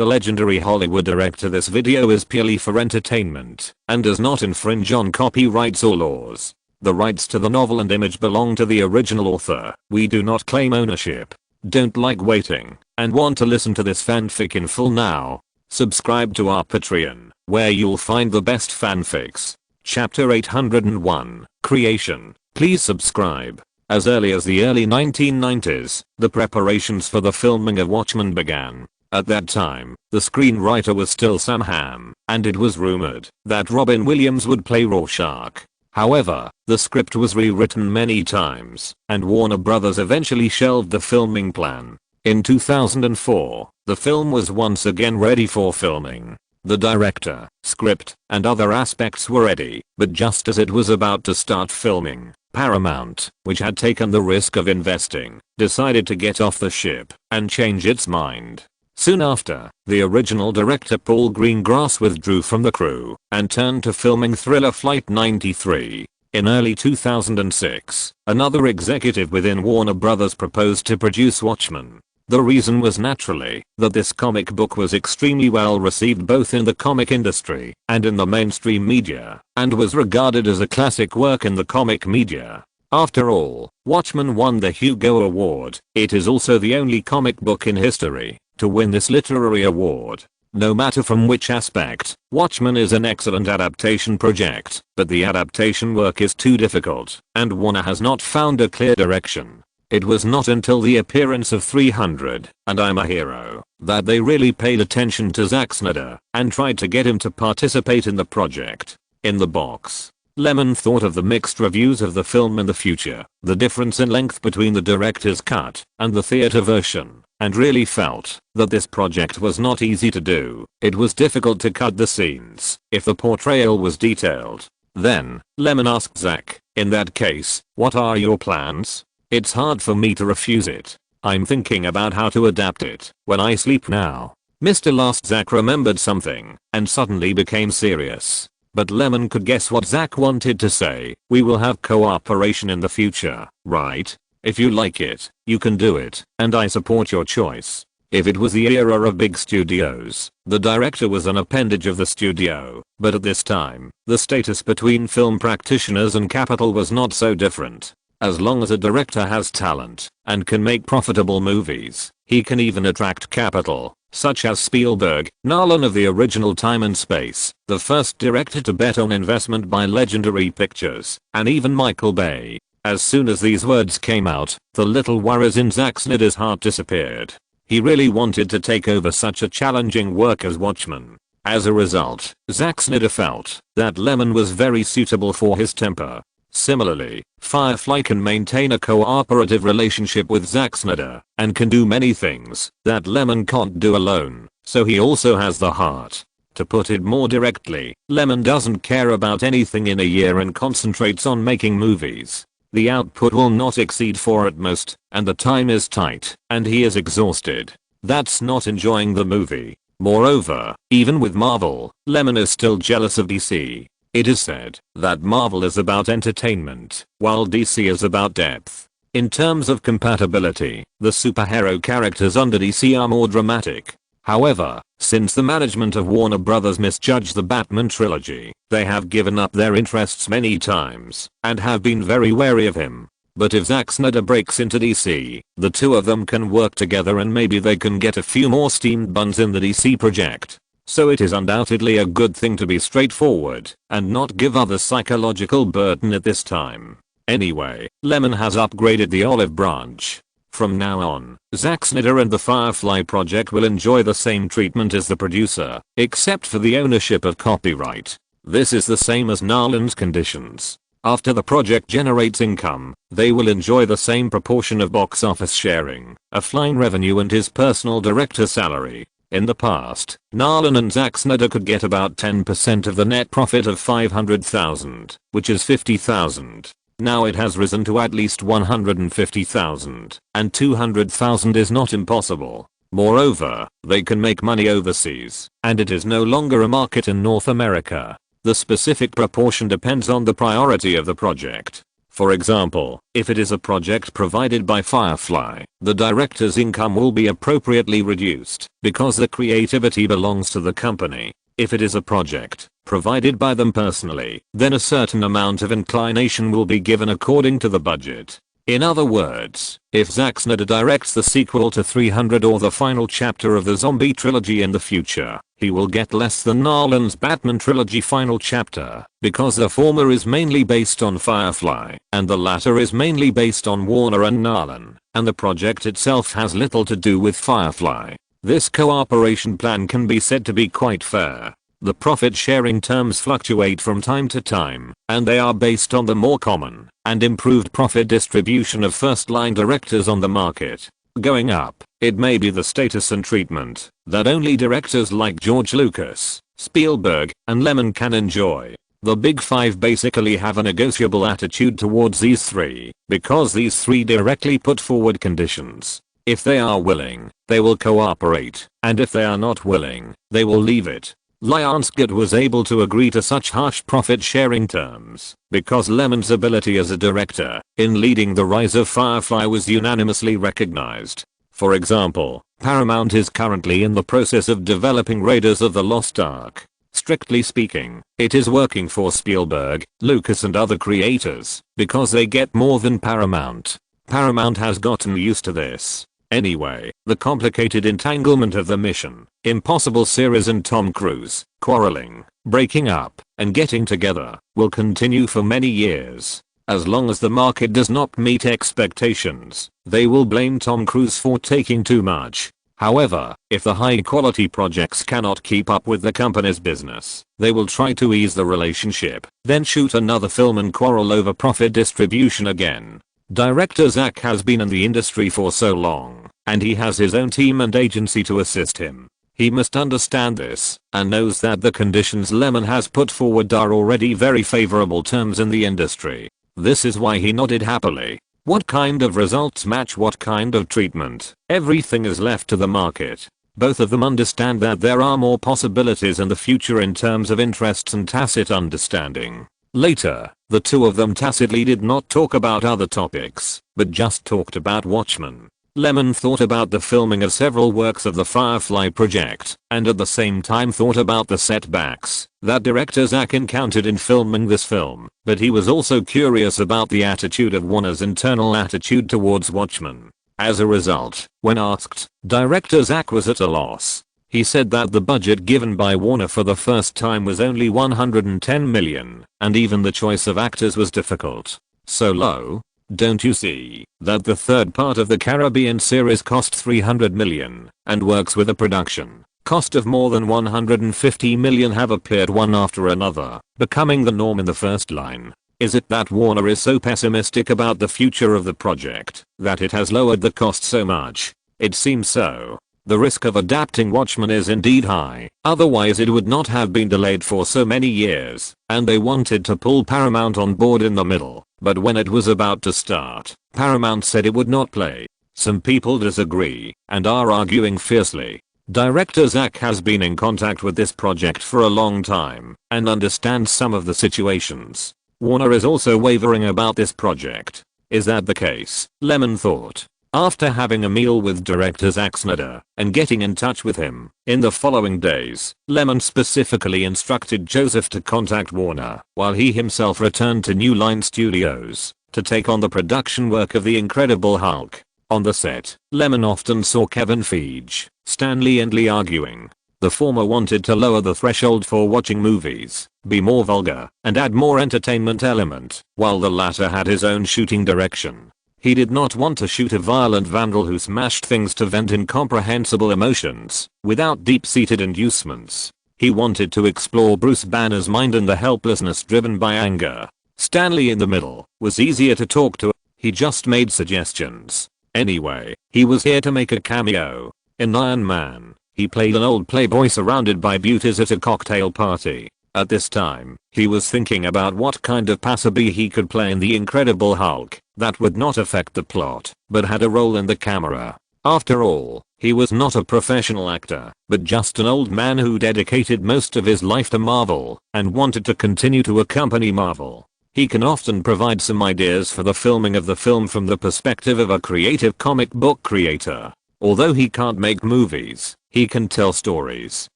the legendary Hollywood director. This video is purely for entertainment and does not infringe on copyrights or laws. The rights to the novel and image belong to the original author. We do not claim ownership. Don't like waiting and want to listen to this fanfic in full now? Subscribe to our Patreon, where you'll find the best fanfics. Chapter 801, Creation. Please subscribe. As early as the early 1990s, the preparations for the filming of Watchmen began. At that time, the screenwriter was still Sam Hamm, and it was rumored that Robin Williams would play Rorschach. However, the script was rewritten many times, and Warner Brothers eventually shelved the filming plan. In 2004, the film was once again ready for filming. The director, script, and other aspects were ready, but just as it was about to start filming, Paramount, which had taken the risk of investing, decided to get off the ship and change its mind. Soon after, the original director Paul Greengrass withdrew from the crew and turned to filming thriller Flight 93. In early 2006, another executive within Warner Brothers proposed to produce Watchmen. The reason was naturally that this comic book was extremely well received both in the comic industry and in the mainstream media, and was regarded as a classic work in the comic media. After all, Watchmen won the Hugo Award. It is also the only comic book in history to win this literary award. No matter from which aspect, Watchmen is an excellent adaptation project, but the adaptation work is too difficult, and Warner has not found a clear direction. It was not until the appearance of 300 and I'm a Hero that they really paid attention to Zack Snyder and tried to get him to participate in the project. In the box, Lyman thought of the mixed reviews of the film in the future, the difference in length between the director's cut and the theater version, and really felt that this project was not easy to do. It was difficult to cut the scenes if the portrayal was detailed. Then, Lyman asked Zack, "In that case, what are your plans? It's hard for me to refuse it. I'm thinking about how to adapt it when I sleep now." Mr. Last Zack remembered something and suddenly became serious. But Lyman could guess what Zack wanted to say. "We will have cooperation in the future, right? If you like it, you can do it, and I support your choice." If it was the era of big studios, the director was an appendage of the studio, but at this time, the status between film practitioners and capital was not so different. As long as a director has talent and can make profitable movies, he can even attract capital, such as Spielberg, Nolan of the original Time and Space, the first director to bet on investment by Legendary Pictures, and even Michael Bay. As soon as these words came out, the little worries in Zack Snyder's heart disappeared. He really wanted to take over such a challenging work as Watchmen. As a result, Zack Snyder felt that Lyman was very suitable for his temper. Similarly, Firefly can maintain a cooperative relationship with Zack Snyder and can do many things that Lyman can't do alone, so he also has the heart. To put it more directly, Lyman doesn't care about anything in a year and concentrates on making movies. The output will not exceed 4 at most, and the time is tight, and he is exhausted. That's not enjoying the movie. Moreover, even with Marvel, Lyman is still jealous of DC. It is said that Marvel is about entertainment, while DC is about depth. In terms of compatibility, the superhero characters under DC are more dramatic. However, since the management of Warner Brothers misjudged the Batman trilogy, they have given up their interests many times and have been very wary of him. But if Zack Snyder breaks into DC, the two of them can work together and maybe they can get a few more steamed buns in the DC project. So it is undoubtedly a good thing to be straightforward and not give others psychological burden at this time. Anyway, Lyman has upgraded the olive branch. From now on, Zack Snyder and the Firefly project will enjoy the same treatment as the producer, except for the ownership of copyright. This is the same as Nolan's conditions. After the project generates income, they will enjoy the same proportion of box office sharing, a flying revenue and his personal director salary. In the past, Nolan and Zack Snyder could get about 10% of the net profit of $500,000, which is $50,000. Now it has risen to at least $150,000, and $200,000 is not impossible. Moreover, they can make money overseas, and it is no longer a market in North America. The specific proportion depends on the priority of the project. For example, if it is a project provided by Firefly, the director's income will be appropriately reduced because the creativity belongs to the company. If it is a project provided by them personally, then a certain amount of inclination will be given according to the budget. In other words, if Zack Snyder directs the sequel to 300 or the final chapter of the zombie trilogy in the future, he will get less than Nolan's Batman trilogy final chapter, because the former is mainly based on Firefly, and the latter is mainly based on Warner and Nolan, and the project itself has little to do with Firefly. This cooperation plan can be said to be quite fair. The profit-sharing terms fluctuate from time to time, and they are based on the more common and improved profit distribution of first-line directors on the market. Going up, it may be the status and treatment that only directors like George Lucas, Spielberg, and Lyman can enjoy. The Big Five basically have a negotiable attitude towards these three, because these three directly put forward conditions. If they are willing, they will cooperate, and if they are not willing, they will leave it. Lionsgate was able to agree to such harsh profit-sharing terms because Lyman's ability as a director in leading the rise of Firefly was unanimously recognized. For example, Paramount is currently in the process of developing Raiders of the Lost Ark. Strictly speaking, it is working for Spielberg, Lucas and other creators because they get more than Paramount. Paramount has gotten used to this. Anyway, the complicated entanglement of the Mission Impossible series and Tom Cruise quarreling, breaking up, and getting together will continue for many years. As long as the market does not meet expectations, they will blame Tom Cruise for taking too much. However, if the high-quality projects cannot keep up with the company's business, they will try to ease the relationship, then shoot another film and quarrel over profit distribution again. Director Zack has been in the industry for so long, and he has his own team and agency to assist him. He must understand this, and knows that the conditions Lyman has put forward are already very favorable terms in the industry. This is why he nodded happily. What kind of results match what kind of treatment? Everything is left to the market. Both of them understand that there are more possibilities in the future in terms of interests and tacit understanding. Later, the two of them tacitly did not talk about other topics, but just talked about Watchmen. Lyman thought about the filming of several works of the Firefly project, and at the same time thought about the setbacks that director Zack encountered in filming this film, but he was also curious about the attitude of Warner's internal attitude towards Watchmen. As a result, when asked, director Zack was at a loss. He said that the budget given by Warner for the first time was only $110 million, and even the choice of actors was difficult. So low? Don't you see that the third part of the Caribbean series cost $300 million, and works with a production cost of more than $150 million have appeared one after another, becoming the norm in the first line? Is it that Warner is so pessimistic about the future of the project that it has lowered the cost so much? It seems so. The risk of adapting Watchmen is indeed high, otherwise it would not have been delayed for so many years, and they wanted to pull Paramount on board in the middle, but when it was about to start, Paramount said it would not play. Some people disagree, and are arguing fiercely. Director Zack has been in contact with this project for a long time, and understands some of the situations. Warner is also wavering about this project. Is that the case? Lyman thought. After having a meal with director Zack Snyder and getting in touch with him in the following days, Lyman specifically instructed Joseph to contact Warner while he himself returned to New Line Studios to take on the production work of The Incredible Hulk. On the set, Lyman often saw Kevin Feige, Stan Lee and Lee arguing. The former wanted to lower the threshold for watching movies, be more vulgar, and add more entertainment element, while the latter had his own shooting direction. He did not want to shoot a violent vandal who smashed things to vent incomprehensible emotions, without deep-seated inducements. He wanted to explore Bruce Banner's mind and the helplessness driven by anger. Stanley in the middle was easier to talk to. He just made suggestions. Anyway, he was here to make a cameo. In Iron Man, he played an old playboy surrounded by beauties at a cocktail party. At this time, he was thinking about what kind of passerby he could play in The Incredible Hulk that would not affect the plot, but had a role in the camera. After all, he was not a professional actor, but just an old man who dedicated most of his life to Marvel and wanted to continue to accompany Marvel. He can often provide some ideas for the filming of the film from the perspective of a creative comic book creator. Although he can't make movies, he can tell stories.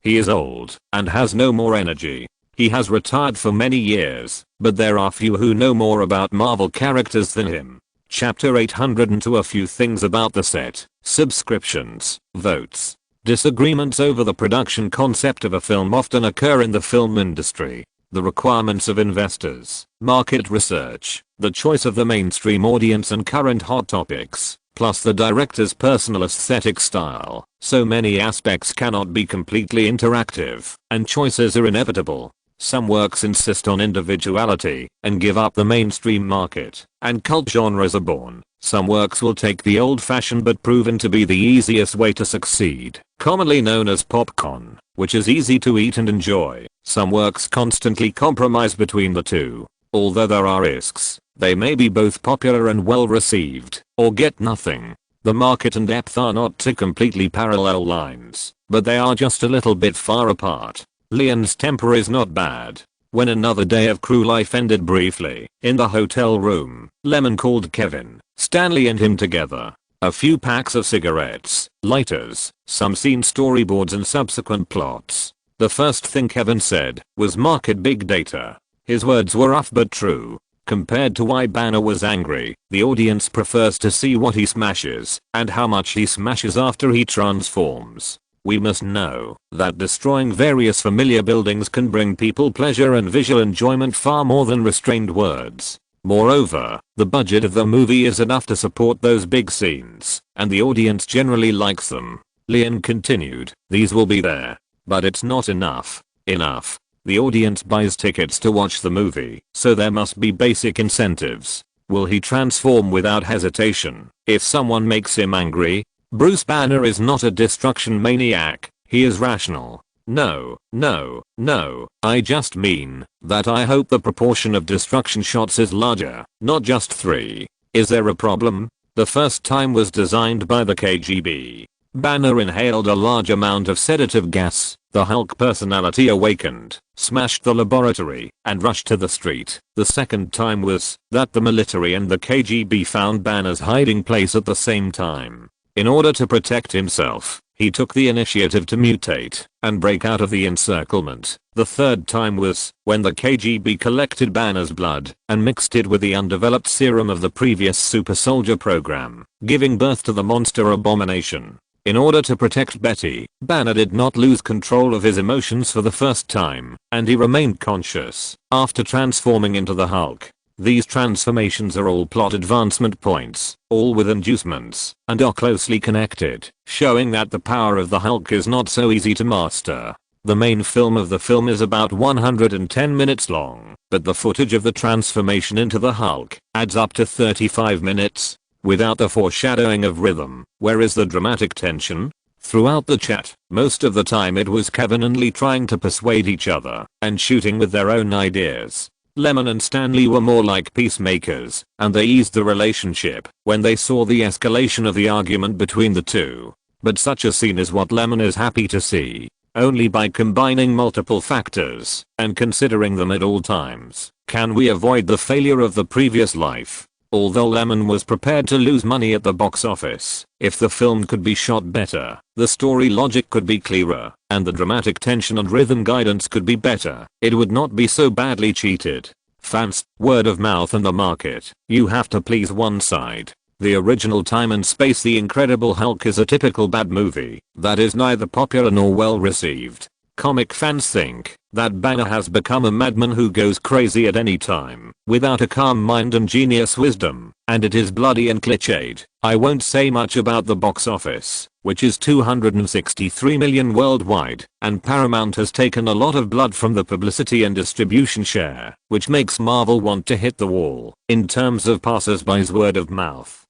He is old and has no more energy. He has retired for many years, but there are few who know more about Marvel characters than him. Chapter 802. A few things about the set, subscriptions, votes. Disagreements over the production concept of a film often occur in the film industry. The requirements of investors, market research, the choice of the mainstream audience and current hot topics, plus the director's personal aesthetic style. So many aspects cannot be completely interactive, and choices are inevitable. Some works insist on individuality and give up the mainstream market, and cult genres are born. Some works will take the old-fashioned but proven to be the easiest way to succeed, commonly known as popcorn, which is easy to eat and enjoy. Some works constantly compromise between the two. Although there are risks, they may be both popular and well received, or get nothing. The market and depth are not two completely parallel lines, but they are just a little bit far apart. Lyman's temper is not bad. When another day of crew life ended briefly, in the hotel room, Lyman called Kevin, Stanley and him together. A few packs of cigarettes, lighters, some scene storyboards and subsequent plots. The first thing Kevin said was market big data. His words were rough but true. Compared to why Banner was angry, the audience prefers to see what he smashes and how much he smashes after he transforms. We must know that destroying various familiar buildings can bring people pleasure and visual enjoyment far more than restrained words. Moreover, the budget of the movie is enough to support those big scenes, and the audience generally likes them. Lyman continued, these will be there, but it's not enough. The audience buys tickets to watch the movie, so there must be basic incentives. Will he transform without hesitation if someone makes him angry? Bruce Banner is not a destruction maniac, he is rational. No, I just mean that I hope the proportion of destruction shots is larger, not just 3. Is there a problem? The first time was designed by the KGB. Banner inhaled a large amount of sedative gas, the Hulk personality awakened, smashed the laboratory, and rushed to the street. The second time was that the military and the KGB found Banner's hiding place at the same time. In order to protect himself, he took the initiative to mutate and break out of the encirclement. The third time was when the KGB collected Banner's blood and mixed it with the undeveloped serum of the previous super soldier program, giving birth to the monster abomination. In order to protect Betty, Banner did not lose control of his emotions for the first time, and he remained conscious after transforming into the Hulk. These transformations are all plot advancement points, all with inducements, and are closely connected, showing that the power of the Hulk is not so easy to master. The main film of the film is about 110 minutes long, but the footage of the transformation into the Hulk adds up to 35 minutes. Without the foreshadowing of rhythm, where is the dramatic tension? Throughout the chat, most of the time it was Kevin and Lee trying to persuade each other and shooting with their own ideas. Lyman and Stanley were more like peacemakers, and they eased the relationship when they saw the escalation of the argument between the two. But such a scene is what Lyman is happy to see. Only by combining multiple factors and considering them at all times can we avoid the failure of the previous life. Although Lyman was prepared to lose money at the box office, if the film could be shot better, the story logic could be clearer, and the dramatic tension and rhythm guidance could be better, it would not be so badly cheated. Fans, word of mouth and the market, you have to please one side. The original Time and Space The Incredible Hulk is a typical bad movie that is neither popular nor well received. Comic fans think that Banner has become a madman who goes crazy at any time, without a calm mind and genius wisdom, and it is bloody and cliched. I won't say much about the box office, which is 263 million worldwide, and Paramount has taken a lot of blood from the publicity and distribution share, which makes Marvel want to hit the wall, in terms of passers-by's word of mouth.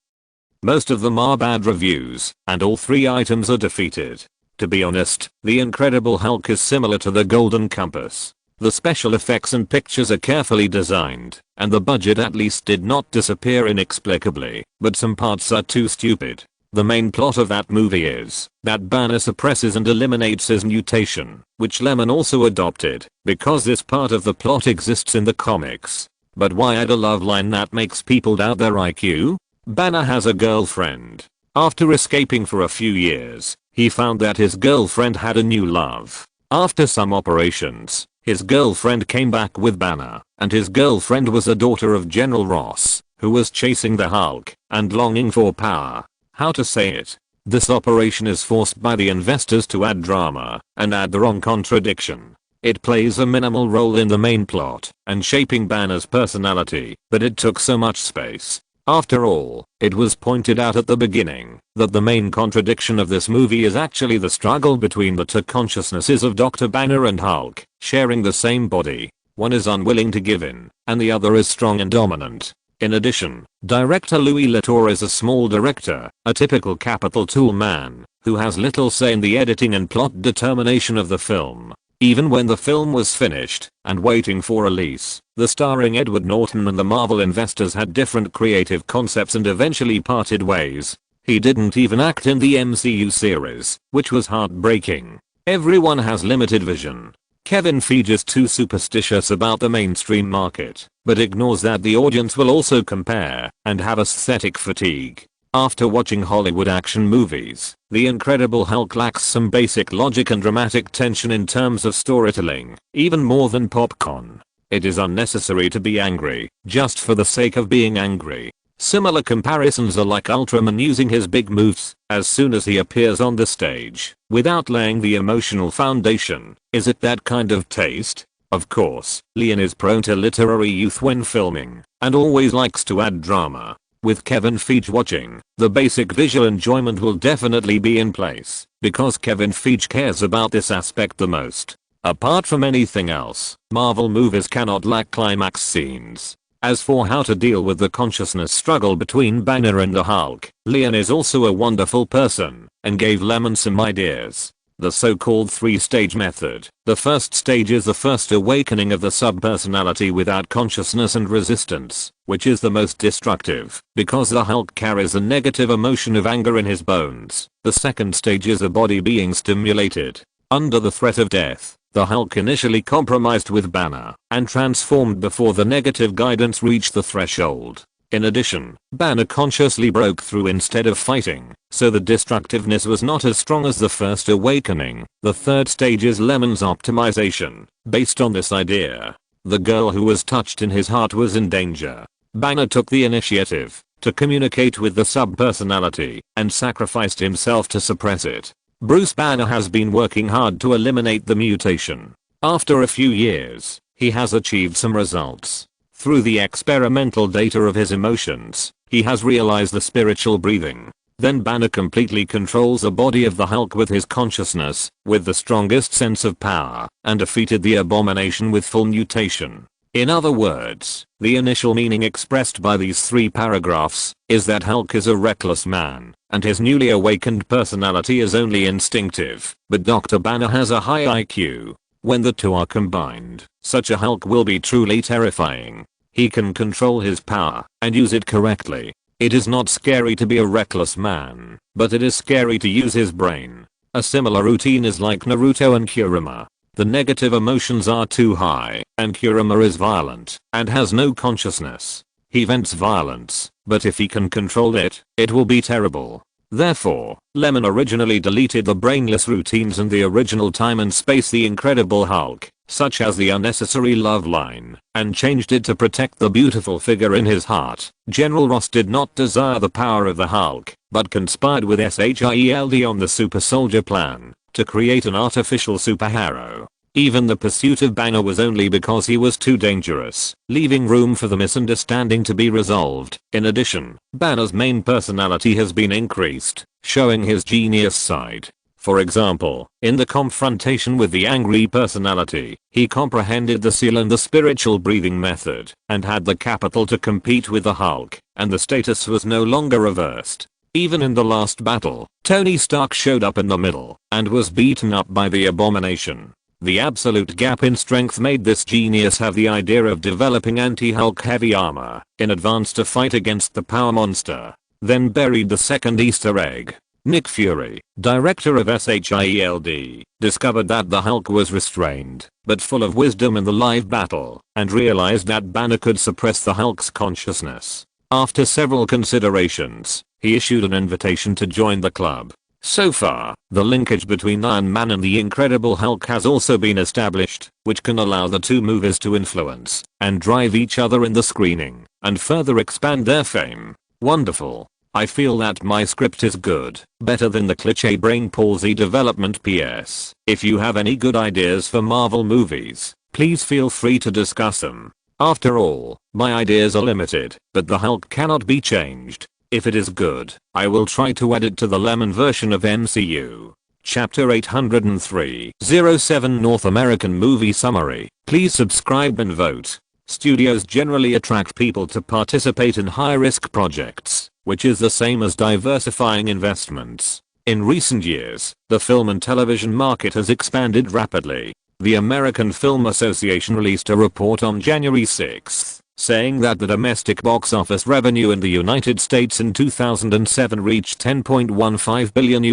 Most of them are bad reviews, and all 3 items are defeated. To be honest, The Incredible Hulk is similar to the Golden Compass. The special effects and pictures are carefully designed, and the budget at least did not disappear inexplicably, but some parts are too stupid. The main plot of that movie is that Banner suppresses and eliminates his mutation, which Lyman also adopted, because this part of the plot exists in the comics. But why add a love line that makes people doubt their IQ? Banner has a girlfriend. After escaping for a few years, he found that his girlfriend had a new love. After some operations, his girlfriend came back with Banner, and his girlfriend was a daughter of General Ross, who was chasing the Hulk and longing for power. How to say it? This operation is forced by the investors to add drama and add the wrong contradiction. It plays a minimal role in the main plot and shaping Banner's personality, but it took so much space. After all, it was pointed out at the beginning that the main contradiction of this movie is actually the struggle between the two consciousnesses of Dr. Banner and Hulk, sharing the same body. One is unwilling to give in, and the other is strong and dominant. In addition, director Louis Latour is a small director, a typical capital tool man, who has little say in the editing and plot determination of the film. Even when the film was finished and waiting for release, the starring Edward Norton and the Marvel investors had different creative concepts and eventually parted ways. He didn't even act in the MCU series, which was heartbreaking. Everyone has limited vision. Kevin Feige is too superstitious about the mainstream market, but ignores that the audience will also compare and have aesthetic fatigue. After watching Hollywood action movies, The Incredible Hulk lacks some basic logic and dramatic tension in terms of storytelling, even more than popcorn. It is unnecessary to be angry, just for the sake of being angry. Similar comparisons are like Ultraman using his big moves as soon as he appears on the stage, without laying the emotional foundation. Is it that kind of taste? Of course, Lyman is prone to literary youth when filming, and always likes to add drama. With Kevin Feige watching, the basic visual enjoyment will definitely be in place, because Kevin Feige cares about this aspect the most. Apart from anything else, Marvel movies cannot lack climax scenes. As for how to deal with the consciousness struggle between Banner and the Hulk, Lyman is also a wonderful person, and gave Lyman some ideas. The so-called 3-stage method. The first stage is the first awakening of the subpersonality without consciousness and resistance, which is the most destructive, because the Hulk carries a negative emotion of anger in his bones. The second stage is a body being stimulated. Under the threat of death, the Hulk initially compromised with Banner, and transformed before the negative guidance reached the threshold. In addition, Banner consciously broke through instead of fighting, so the destructiveness was not as strong as the first awakening. The third stage is Lyman's optimization. Based on this idea, the girl who was touched in his heart was in danger. Banner took the initiative to communicate with the subpersonality and sacrificed himself to suppress it. Bruce Banner has been working hard to eliminate the mutation. After a few years, he has achieved some results. Through the experimental data of his emotions, he has realized the spiritual breathing. Then Banner completely controls the body of the Hulk with his consciousness, with the strongest sense of power, and defeated the abomination with full mutation. In other words, the initial meaning expressed by these 3 paragraphs is that Hulk is a reckless man, and his newly awakened personality is only instinctive, but Dr. Banner has a high IQ. When the two are combined, such a Hulk will be truly terrifying. He can control his power and use it correctly. It is not scary to be a reckless man, but it is scary to use his brain. A similar routine is like Naruto and Kurama. The negative emotions are too high, and Kurama is violent and has no consciousness. He vents violence, but if he can control it, it will be terrible. Therefore, Lyman originally deleted the brainless routines in the original Time and Space The Incredible Hulk, such as the unnecessary love line, and changed it to protect the beautiful figure in his heart. General Ross did not desire the power of the Hulk, but conspired with SHIELD on the super soldier plan to create an artificial superhero. Even the pursuit of Banner was only because he was too dangerous, leaving room for the misunderstanding to be resolved. In addition, Banner's main personality has been increased, showing his genius side. For example, in the confrontation with the angry personality, he comprehended the seal and the spiritual breathing method, and had the capital to compete with the Hulk, and the status was no longer reversed. Even in the last battle, Tony Stark showed up in the middle, and was beaten up by the abomination. The absolute gap in strength made this genius have the idea of developing anti-Hulk heavy armor in advance to fight against the power monster. Then buried the second Easter egg. Nick Fury, director of SHIELD, discovered that the Hulk was restrained, but full of wisdom in the live battle, and realized that Banner could suppress the Hulk's consciousness. After several considerations, he issued an invitation to join the club. So far, the linkage between Iron Man and the Incredible Hulk has also been established, which can allow the two movies to influence and drive each other in the screening, and further expand their fame. Wonderful. I feel that my script is good, better than the cliché brain palsy development. PS. If you have any good ideas for Marvel movies, please feel free to discuss them. After all, my ideas are limited, but the Hulk cannot be changed. If it is good, I will try to add it to the Lyman version of MCU. Chapter 803-07 North American Movie Summary. Please subscribe and vote. Studios generally attract people to participate in high-risk projects, which is the same as diversifying investments. In recent years, the film and television market has expanded rapidly. The American Film Association released a report on January 6, saying that the domestic box office revenue in the United States in 2007 reached $10.15 billion,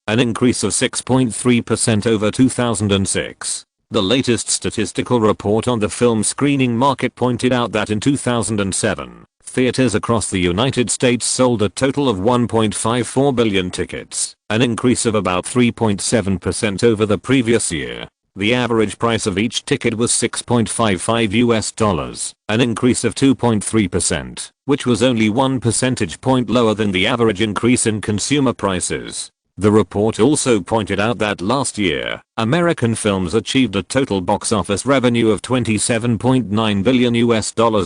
an increase of 6.3% over 2006. The latest statistical report on the film screening market pointed out that in 2007, theaters across the United States sold a total of 1.54 billion tickets, an increase of about 3.7% over the previous year. The average price of each ticket was $6.55, an increase of 2.3%, which was only 1 percentage point lower than the average increase in consumer prices. The report also pointed out that last year, American films achieved a total box office revenue of $27.9 billion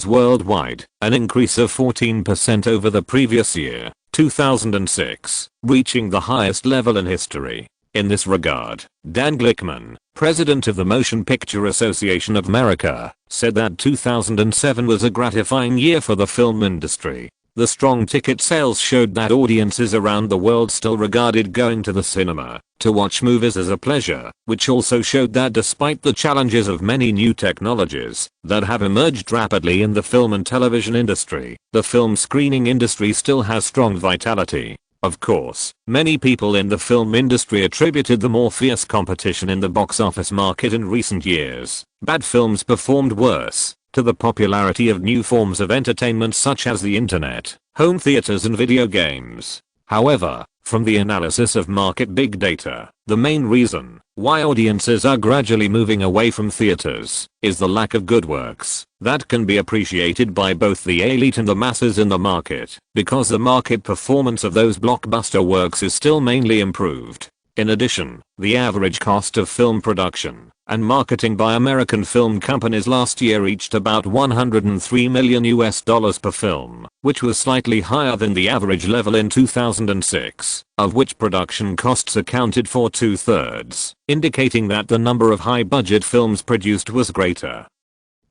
worldwide, an increase of 14% over the previous year, 2006, reaching the highest level in history. In this regard, Dan Glickman, president of the Motion Picture Association of America, said that 2007 was a gratifying year for the film industry. The strong ticket sales showed that audiences around the world still regarded going to the cinema to watch movies as a pleasure, which also showed that despite the challenges of many new technologies that have emerged rapidly in the film and television industry, the film screening industry still has strong vitality. Of course, many people in the film industry attributed the more fierce competition in the box office market in recent years, bad films performed worse, to the popularity of new forms of entertainment such as the internet, home theaters and video games. However, from the analysis of market big data, the main reason why audiences are gradually moving away from theaters is the lack of good works that can be appreciated by both the elite and the masses in the market, because the market performance of those blockbuster works is still mainly improved. In addition, the average cost of film production and marketing by American film companies last year reached about $103 million per film, which was slightly higher than the average level in 2006, of which production costs accounted for 2/3, indicating that the number of high-budget films produced was greater.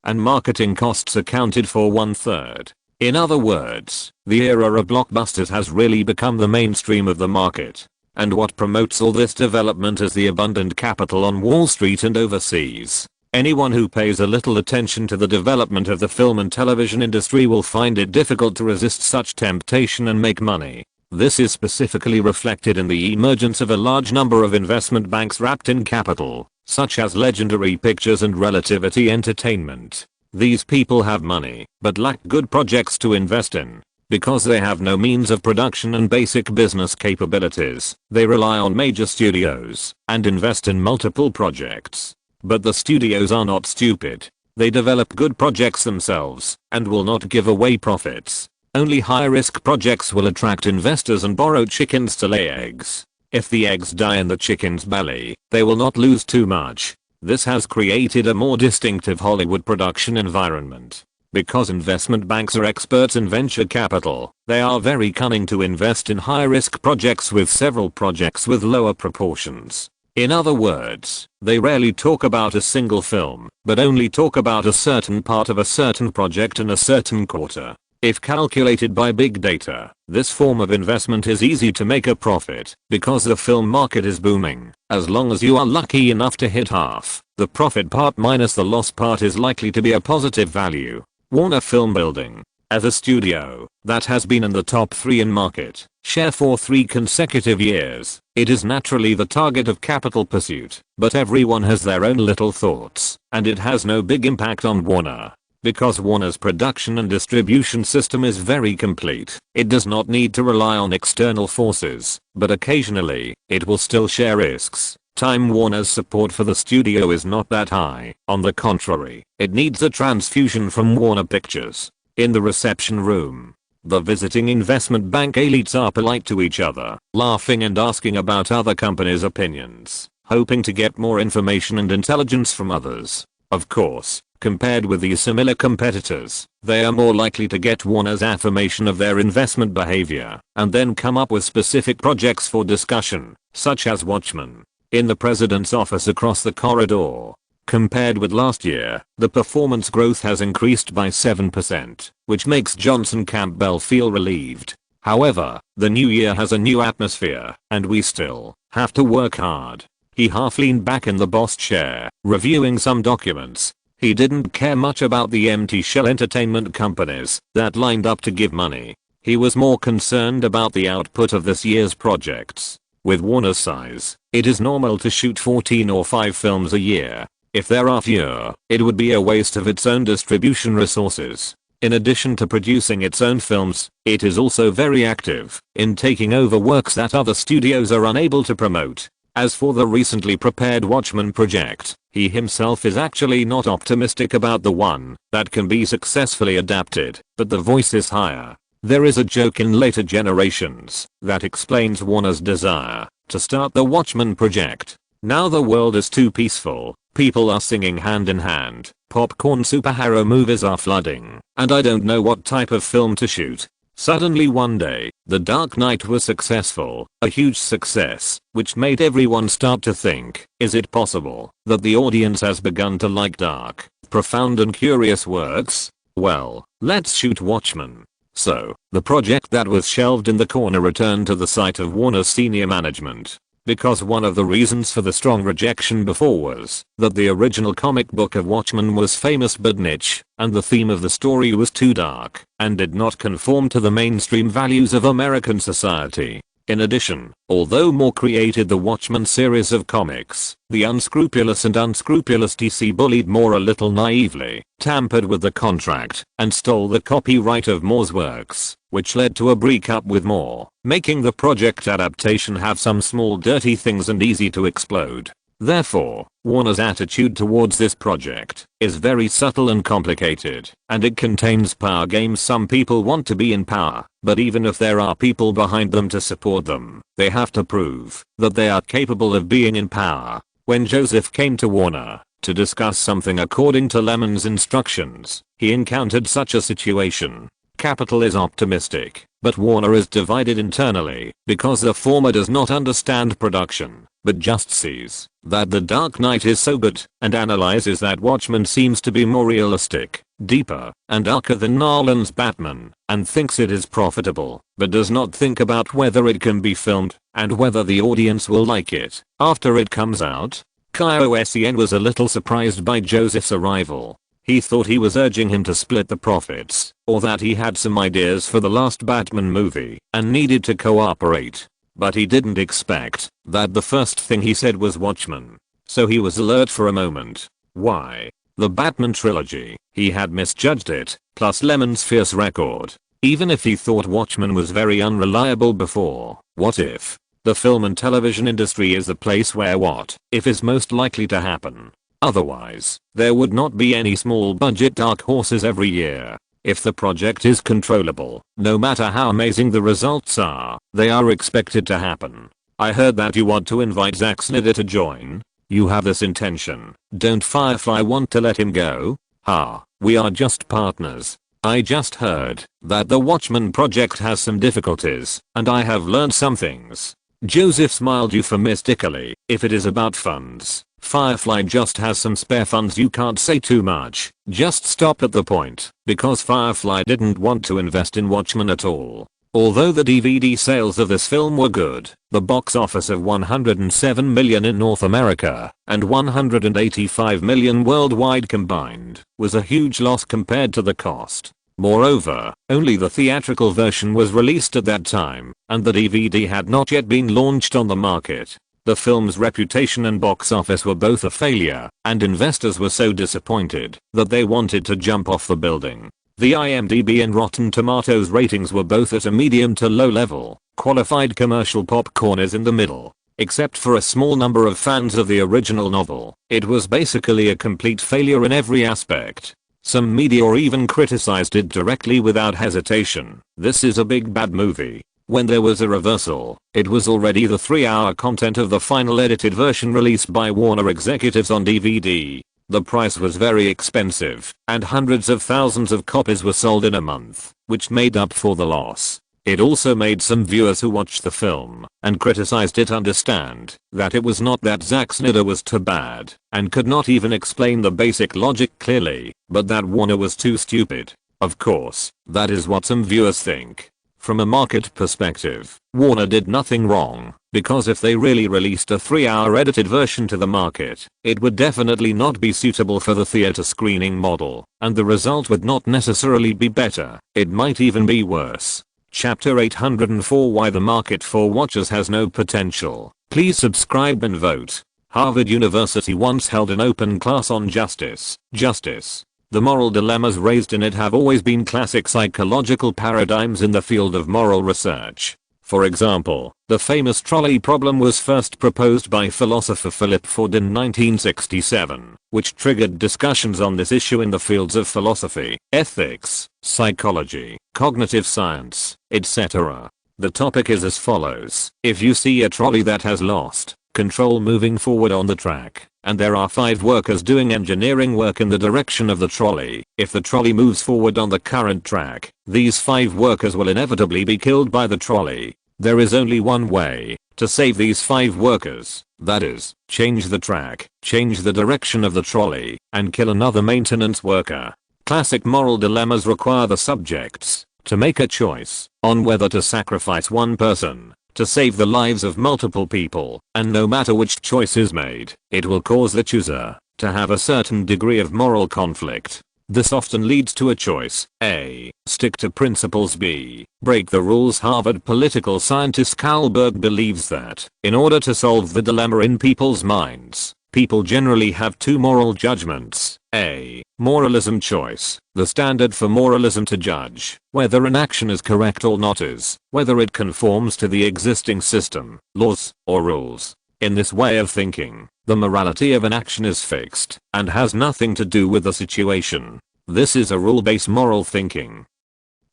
And marketing costs accounted for 1/3. In other words, the era of blockbusters has really become the mainstream of the market. And what promotes all this development is the abundant capital on Wall Street and overseas. Anyone who pays a little attention to the development of the film and television industry will find it difficult to resist such temptation and make money. This is specifically reflected in the emergence of a large number of investment banks wrapped in capital, such as Legendary Pictures and Relativity Entertainment. These people have money, but lack good projects to invest in. Because they have no means of production and basic business capabilities, they rely on major studios and invest in multiple projects. But the studios are not stupid. They develop good projects themselves and will not give away profits. Only high-risk projects will attract investors and borrow chickens to lay eggs. If the eggs die in the chicken's belly, they will not lose too much. This has created a more distinctive Hollywood production environment. Because investment banks are experts in venture capital, they are very cunning to invest in high-risk projects with several projects with lower proportions. In other words, they rarely talk about a single film, but only talk about a certain part of a certain project in a certain quarter. If calculated by big data, this form of investment is easy to make a profit because the film market is booming. As long as you are lucky enough to hit half, the profit part minus the loss part is likely to be a positive value. Warner Film Building. As a studio that has been in the top 3 in market share for 3 consecutive years, it is naturally the target of capital pursuit, but everyone has their own little thoughts, and it has no big impact on Warner. Because Warner's production and distribution system is very complete, it does not need to rely on external forces, but occasionally, it will still share risks. Time Warner's support for the studio is not that high. On the contrary, it needs a transfusion from Warner Pictures. In the reception room, the visiting investment bank elites are polite to each other, laughing and asking about other companies' opinions, hoping to get more information and intelligence from others. Of course, compared with these similar competitors, they are more likely to get Warner's affirmation of their investment behavior, and then come up with specific projects for discussion, such as Watchmen. In the president's office across the corridor, compared with last year, the performance growth has increased by 7%, which makes Johnson Campbell feel relieved. However, the new year has a new atmosphere, and we still have to work hard. He half leaned back in the boss chair, reviewing some documents. He didn't care much about the empty shell entertainment companies that lined up to give money. He was more concerned about the output of this year's projects. With Warner's size, it is normal to shoot 14 or 5 films a year. If there are fewer, it would be a waste of its own distribution resources. In addition to producing its own films, it is also very active in taking over works that other studios are unable to promote. As for the recently prepared Watchmen project, he himself is actually not optimistic about the one that can be successfully adapted, but the voice is higher. There is a joke in later generations that explains Warner's desire to start the Watchmen project. Now the world is too peaceful, people are singing hand in hand, popcorn superhero movies are flooding, and I don't know what type of film to shoot. Suddenly one day, The Dark Knight was successful, a huge success, which made everyone start to think, is it possible that the audience has begun to like dark, profound and curious works? Well, let's shoot Watchmen. So, the project that was shelved in the corner returned to the sight of Warner's senior management. Because one of the reasons for the strong rejection before was that the original comic book of Watchmen was famous but niche, and the theme of the story was too dark, and did not conform to the mainstream values of American society. In addition, although Moore created the Watchmen series of comics, the unscrupulous and unscrupulous DC bullied Moore a little naively, tampered with the contract, and stole the copyright of Moore's works, which led to a breakup with Moore, making the project adaptation have some small dirty things and easy to explode. Therefore, Warner's attitude towards this project is very subtle and complicated, and it contains power games. Some people want to be in power, but even if there are people behind them to support them, they have to prove that they are capable of being in power. When Joseph came to Warner to discuss something according to Lyman's instructions, he encountered such a situation. Capital is optimistic, but Warner is divided internally because the former does not understand production, but just sees that The Dark Knight is so good and analyzes that Watchmen seems to be more realistic, deeper, and darker than Nolan's Batman, and thinks it is profitable, but does not think about whether it can be filmed and whether the audience will like it after it comes out. Kyosien was a little surprised by Joseph's arrival. He thought he was urging him to split the profits, or that he had some ideas for the last Batman movie and needed to cooperate. But he didn't expect that the first thing he said was Watchmen. So he was alert for a moment. Why? The Batman trilogy. He had misjudged it, plus Lemon's fierce record. Even if he thought Watchmen was very unreliable before, what if? The film and television industry is the place where what if is most likely to happen. Otherwise, there would not be any small budget dark horses every year. If the project is controllable, no matter how amazing the results are, they are expected to happen. I heard that you want to invite Zack Snyder to join. You have this intention. Don't Firefly want to let him go? We are just partners. I just heard that the Watchmen project has some difficulties, and I have learned some things. Joseph smiled euphemistically. If it is about funds, Firefly just has some spare funds. You can't say too much. Just stop at the point, because Firefly didn't want to invest in Watchmen at all. Although the DVD sales of this film were good, the box office of $107 million in North America and $185 million worldwide combined was a huge loss compared to the cost. Moreover, only the theatrical version was released at that time, and the DVD had not yet been launched on the market. The film's reputation and box office were both a failure, and investors were so disappointed that they wanted to jump off the building. The IMDb and Rotten Tomatoes ratings were both at a medium to low level. Qualified commercial popcorn is in the middle. Except for a small number of fans of the original novel, it was basically a complete failure in every aspect. Some media even criticized it directly without hesitation. This is a big bad movie. When there was a reversal, it was already the 3-hour content of the final edited version released by Warner executives on DVD. The price was very expensive, and hundreds of thousands of copies were sold in a month, which made up for the loss. It also made some viewers who watched the film and criticized it understand that it was not that Zack Snyder was too bad and could not even explain the basic logic clearly, but that Warner was too stupid. Of course, that is what some viewers think. From a market perspective, Warner did nothing wrong, because if they really released a 3-hour edited version to the market, it would definitely not be suitable for the theater screening model, and the result would not necessarily be better. It might even be worse. Chapter 804 Why the Market for Watchers Has No Potential. Please subscribe and vote. Harvard University once held an open class on justice. The moral dilemmas raised in it have always been classic psychological paradigms in the field of moral research. For example, the famous trolley problem was first proposed by philosopher Philip Ford in 1967, which triggered discussions on this issue in the fields of philosophy, ethics, psychology, cognitive science, etc. The topic is as follows. If you see a trolley that has lost control moving forward on the track, and there are 5 workers doing engineering work in the direction of the trolley, if the trolley moves forward on the current track, these 5 workers will inevitably be killed by the trolley. There is only one way to save these 5 workers, that is, change the track, change the direction of the trolley, and kill another maintenance worker. Classic moral dilemmas require the subjects to make a choice on whether to sacrifice one person to save the lives of multiple people, and no matter which choice is made, it will cause the chooser to have a certain degree of moral conflict. This often leads to a choice: A. Stick to principles. B. Break the rules. Harvard political scientist Carl Berg believes that, in order to solve the dilemma in people's minds, people generally have 2 moral judgments. A. Moralism choice. The standard for moralism to judge whether an action is correct or not is whether it conforms to the existing system, laws, or rules. In this way of thinking, the morality of an action is fixed and has nothing to do with the situation. This is a rule-based moral thinking.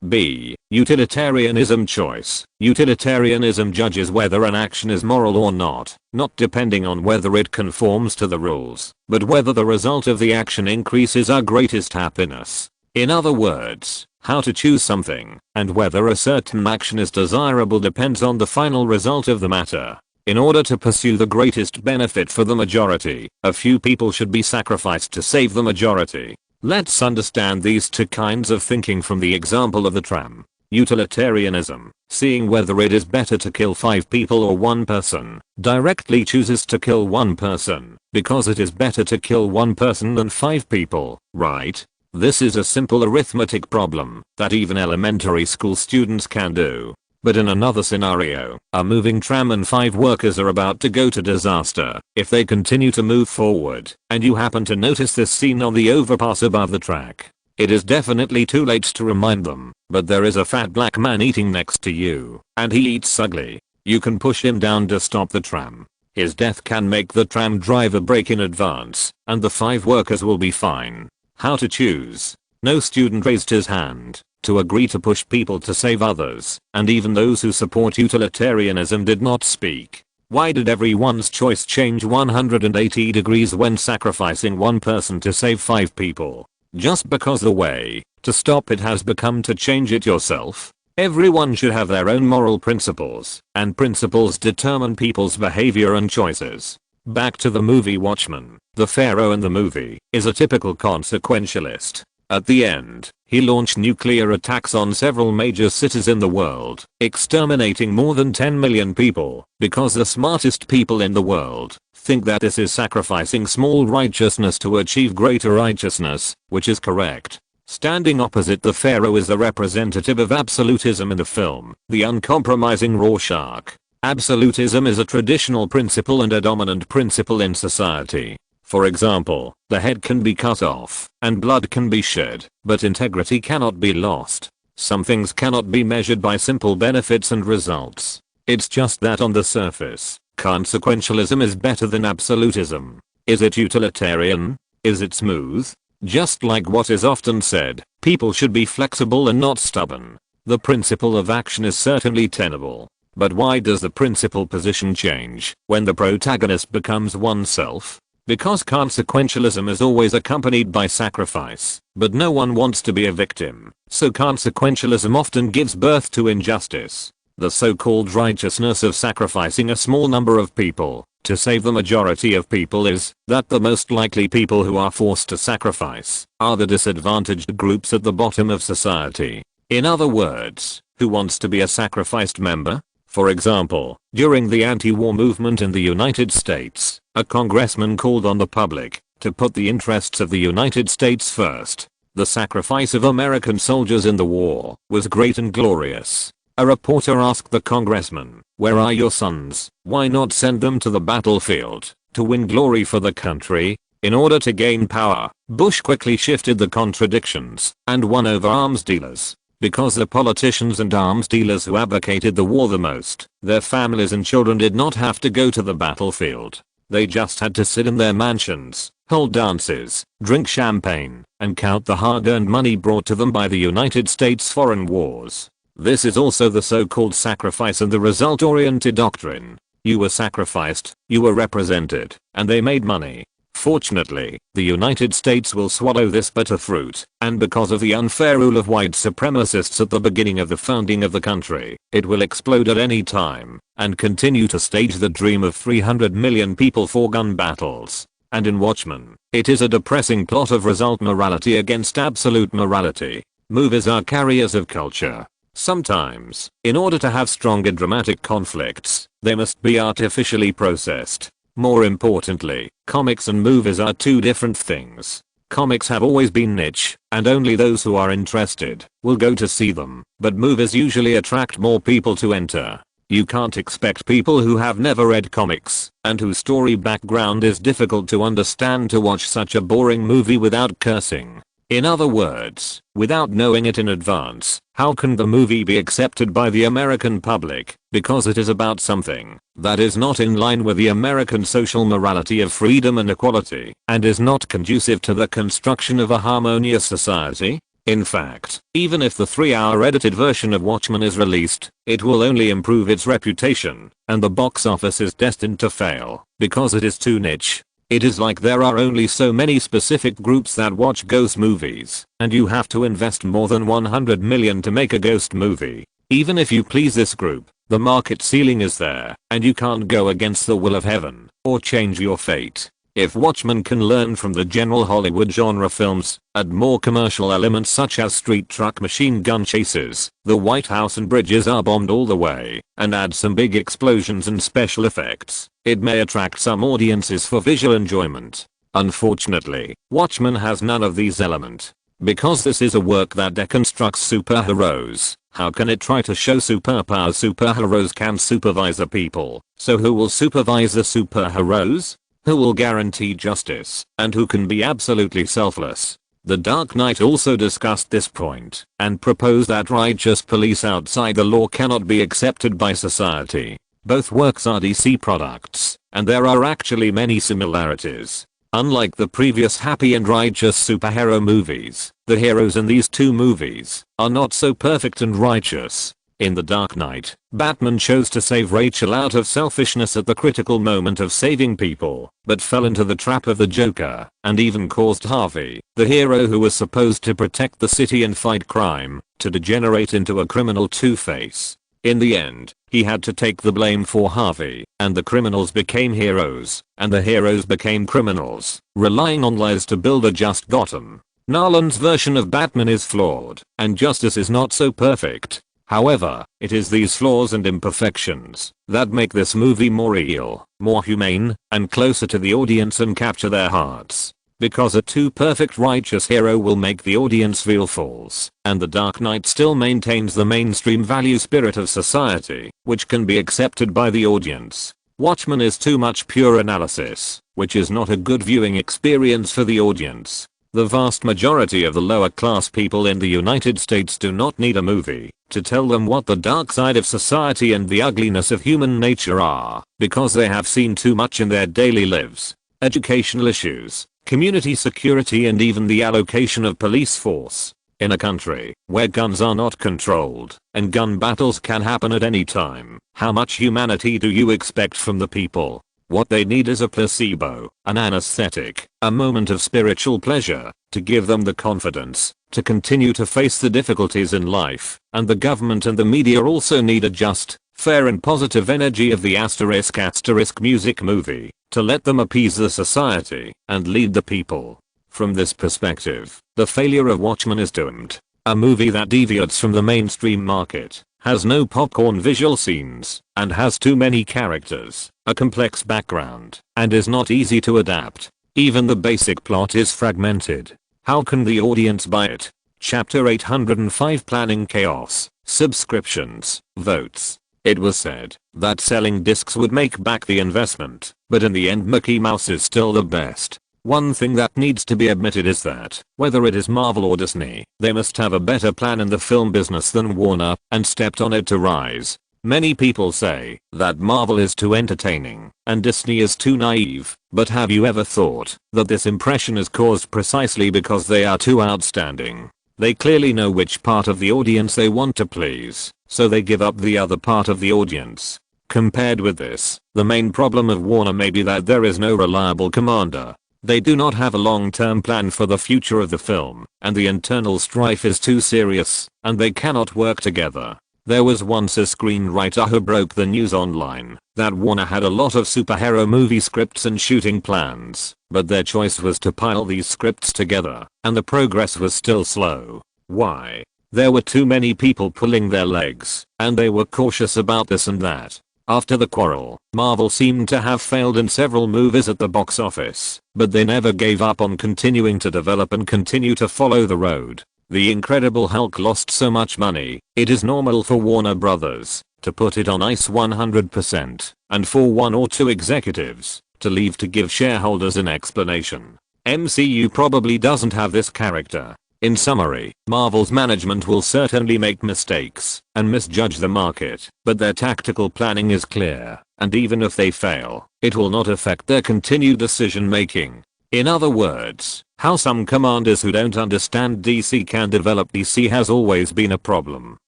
B. Utilitarianism choice. Utilitarianism judges whether an action is moral or not depending on whether it conforms to the rules, but whether the result of the action increases our greatest happiness. In other words, how to choose something and whether a certain action is desirable depends on the final result of the matter. In order to pursue the greatest benefit for the majority, a few people should be sacrificed to save the majority. Let's understand these 2 kinds of thinking from the example of the tram. Utilitarianism, seeing whether it is better to kill 5 people or 1 person, directly chooses to kill 1 person, because it is better to kill 1 person than 5 people, right? This is a simple arithmetic problem that even elementary school students can do. But in another scenario, a moving tram and 5 workers are about to go to disaster. If they continue to move forward, and you happen to notice this scene on the overpass above the track, it is definitely too late to remind them, but there is a fat black man eating next to you, and he eats ugly. You can push him down to stop the tram. His death can make the tram driver brake in advance, and the 5 workers will be fine. How to choose? No student raised his hand to agree to push people to save others, and even those who support utilitarianism did not speak. Why did everyone's choice change 180 degrees when sacrificing 1 person to save 5 people? Just because the way to stop it has become to change it yourself? Everyone should have their own moral principles, and principles determine people's behavior and choices. Back to the movie Watchmen. The Pharaoh in the movie is a typical consequentialist. At the end, he launched nuclear attacks on several major cities in the world, exterminating more than 10 million people, because the smartest people in the world think that this is sacrificing small righteousness to achieve greater righteousness, which is correct. Standing opposite the pharaoh is the representative of absolutism in the film, the uncompromising Rorschach. Absolutism is a traditional principle and a dominant principle in society. For example, the head can be cut off, and blood can be shed, but integrity cannot be lost. Some things cannot be measured by simple benefits and results. It's just that on the surface, consequentialism is better than absolutism. Is it utilitarian? Is it smooth? Just like what is often said, people should be flexible and not stubborn. The principle of action is certainly tenable. But why does the principal position change when the protagonist becomes oneself? Because consequentialism is always accompanied by sacrifice, but no one wants to be a victim, so consequentialism often gives birth to injustice. The so-called righteousness of sacrificing a small number of people to save the majority of people is that the most likely people who are forced to sacrifice are the disadvantaged groups at the bottom of society. In other words, who wants to be a sacrificed member? For example, during the anti-war movement in the United States, a congressman called on the public to put the interests of the United States first. The sacrifice of American soldiers in the war was great and glorious. A reporter asked the congressman, "Where are your sons? Why not send them to the battlefield to win glory for the country?" In order to gain power, Bush quickly shifted the contradictions and won over arms dealers. Because the politicians and arms dealers who advocated the war the most, their families and children did not have to go to the battlefield. They just had to sit in their mansions, hold dances, drink champagne, and count the hard-earned money brought to them by the United States foreign wars. This is also the so-called sacrifice and the result-oriented doctrine. You were sacrificed, you were represented, and they made money. Fortunately, the United States will swallow this bitter fruit, and because of the unfair rule of white supremacists at the beginning of the founding of the country, it will explode at any time, and continue to stage the dream of 300 million people for gun battles. And in Watchmen, it is a depressing plot of result morality against absolute morality. Movies are carriers of culture. Sometimes, in order to have stronger dramatic conflicts, they must be artificially processed. More importantly, comics and movies are two different things. Comics have always been niche, and only those who are interested will go to see them, but movies usually attract more people to enter. You can't expect people who have never read comics, and whose story background is difficult to understand to watch such a boring movie without cursing. In other words, without knowing it in advance, how can the movie be accepted by the American public? Because it is about something that is not in line with the American social morality of freedom and equality, and is not conducive to the construction of a harmonious society? In fact, even if the 3-hour edited version of Watchmen is released, it will only improve its reputation, and the box office is destined to fail, because it is too niche. It is like there are only so many specific groups that watch ghost movies, and you have to invest more than 100 million to make a ghost movie. Even if you please this group, the market ceiling is there, and you can't go against the will of heaven, or change your fate. If Watchmen can learn from the general Hollywood genre films, add more commercial elements such as street truck machine gun chases, the White House and bridges are bombed all the way, and add some big explosions and special effects, it may attract some audiences for visual enjoyment. Unfortunately, Watchmen has none of these elements. Because this is a work that deconstructs superheroes, how can it try to show superpowers? Superheroes can supervise the people, so who will supervise the superheroes? Who will guarantee justice, and who can be absolutely selfless? The Dark Knight also discussed this point, and proposed that righteous police outside the law cannot be accepted by society. Both works are DC products, and there are actually many similarities. Unlike the previous happy and righteous superhero movies, the heroes in these two movies are not so perfect and righteous. In The Dark Knight, Batman chose to save Rachel out of selfishness at the critical moment of saving people, but fell into the trap of the Joker, and even caused Harvey, the hero who was supposed to protect the city and fight crime, to degenerate into a criminal Two-Face. In the end, he had to take the blame for Harvey, and the criminals became heroes, and the heroes became criminals, relying on lies to build a just Gotham. Nolan's version of Batman is flawed, and justice is not so perfect. However, it is these flaws and imperfections that make this movie more real, more humane, and closer to the audience and capture their hearts. because a too perfect righteous hero will make the audience feel false, and The Dark Knight still maintains the mainstream value spirit of society, which can be accepted by the audience. Watchmen is too much pure analysis, which is not a good viewing experience for the audience. The vast majority of the lower class people in the United States do not need a movie to tell them what the dark side of society and the ugliness of human nature are, because they have seen too much in their daily lives. Educational issues, community security, and even the allocation of police force. In a country where guns are not controlled and gun battles can happen at any time, how much humanity do you expect from the people? What they need is a placebo, an anesthetic, a moment of spiritual pleasure, to give them the confidence to continue to face the difficulties in life. And the government and the media also need a just, fair and positive energy of the *** music movie to let them appease the society and lead the people. From this perspective, the failure of Watchmen is doomed. A movie that deviates from the mainstream market, has no popcorn visual scenes, and has too many characters, a complex background, and is not easy to adapt. Even the basic plot is fragmented. How can the audience buy it? Chapter 805 Planning Chaos, Subscriptions, Votes. It was said that selling discs would make back the investment, but in the end Mickey Mouse is still the best. One thing that needs to be admitted is that, whether it is Marvel or Disney, they must have a better plan in the film business than Warner, and stepped on it to rise. Many people say that Marvel is too entertaining and Disney is too naive, but have you ever thought that this impression is caused precisely because they are too outstanding? They clearly know which part of the audience they want to please, so they give up the other part of the audience. Compared with this, the main problem of Warner may be that there is no reliable commander. They do not have a long-term plan for the future of the film, and the internal strife is too serious, and they cannot work together. There was once a screenwriter who broke the news online that Warner had a lot of superhero movie scripts and shooting plans, but their choice was to pile these scripts together, and the progress was still slow. Why? There were too many people pulling their legs, and they were cautious about this and that. After the quarrel, Marvel seemed to have failed in several movies at the box office, but they never gave up on continuing to develop and continue to follow the road. The Incredible Hulk lost so much money, it is normal for Warner Brothers to put it on ice 100%, and for one or two executives to leave to give shareholders an explanation. MCU probably doesn't have this character. In summary, Marvel's management will certainly make mistakes and misjudge the market, but their tactical planning is clear, and even if they fail, it will not affect their continued decision making. In other words, how some commanders who don't understand DC can develop DC has always been a problem.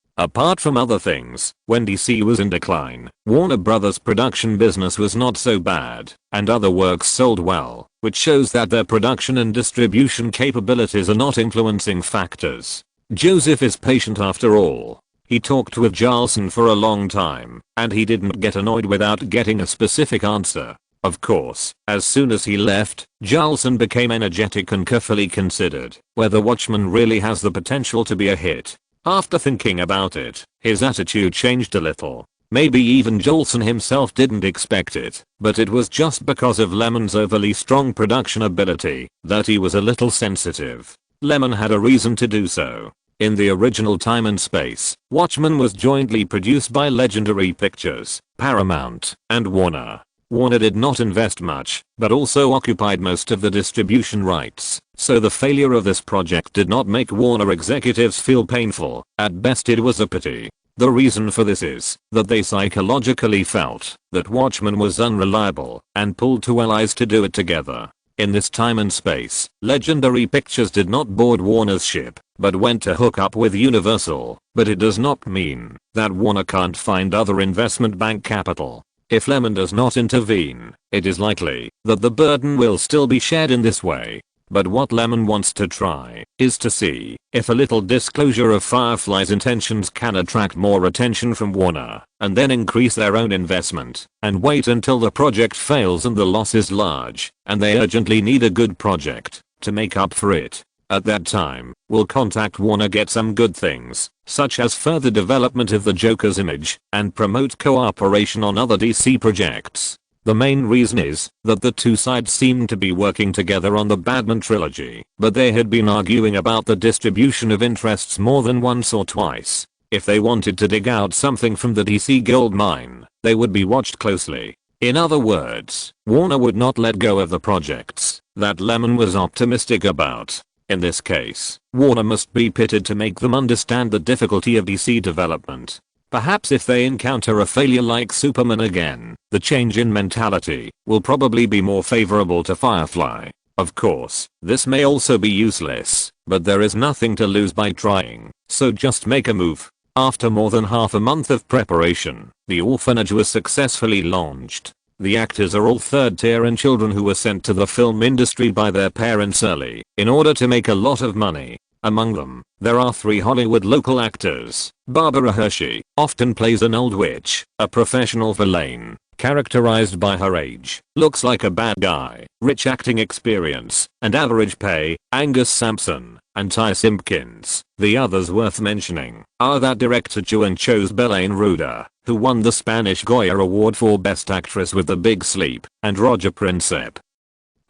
Apart from other things, when DC was in decline, Warner Brothers' production business was not so bad, and other works sold well, which shows that their production and distribution capabilities are not influencing factors. Joseph is patient after all. He talked with Jarlson for a long time, and he didn't get annoyed without getting a specific answer. Of course, as soon as he left, Jarlson became energetic and carefully considered whether Watchmen really has the potential to be a hit. After thinking about it, his attitude changed a little. Maybe even Jarlson himself didn't expect it, but it was just because of Lemon's overly strong production ability that he was a little sensitive. Lemon had a reason to do so. In the original Time and Space, Watchmen was jointly produced by Legendary Pictures, Paramount, and Warner. Warner did not invest much, but also occupied most of the distribution rights, so the failure of this project did not make Warner executives feel painful. At best it was a pity. The reason for this is that they psychologically felt that Watchmen was unreliable and pulled two allies to do it together. In this Time and Space, Legendary Pictures did not board Warner's ship, but went to hook up with Universal, but it does not mean that Warner can't find other investment bank capital. If Lemon does not intervene, it is likely that the burden will still be shared in this way. But what Lemon wants to try is to see if a little disclosure of Firefly's intentions can attract more attention from Warner, and then increase their own investment, and wait until the project fails and the loss is large, and they urgently need a good project to make up for it. At that time, we'll contact Warner, get some good things, such as further development of the Joker's image, and promote cooperation on other DC projects. The main reason is that the two sides seemed to be working together on the Batman trilogy, but they had been arguing about the distribution of interests more than once or twice. If they wanted to dig out something from the DC gold mine, they would be watched closely. In other words, Warner would not let go of the projects that Lyman was optimistic about. In this case, Warner must be pitted to make them understand the difficulty of DC development. Perhaps if they encounter a failure like Superman again, the change in mentality will probably be more favorable to Firefly. Of course, this may also be useless, but there is nothing to lose by trying, so just make a move. After more than half a month of preparation, the orphanage was successfully launched. The actors are all third tier and children who were sent to the film industry by their parents early in order to make a lot of money. Among them, there are 3 Hollywood local actors. Barbara Hershey often plays an old witch, a professional villain, characterized by her age, looks like a bad guy, rich acting experience, and average pay. Angus Sampson and Ty Simpkins. The others worth mentioning are that director Juan chose Belen Ruda, who won the Spanish Goya Award for Best Actress with The Big Sleep, and Roger Princip,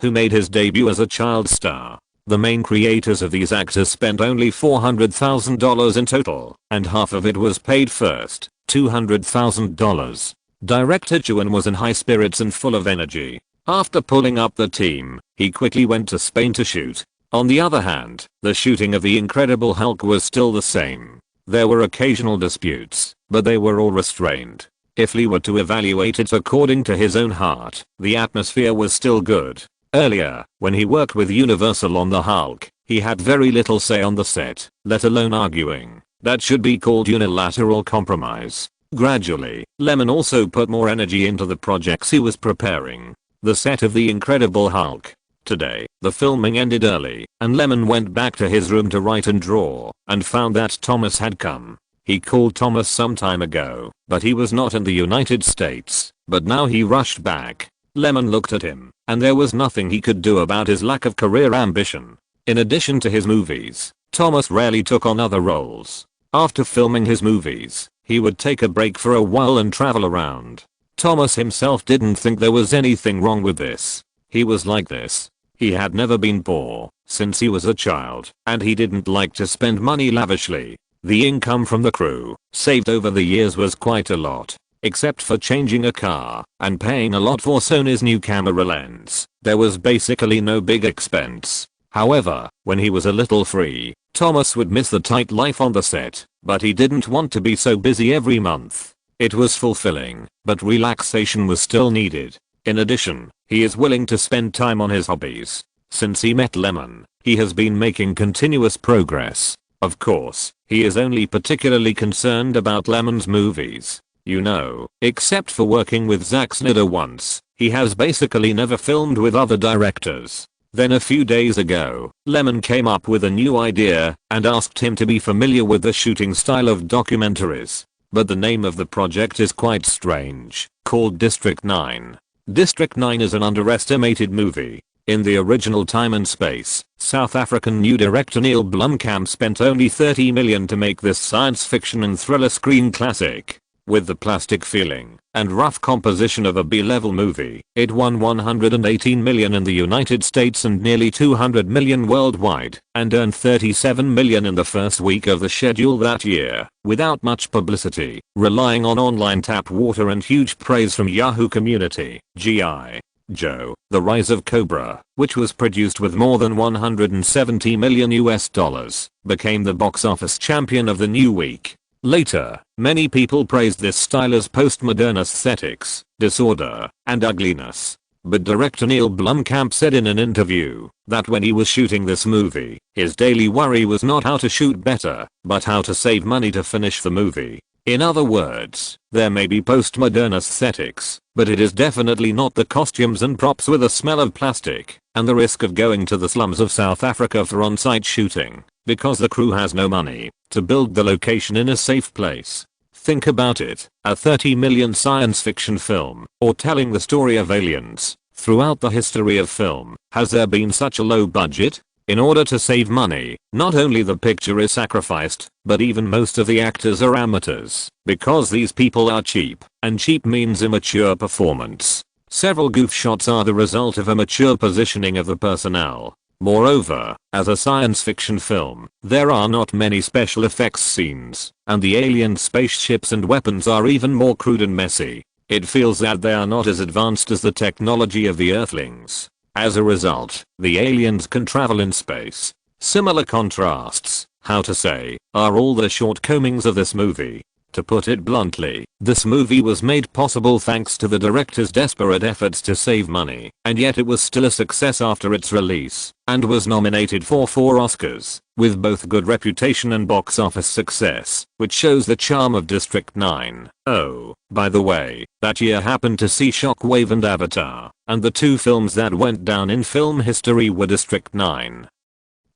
who made his debut as a child star. The main creators of these actors spent only $400,000 in total, and half of it was paid first, $200,000. Director Juan was in high spirits and full of energy. After pulling up the team, he quickly went to Spain to shoot. On the other hand, the shooting of The Incredible Hulk was still the same. There were occasional disputes, but they were all restrained. If Lee were to evaluate it according to his own heart, the atmosphere was still good. Earlier, when he worked with Universal on the Hulk, he had very little say on the set, let alone arguing. That should be called unilateral compromise. Gradually, Lyman also put more energy into the projects he was preparing. The set of The Incredible Hulk. Today, the filming ended early, and Lyman went back to his room to write and draw, and found that Thomas had come. He called Thomas some time ago, but he was not in the United States, but now he rushed back. Lyman looked at him, and there was nothing he could do about his lack of career ambition. In addition to his movies, Thomas rarely took on other roles. After filming his movies, he would take a break for a while and travel around. Thomas himself didn't think there was anything wrong with this. He was like this. He had never been poor since he was a child, and he didn't like to spend money lavishly. The income from the crew, saved over the years, was quite a lot. Except for changing a car and paying a lot for Sony's new camera lens, there was basically no big expense. However, when he was a little free, Thomas would miss the tight life on the set, but he didn't want to be so busy every month. It was fulfilling, but relaxation was still needed. In addition, he is willing to spend time on his hobbies. Since he met Lyman, he has been making continuous progress. Of course, he is only particularly concerned about Lyman's movies. You know, except for working with Zack Snyder once, he has basically never filmed with other directors. Then a few days ago, Lyman came up with a new idea and asked him to be familiar with the shooting style of documentaries. But the name of the project is quite strange, called District 9. District 9 is an underestimated movie. In the original Time and Space, South African new director Neil Blomkamp spent only $30 million to make this science fiction and thriller screen classic. With the plastic feeling and rough composition of a B-level movie, it won $118 million in the United States and nearly $200 million worldwide, and earned $37 million in the first week of the schedule that year, without much publicity, relying on online tap water and huge praise from Yahoo community. G.I. Joe, The Rise of Cobra, which was produced with more than $170 million US, became the box office champion of the new week. Later, many people praised this style as postmodern aesthetics, disorder, and ugliness. But director Neil Blomkamp said in an interview that when he was shooting this movie, his daily worry was not how to shoot better, but how to save money to finish the movie. In other words, there may be postmodern aesthetics, but it is definitely not the costumes and props with a smell of plastic, and the risk of going to the slums of South Africa for on-site shooting, because the crew has no money to build the location in a safe place. Think about it, a $30 million science fiction film, or telling the story of aliens. Throughout the history of film, has there been such a low budget? In order to save money, not only the picture is sacrificed, but even most of the actors are amateurs, because these people are cheap, and cheap means immature performance. Several goof shots are the result of a mature positioning of the personnel. Moreover, as a science fiction film, there are not many special effects scenes, and the alien spaceships and weapons are even more crude and messy. It feels that they are not as advanced as the technology of the Earthlings. As a result, the aliens can travel in space. Similar contrasts, how to say, are all the shortcomings of this movie. To put it bluntly, this movie was made possible thanks to the director's desperate efforts to save money, and yet it was still a success after its release, and was nominated for 4 Oscars, with both good reputation and box office success, which shows the charm of District 9. Oh, by the way, that year happened to see Shockwave and Avatar, and the 2 films that went down in film history were District 9.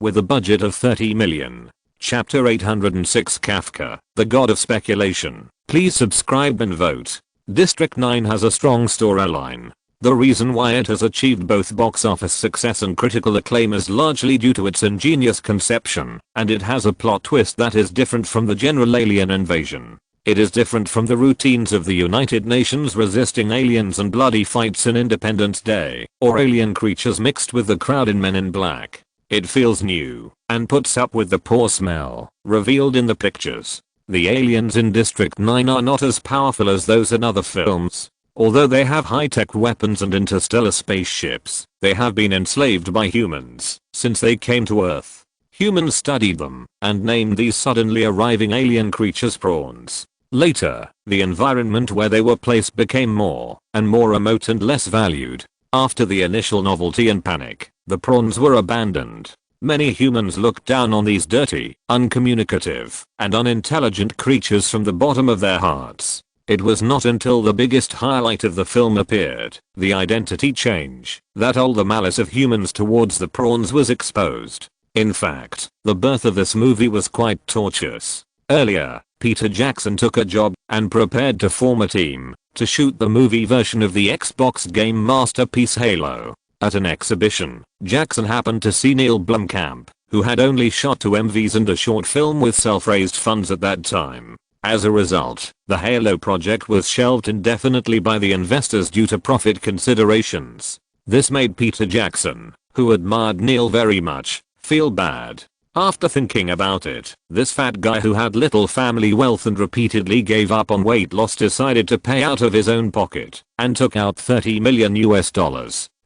With a budget of $30 million. Chapter 806 Kafka, the God of Speculation. Please subscribe and vote. District 9 has a strong storyline. The reason why it has achieved both box office success and critical acclaim is largely due to its ingenious conception, and it has a plot twist that is different from the general alien invasion. It is different from the routines of the United Nations resisting aliens and bloody fights in Independence Day, or alien creatures mixed with the crowd in Men in Black. It feels new, and puts up with the poor smell, revealed in the pictures. The aliens in District 9 are not as powerful as those in other films. Although they have high-tech weapons and interstellar spaceships, they have been enslaved by humans since they came to Earth. Humans studied them, and named these suddenly arriving alien creatures prawns. Later, the environment where they were placed became more and more remote and less valued. After the initial novelty and panic, the prawns were abandoned. Many humans looked down on these dirty, uncommunicative, and unintelligent creatures from the bottom of their hearts. It was not until the biggest highlight of the film appeared, the identity change, that all the malice of humans towards the prawns was exposed. In fact, the birth of this movie was quite tortuous. Earlier, Peter Jackson took a job and prepared to form a team to shoot the movie version of the Xbox game masterpiece Halo. At an exhibition, Jackson happened to see Neil Blomkamp, who had only shot 2 MVs and a short film with self-raised funds at that time. As a result, the Halo project was shelved indefinitely by the investors due to profit considerations. This made Peter Jackson, who admired Neil very much, feel bad. After thinking about it, this fat guy who had little family wealth and repeatedly gave up on weight loss decided to pay out of his own pocket and took out $30 million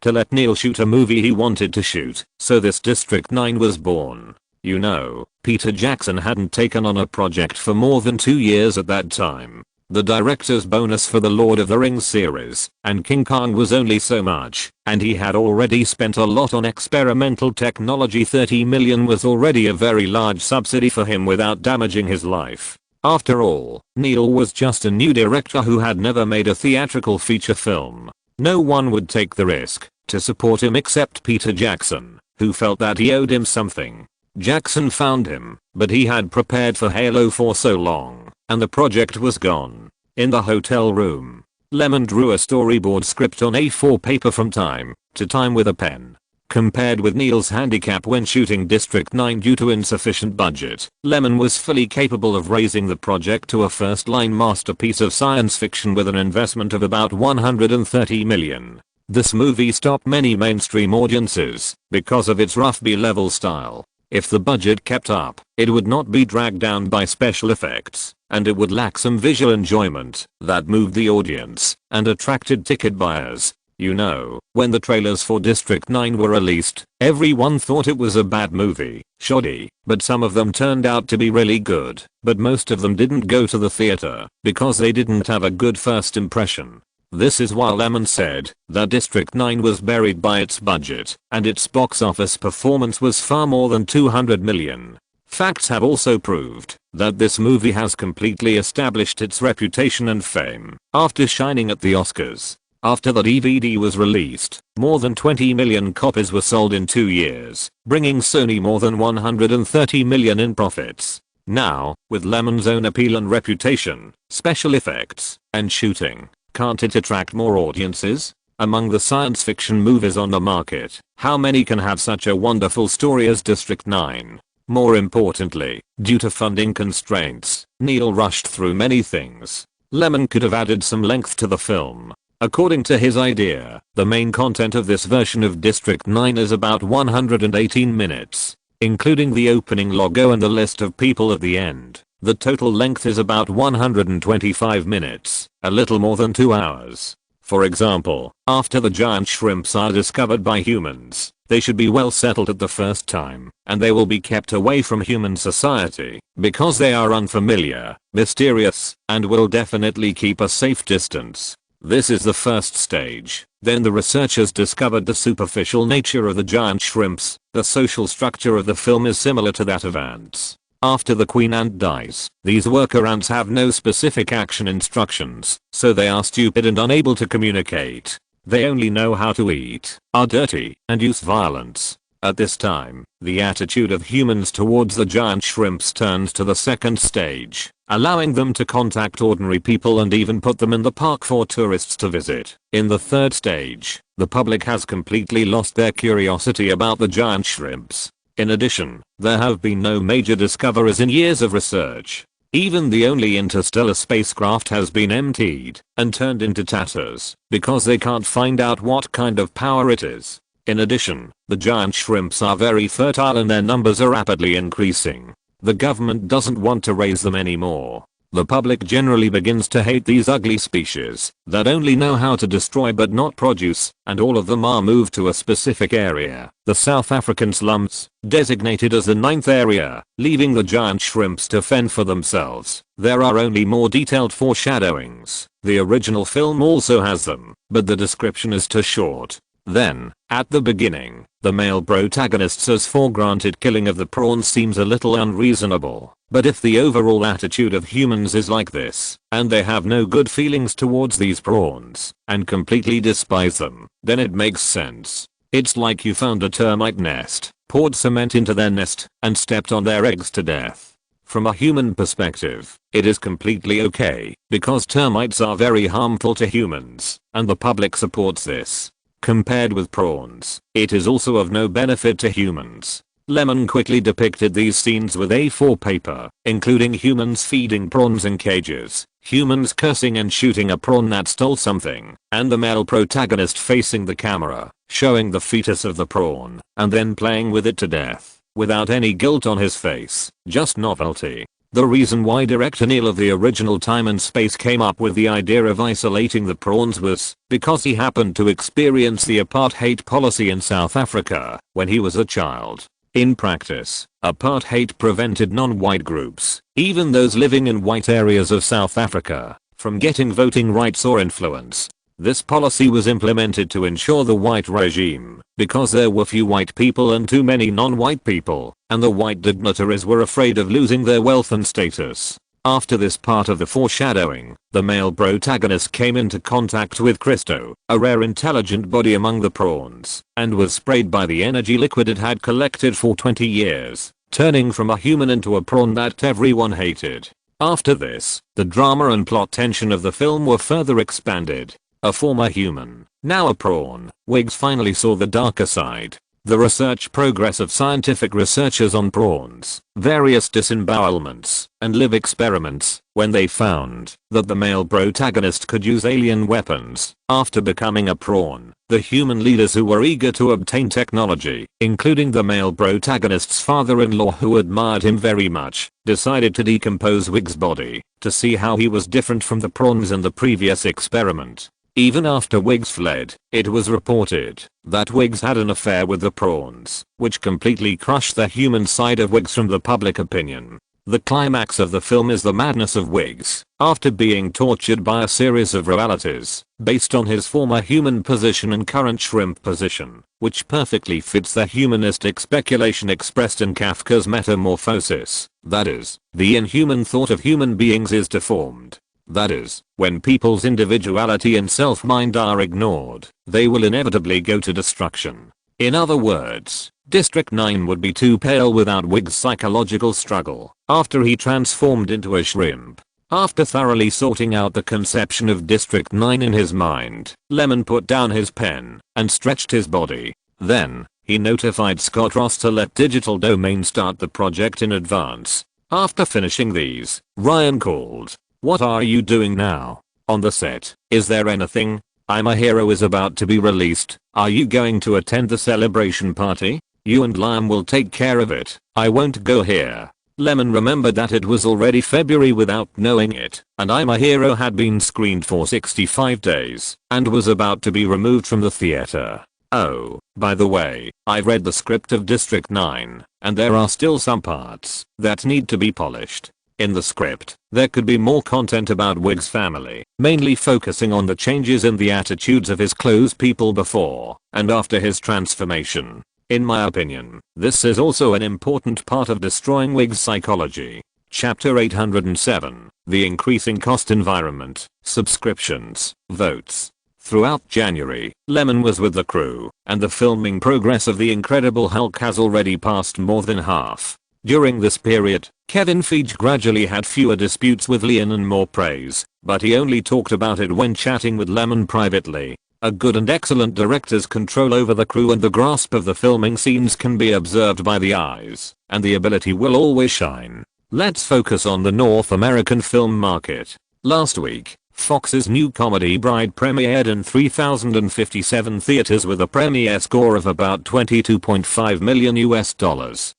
to let Neil shoot a movie he wanted to shoot. So this District 9 was born. You know, Peter Jackson hadn't taken on a project for more than 2 years at that time. The director's bonus for the Lord of the Rings series and King Kong was only so much, and he had already spent a lot on experimental technology. $30 million was already a very large subsidy for him without damaging his life. After all, Neil was just a new director who had never made a theatrical feature film. No one would take the risk to support him except Peter Jackson, who felt that he owed him something. Jackson found him, but he had prepared for Halo for so long, and the project was gone. In the hotel room, Lyman drew a storyboard script on A4 paper from time to time with a pen. Compared with Neil's handicap when shooting District 9 due to insufficient budget, Lyman was fully capable of raising the project to a first-line masterpiece of science fiction with an investment of about $130 million. This movie stopped many mainstream audiences because of its rough B-level style. If the budget kept up, it would not be dragged down by special effects, and it would lack some visual enjoyment that moved the audience and attracted ticket buyers. You know, when the trailers for District 9 were released, everyone thought it was a bad movie, shoddy, but some of them turned out to be really good, but most of them didn't go to the theater because they didn't have a good first impression. This is why Lyman said that District 9 was buried by its budget, and its box office performance was far more than $200 million. Facts have also proved that this movie has completely established its reputation and fame after shining at the Oscars. After the DVD was released, more than 20 million copies were sold in 2 years, bringing Sony more than $130 million in profits. Now, with Lyman's own appeal and reputation, special effects, and shooting, can't it attract more audiences? Among the science fiction movies on the market, how many can have such a wonderful story as District 9? More importantly, due to funding constraints, Neil rushed through many things. Lyman could have added some length to the film. According to his idea, the main content of this version of District 9 is about 118 minutes, including the opening logo and the list of people at the end. The total length is about 125 minutes, a little more than 2 hours. For example, after the giant shrimps are discovered by humans, they should be well settled at the first time, and they will be kept away from human society, because they are unfamiliar, mysterious, and will definitely keep a safe distance. This is the first stage. Then the researchers discovered the superficial nature of the giant shrimps. The social structure of the film is similar to that of ants. After the queen ant dies, these worker ants have no specific action instructions, so they are stupid and unable to communicate. They only know how to eat, are dirty, and use violence. At this time, the attitude of humans towards the giant shrimps turns to the second stage, allowing them to contact ordinary people and even put them in the park for tourists to visit. In the third stage, the public has completely lost their curiosity about the giant shrimps. In addition, there have been no major discoveries in years of research. Even the only interstellar spacecraft has been emptied and turned into tatters because they can't find out what kind of power it is. In addition, the giant shrimps are very fertile and their numbers are rapidly increasing. The government doesn't want to raise them anymore. The public generally begins to hate these ugly species that only know how to destroy but not produce, and all of them are moved to a specific area, the South African slums, designated as the 9th area, leaving the giant shrimps to fend for themselves. There are only more detailed foreshadowings. The original film also has them, but the description is too short. Then, at the beginning, the male protagonist says for granted killing of the prawns seems a little unreasonable. But if the overall attitude of humans is like this, and they have no good feelings towards these prawns, and completely despise them, then it makes sense. It's like you found a termite nest, poured cement into their nest, and stepped on their eggs to death. From a human perspective, it is completely okay, because termites are very harmful to humans, and the public supports this. Compared with prawns, it is also of no benefit to humans. Lyman quickly depicted these scenes with A4 paper, including humans feeding prawns in cages, humans cursing and shooting a prawn that stole something, and the male protagonist facing the camera, showing the fetus of the prawn, and then playing with it to death, without any guilt on his face, just novelty. The reason why director Neil of the original Time and Space came up with the idea of isolating the prawns was because he happened to experience the apartheid policy in South Africa when he was a child. In practice, apartheid prevented non-white groups, even those living in white areas of South Africa, from getting voting rights or influence. This policy was implemented to ensure the white regime, because there were few white people and too many non-white people, and the white dignitaries were afraid of losing their wealth and status. After this part of the foreshadowing, the male protagonist came into contact with Christo, a rare intelligent body among the prawns, and was sprayed by the energy liquid it had collected for 20 years, turning from a human into a prawn that everyone hated. After this, the drama and plot tension of the film were further expanded. A former human, now a prawn, Wiggs finally saw the darker side. The research progress of scientific researchers on prawns, various disembowelments, and live experiments, when they found that the male protagonist could use alien weapons. After becoming a prawn, the human leaders who were eager to obtain technology, including the male protagonist's father-in-law who admired him very much, decided to decompose Wiggs' body to see how he was different from the prawns in the previous experiment. Even after Wiggs fled, it was reported that Wiggs had an affair with the prawns, which completely crushed the human side of Wiggs from the public opinion. The climax of the film is the madness of Wiggs, after being tortured by a series of realities, based on his former human position and current shrimp position, which perfectly fits the humanistic speculation expressed in Kafka's Metamorphosis. That is, the inhuman thought of human beings is deformed. That is, when people's individuality and self-mind are ignored, they will inevitably go to destruction. In other words, District 9 would be too pale without Wiggs' psychological struggle after he transformed into a shrimp. After thoroughly sorting out the conception of District 9 in his mind, Lyman put down his pen and stretched his body. Then, he notified Scott Ross to let Digital Domain start the project in advance. After finishing these, Ryan called. "What are you doing now? On the set, is there anything?" I'm a Hero is about to be released. Are you going to attend the celebration party? You and Lyman will take care of it. I won't go here. Lemon remembered that it was already February without knowing it, and I'm a Hero had been screened for 65 days and was about to be removed from the theater. Oh, by the way, I've read the script of District 9, and there are still some parts that need to be polished. In the script, there could be more content about Wig's family, mainly focusing on the changes in the attitudes of his close people before and after his transformation. In my opinion, this is also an important part of destroying Wig's psychology. Chapter 807, The Increasing Cost Environment, Subscriptions, Votes. Throughout January, Lemon was with the crew, and the filming progress of The Incredible Hulk has already passed more than half. During this period, Kevin Feige gradually had fewer disputes with Lyman and more praise, but he only talked about it when chatting with Lemon privately. A good and excellent director's control over the crew and the grasp of the filming scenes can be observed by the eyes, and the ability will always shine. Let's focus on the North American film market. Last week, Fox's new comedy Bride premiered in 3,057 theaters with a premiere score of about $22.5 million,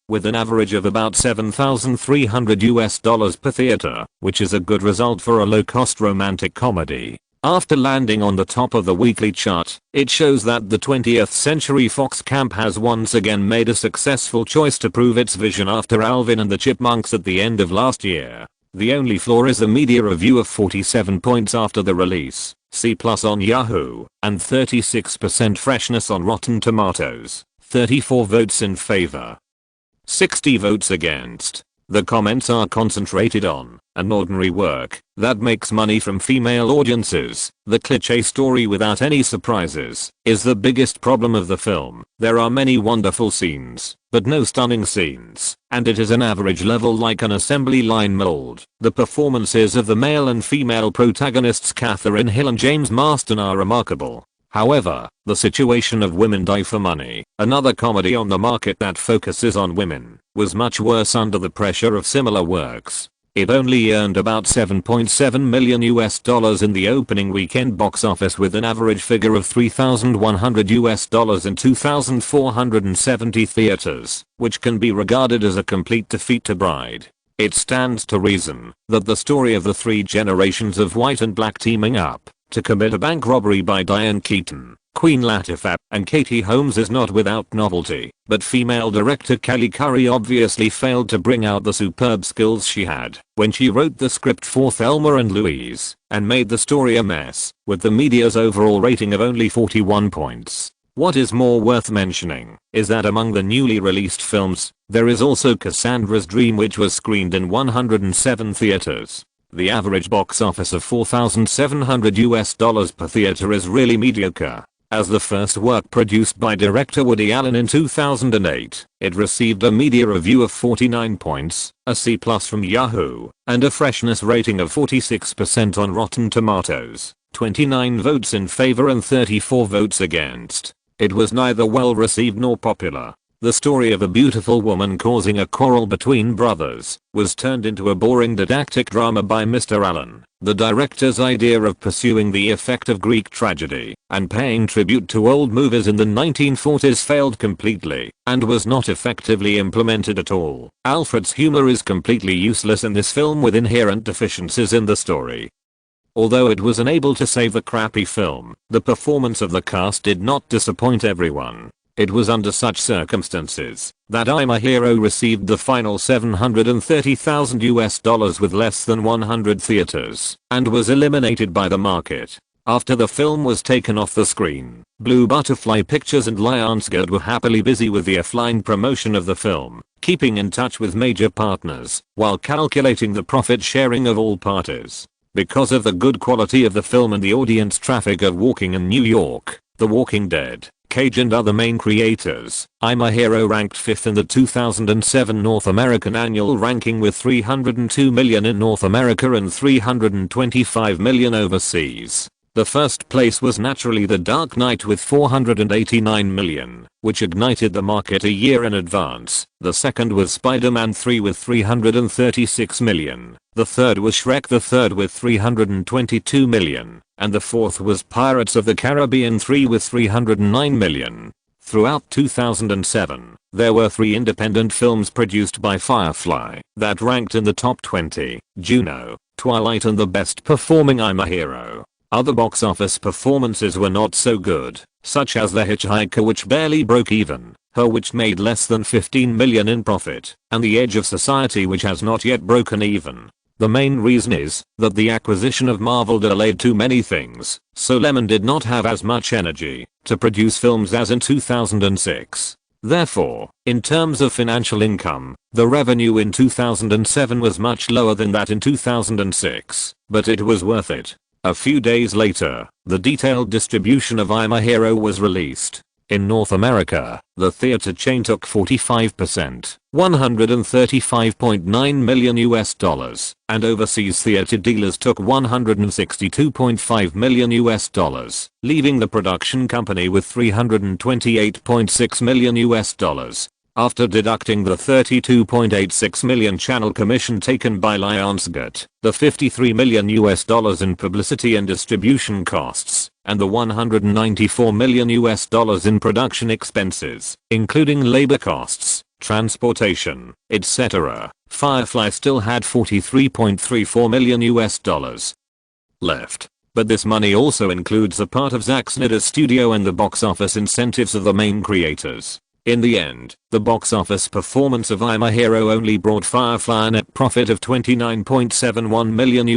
with an average of about $7,300 per theater, which is a good result for a low-cost romantic comedy. After landing on the top of the weekly chart, it shows that the 20th Century Fox camp has once again made a successful choice to prove its vision after Alvin and the Chipmunks at the end of last year. The only flaw is a media review of 47 points after the release, C+ on Yahoo, and 36% freshness on Rotten Tomatoes, 34 votes in favor, 60 votes against. The comments are concentrated on an ordinary work that makes money from female audiences. The cliché story without any surprises is the biggest problem of the film. There are many wonderful scenes, but no stunning scenes, and it is an average level like an assembly line mold. The performances of the male and female protagonists Catherine Hill and James Marston are remarkable. However, the situation of Women Die for Money, another comedy on the market that focuses on women, was much worse under the pressure of similar works. It only earned about $7.7 million in the opening weekend box office with an average figure of $3,100 in 2,470 theaters, which can be regarded as a complete defeat to Bride. It stands to reason that the story of the three generations of white and black teaming up to commit a bank robbery by Diane Keaton, Queen Latifah, and Katie Holmes is not without novelty, but female director Kelly Curry obviously failed to bring out the superb skills she had when she wrote the script for Thelma and Louise, and made the story a mess, with the media's overall rating of only 41 points. What is more worth mentioning is that among the newly released films, there is also Cassandra's Dream, which was screened in 107 theaters. The average box office of $4,700 per theater is really mediocre. As the first work produced by director Woody Allen in 2008, it received a media review of 49 points, a C+ from Yahoo, and a freshness rating of 46% on Rotten Tomatoes, 29 votes in favor and 34 votes against. It was neither well received nor popular. The story of a beautiful woman causing a quarrel between brothers was turned into a boring didactic drama by Mr. Allen. The director's idea of pursuing the effect of Greek tragedy and paying tribute to old movies in the 1940s failed completely and was not effectively implemented at all. Alfred's humor is completely useless in this film with inherent deficiencies in the story. Although it was unable to save the crappy film, the performance of the cast did not disappoint everyone. It was under such circumstances that I'm a Hero received the final $730,000 with less than 100 theaters and was eliminated by the market. After the film was taken off the screen, Blue Butterfly Pictures and Lionsgate were happily busy with the offline promotion of the film, keeping in touch with major partners while calculating the profit sharing of all parties. Because of the good quality of the film and the audience traffic of Walking in New York, The Walking Dead, Cage and other main creators, I'm a Hero ranked 5th in the 2007 North American annual ranking with $302 million in North America and $325 million overseas. The first place was naturally The Dark Knight with 489 million, which ignited the market a year in advance. The second was Spider-Man 3 with 336 million. The third was Shrek the Third with 322 million. And the fourth was Pirates of the Caribbean 3 with 309 million. Throughout 2007, there were 3 independent films produced by Firefly that ranked in the top 20, Juno, Twilight and the best performing I'm a Hero. Other box office performances were not so good, such as The Hitchhiker, which barely broke even, Her, which made less than 15 million in profit, and The Edge of Society, which has not yet broken even. The main reason is that the acquisition of Marvel delayed too many things, so Lyman did not have as much energy to produce films as in 2006. Therefore, in terms of financial income, the revenue in 2007 was much lower than that in 2006, but it was worth it. A few days later, the detailed distribution of I'm a Hero was released. In North America, the theater chain took 45%, $135.9 million, and overseas theater dealers took $162.5 million, leaving the production company with $328.6 million. After deducting the $32.86 million channel commission taken by Lionsgate, the $53 million in publicity and distribution costs, and the $194 million in production expenses, including labor costs, transportation, etc., Firefly still had $43.34 million left. But this money also includes a part of Zack Snyder's studio and the box office incentives of the main creators. In the end, the box office performance of I'm a Hero only brought Firefly a net profit of $29.71 million.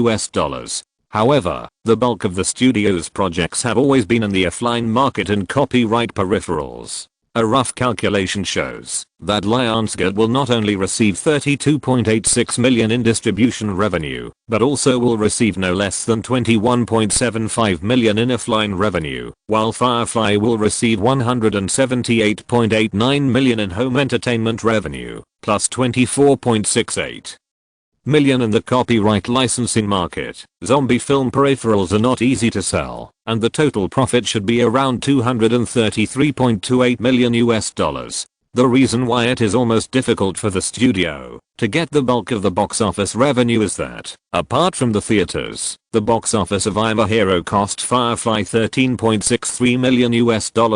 However, the bulk of the studio's projects have always been in the offline market and copyright peripherals. A rough calculation shows that Lionsgate will not only receive $32.86 million in distribution revenue, but also will receive no less than $21.75 million in offline revenue, while Firefly will receive $178.89 million in home entertainment revenue, plus $24.68 million in the copyright licensing market. Zombie film peripherals are not easy to sell, and the total profit should be around $233.28 million. The reason why it is almost difficult for the studio to get the bulk of the box office revenue is that, apart from the theaters, the box office of I'm a Hero cost Firefly $13.63 million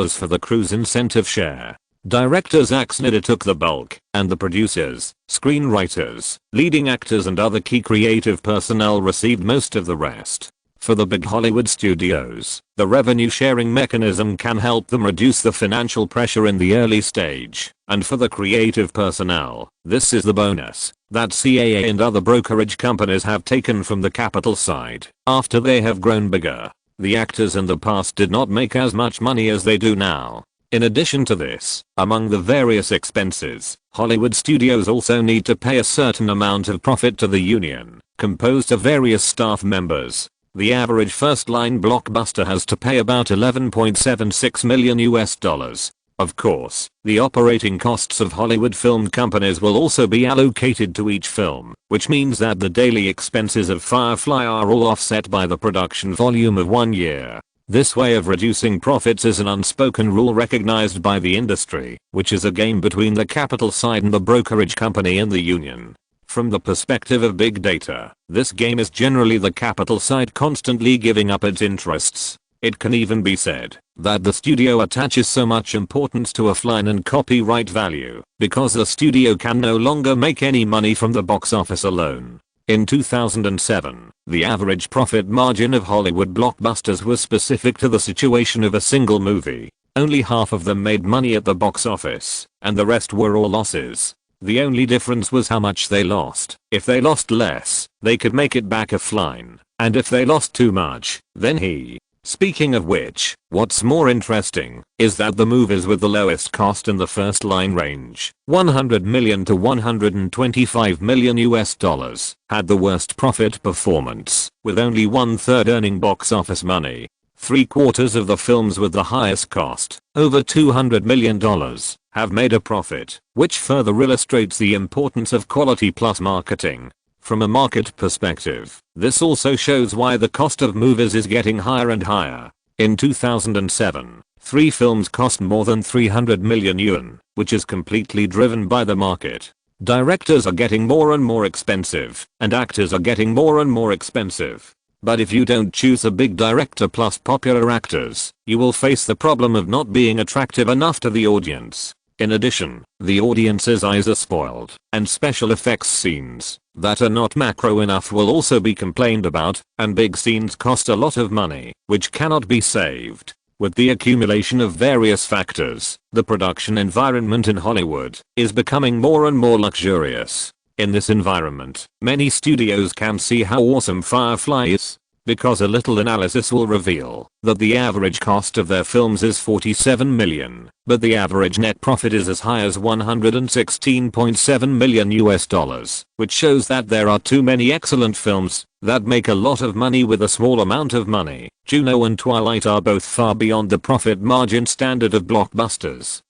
for the crew's incentive share. Director Zack Snyder took the bulk, and the producers, screenwriters, leading actors and other key creative personnel received most of the rest. For the big Hollywood studios, the revenue sharing mechanism can help them reduce the financial pressure in the early stage, and for the creative personnel, this is the bonus that CAA and other brokerage companies have taken from the capital side after they have grown bigger. The actors in the past did not make as much money as they do now. In addition to this, among the various expenses, Hollywood studios also need to pay a certain amount of profit to the union, composed of various staff members. The average first-line blockbuster has to pay about $11.76 million. Of course, the operating costs of Hollywood film companies will also be allocated to each film, which means that the daily expenses of Firefly are all offset by the production volume of 1 year. This way of reducing profits is an unspoken rule recognized by the industry, which is a game between the capital side and the brokerage company and the union. From the perspective of big data, this game is generally the capital side constantly giving up its interests. It can even be said that the studio attaches so much importance to offline and copyright value because the studio can no longer make any money from the box office alone. In 2007, the average profit margin of Hollywood blockbusters was specific to the situation of a single movie. Only half of them made money at the box office, and the rest were all losses. The only difference was how much they lost. If they lost less, they could make it back offline, and if they lost too much, then Speaking of which, what's more interesting is that the movies with the lowest cost in the first line range, $100 million to $125 million, had the worst profit performance, with only 1/3 earning box office money. 3/4 of the films with the highest cost, over $200 million, have made a profit, which further illustrates the importance of quality plus marketing. From a market perspective, this also shows why the cost of movies is getting higher and higher. In 2007, 3 films cost more than 300 million yuan, which is completely driven by the market. Directors are getting more and more expensive, and actors are getting more and more expensive. But if you don't choose a big director plus popular actors, you will face the problem of not being attractive enough to the audience. In addition, the audience's eyes are spoiled, and special effects scenes that are not macro enough will also be complained about, and big scenes cost a lot of money, which cannot be saved. With the accumulation of various factors, the production environment in Hollywood is becoming more and more luxurious. In this environment, many studios can see how awesome Firefly is, because a little analysis will reveal that the average cost of their films is 47 million, but the average net profit is as high as 116.7 million US dollars, which shows that there are too many excellent films that make a lot of money with a small amount of money. Juno and Twilight are both far beyond the profit margin standard of blockbusters.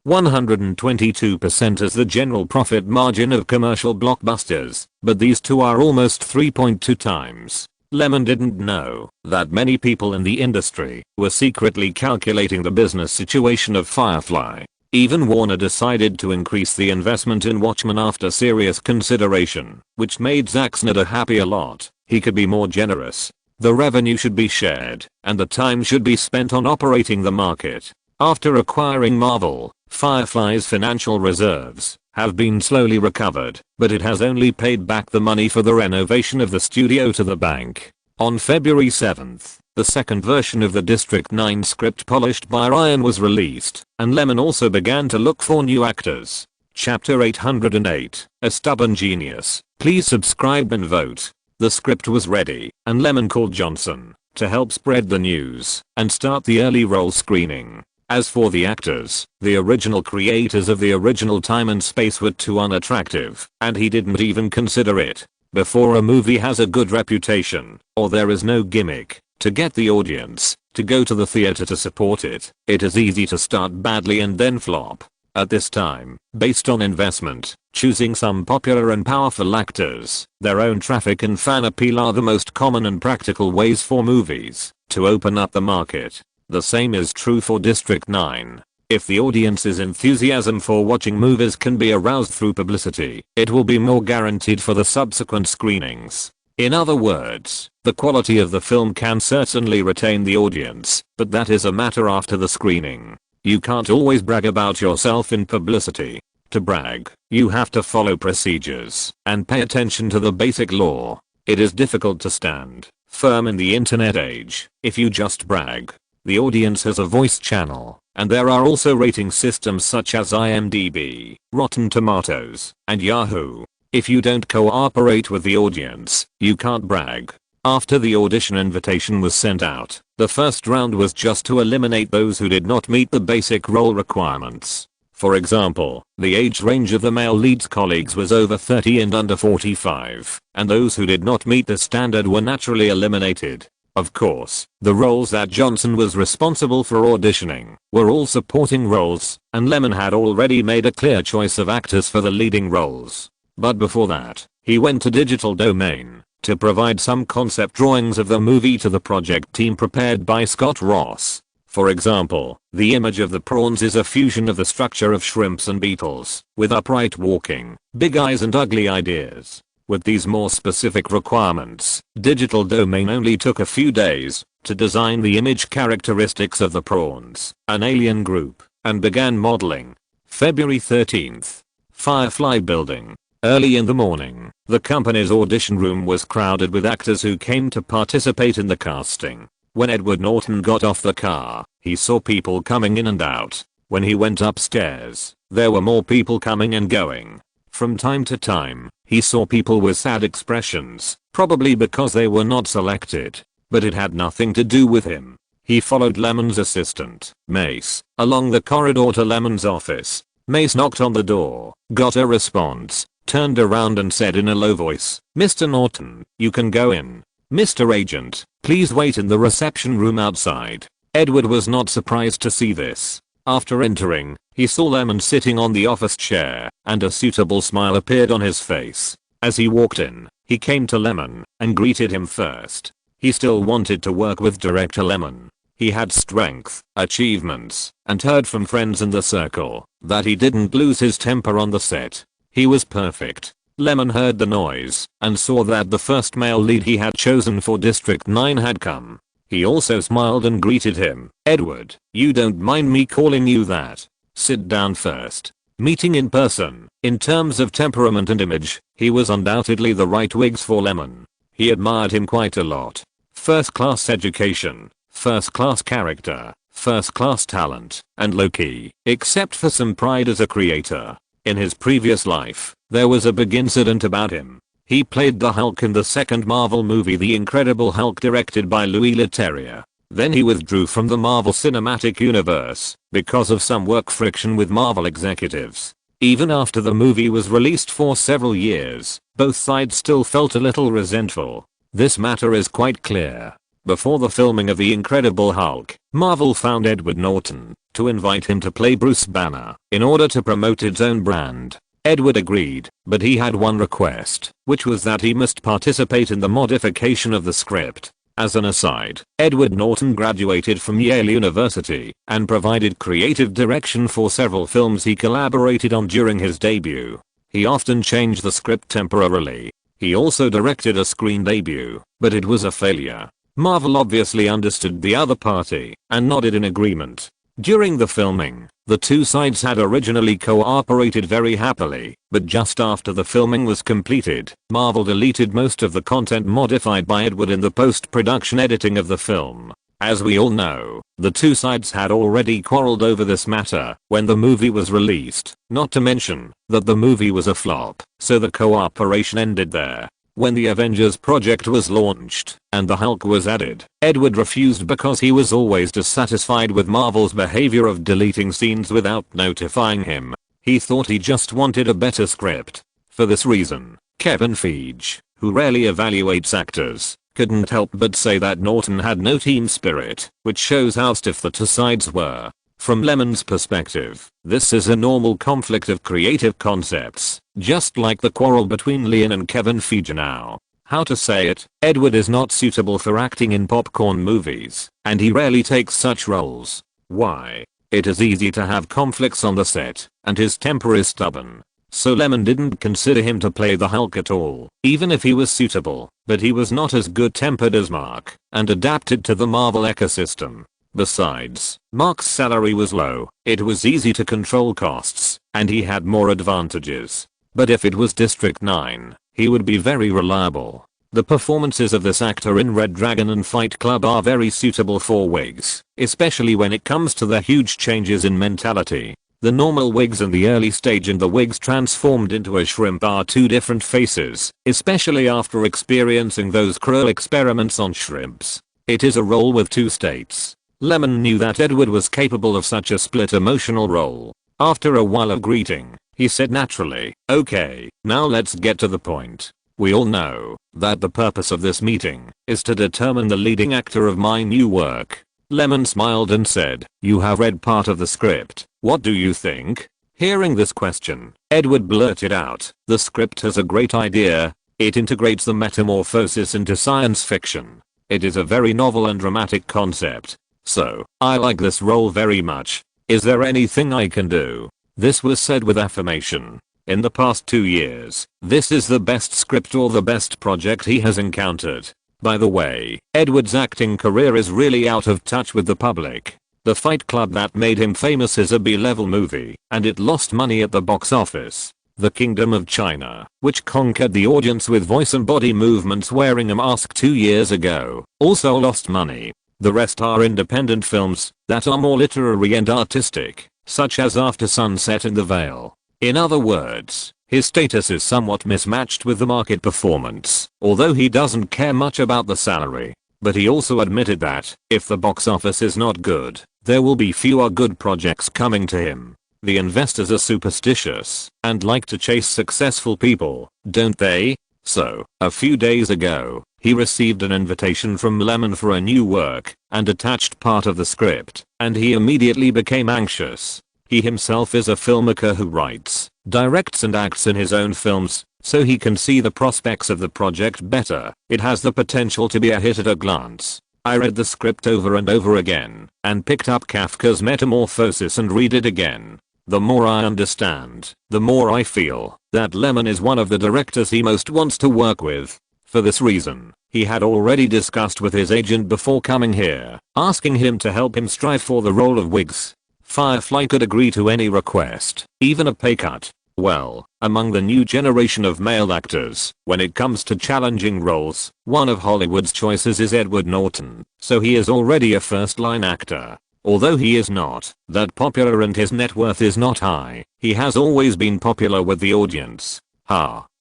122% is the general profit margin of commercial blockbusters, but these two are almost 3.2 times. Lyman didn't know that many people in the industry were secretly calculating the business situation of Firefly. Even Warner decided to increase the investment in Watchmen after serious consideration, which made Zack Snyder happy a lot. He could be more generous. The revenue should be shared, and the time should be spent on operating the market. After acquiring Marvel, Firefly's financial reserves have been slowly recovered, but it has only paid back the money for the renovation of the studio to the bank. On February 7th, the second version of the District 9 script polished by Ryan was released, and Lyman also began to look for new actors. Chapter 808, A Stubborn Genius. Please subscribe and vote. The script was ready, and Lyman called Johnson to help spread the news and start the early role screening. As for the actors, the original creators of the original Time and Space were too unattractive, and he didn't even consider it. Before a movie has a good reputation, or there is no gimmick to get the audience to go to the theater to support it, it is easy to start badly and then flop. At this time, based on investment, choosing some popular and powerful actors, their own traffic and fan appeal are the most common and practical ways for movies to open up the market. The same is true for District 9. If the audience's enthusiasm for watching movies can be aroused through publicity, it will be more guaranteed for the subsequent screenings. In other words, the quality of the film can certainly retain the audience, but that is a matter after the screening. You can't always brag about yourself in publicity. To brag, you have to follow procedures and pay attention to the basic law. It is difficult to stand firm in the internet age if you just brag. The audience has a voice channel, and there are also rating systems such as IMDb, Rotten Tomatoes, and Yahoo. If you don't cooperate with the audience, you can't brag. After the audition invitation was sent out, the first round was just to eliminate those who did not meet the basic role requirements. For example, the age range of the male lead's colleagues was over 30 and under 45, and those who did not meet the standard were naturally eliminated. Of course, the roles that Johnson was responsible for auditioning were all supporting roles, and Lyman had already made a clear choice of actors for the leading roles. But before that, he went to Digital Domain to provide some concept drawings of the movie to the project team prepared by Scott Ross. For example, the image of the prawns is a fusion of the structure of shrimps and beetles, with upright walking, big eyes and ugly ideas. With these more specific requirements, Digital Domain only took a few days to design the image characteristics of the prawns, an alien group, and began modeling. February 13th. Firefly Building. Early in the morning, the company's audition room was crowded with actors who came to participate in the casting. When Edward Norton got off the car, he saw people coming in and out. When he went upstairs, there were more people coming and going. From time to time, he saw people with sad expressions, probably because they were not selected. But it had nothing to do with him. He followed Lyman's assistant, Mace, along the corridor to Lyman's office. Mace knocked on the door, got a response, turned around and said in a low voice, "Mr. Norton, you can go in. Mr. Agent, please wait in the reception room outside." Edward was not surprised to see this. After entering, he saw Lyman sitting on the office chair, and a suitable smile appeared on his face. As he walked in, He came to Lyman and greeted him first. He still wanted to work with director Lyman. He had strength, achievements, and heard from friends in the circle that he didn't lose his temper on the set. He was perfect. Lyman heard the noise and saw that the first male lead he had chosen for District 9 had come. He also smiled and greeted him. "Edward, you don't mind me calling you that? Sit down first." Meeting in person, in terms of temperament and image, he was undoubtedly the right wigs for Lyman. He admired him quite a lot. First class education, first class character, first class talent, and low-key, except for some pride as a creator. In his previous life, there was a big incident about him. He played the Hulk in the second Marvel movie The Incredible Hulk directed by Louis Leterrier. Then he withdrew from the Marvel Cinematic Universe because of some work friction with Marvel executives. Even after the movie was released for several years, both sides still felt a little resentful. This matter is quite clear. Before the filming of The Incredible Hulk, Marvel found Edward Norton to invite him to play Bruce Banner in order to promote its own brand. Edward agreed, but he had one request, which was that he must participate in the modification of the script. As an aside, Edward Norton graduated from Yale University and provided creative direction for several films he collaborated on during his debut. He often changed the script temporarily. He also directed a screen debut, but it was a failure. Marvel obviously understood the other party and nodded in agreement. During the filming, the two sides had originally cooperated very happily, but just after the filming was completed, Marvel deleted most of the content modified by Edward in the post-production editing of the film. As we all know, the two sides had already quarreled over this matter when the movie was released, not to mention that the movie was a flop, so the cooperation ended there. When the Avengers project was launched and the Hulk was added, Edward refused because he was always dissatisfied with Marvel's behavior of deleting scenes without notifying him. He thought he just wanted a better script. For this reason, Kevin Feige, who rarely evaluates actors, couldn't help but say that Norton had no team spirit, which shows how stiff the two sides were. From Lyman's perspective, this is a normal conflict of creative concepts, just like the quarrel between Lyman and Kevin Feige now. How to say it, Edward is not suitable for acting in popcorn movies, and he rarely takes such roles. Why? It is easy to have conflicts on the set, and his temper is stubborn. So Lyman didn't consider him to play the Hulk at all, even if he was suitable, but he was not as good-tempered as Mark, and adapted to the Marvel ecosystem. Besides, Mark's salary was low, it was easy to control costs, and he had more advantages. But if it was District 9, he would be very reliable. The performances of this actor in Red Dragon and Fight Club are very suitable for wigs, especially when it comes to the huge changes in mentality. The normal wigs in the early stage and the wigs transformed into a shrimp are two different faces, especially after experiencing those cruel experiments on shrimps. It is a role with two states. Lyman knew that Edward was capable of such a split emotional role. After a while of greeting, he said naturally, "Okay, now let's get to the point. We all know that the purpose of this meeting is to determine the leading actor of my new work." Lyman smiled and said, "You have read part of the script. What do you think?" Hearing this question, Edward blurted out, "The script has a great idea. It integrates the metamorphosis into science fiction. It is a very novel and dramatic concept. So, I like this role very much. Is there anything I can do?" This was said with affirmation. In the past 2 years, this is the best script or the best project he has encountered. By the way, Edward's acting career is really out of touch with the public. The Fight Club that made him famous is a B-level movie, and it lost money at the box office. The Kingdom of China, which conquered the audience with voice and body movements wearing a mask 2 years ago, also lost money. The rest are independent films that are more literary and artistic, such as After Sunset and The Veil. In other words, his status is somewhat mismatched with the market performance, although he doesn't care much about the salary. But he also admitted that, if the box office is not good, there will be fewer good projects coming to him. The investors are superstitious and like to chase successful people, don't they? So, a few days ago, he received an invitation from Lyman for a new work and attached part of the script, and he immediately became anxious. He himself is a filmmaker who writes, directs and acts in his own films, so he can see the prospects of the project better. It has the potential to be a hit at a glance. I read the script over and over again, and picked up Kafka's Metamorphosis and read it again. The more I understand, the more I feel that Lyman is one of the directors he most wants to work with. For this reason, he had already discussed with his agent before coming here, asking him to help him strive for the role of Wiggs. Firefly could agree to any request, even a pay cut. Well, among the new generation of male actors, when it comes to challenging roles, one of Hollywood's choices is Edward Norton, so he is already a first-line actor. Although he is not that popular and his net worth is not high, he has always been popular with the audience.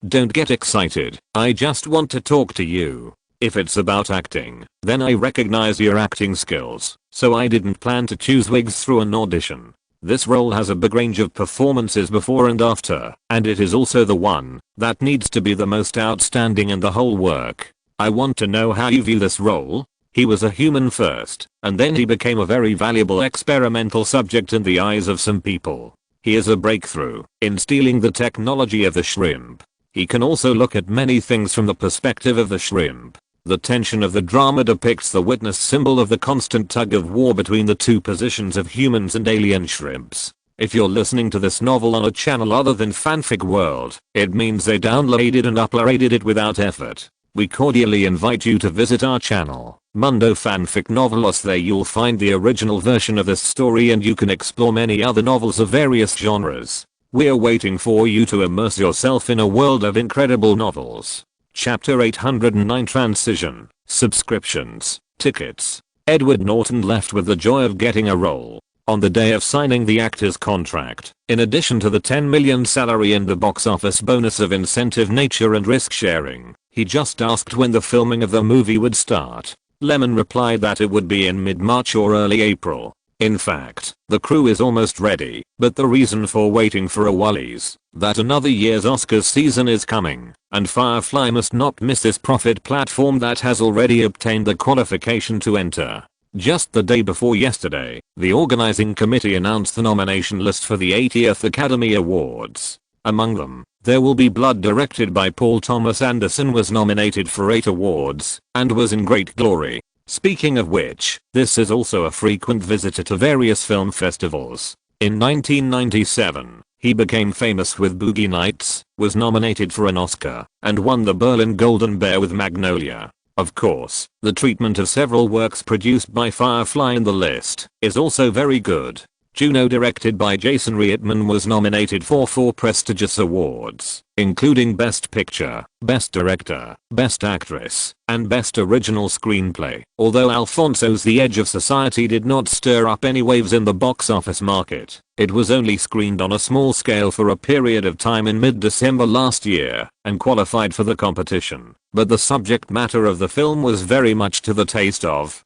Don't get excited, I just want to talk to you. If it's about acting, then I recognize your acting skills, so I didn't plan to choose Wiggs through an audition. This role has a big range of performances before and after, and it is also the one that needs to be the most outstanding in the whole work. I want to know how you view this role. He was a human first, and then he became a very valuable experimental subject in the eyes of some people. He is a breakthrough in stealing the technology of the shrimp. He can also look at many things from the perspective of the shrimp. The tension of the drama depicts the witness symbol of the constant tug of war between the two positions of humans and alien shrimps. If you're listening to this novel on a channel other than Fanfic World, it means they downloaded and uploaded it without effort. We cordially invite you to visit our channel, Mundo Fanfic Novelos. There you'll find the original version of this story and you can explore many other novels of various genres. We're waiting for you to immerse yourself in a world of incredible novels. Chapter 809 Transition, Subscriptions, Tickets. Edward Norton left with the joy of getting a role. On the day of signing the actor's contract, in addition to the $10 million salary and the box office bonus of incentive nature and risk sharing, he just asked when the filming of the movie would start. Lyman replied that it would be in mid-March or early April. In fact, the crew is almost ready, but the reason for waiting for a while is that another year's Oscars season is coming, and Firefly must not miss this profit platform that has already obtained the qualification to enter. Just the day before yesterday, the organizing committee announced the nomination list for the 80th Academy Awards. Among them, There Will Be Blood, directed by Paul Thomas Anderson, was nominated for 8 awards, and was in great glory. Speaking of which, this is also a frequent visitor to various film festivals. In 1997, he became famous with Boogie Nights, was nominated for an Oscar, and won the Berlin Golden Bear with Magnolia. Of course, the treatment of several works produced by Firefly in the list is also very good. Juno, directed by Jason Reitman, was nominated for 4 prestigious awards, including Best Picture, Best Director, Best Actress, and Best Original Screenplay. Although Alfonso's The Edge of Society did not stir up any waves in the box office market, it was only screened on a small scale for a period of time in mid-December last year, and qualified for the competition. But the subject matter of the film was very much to the taste of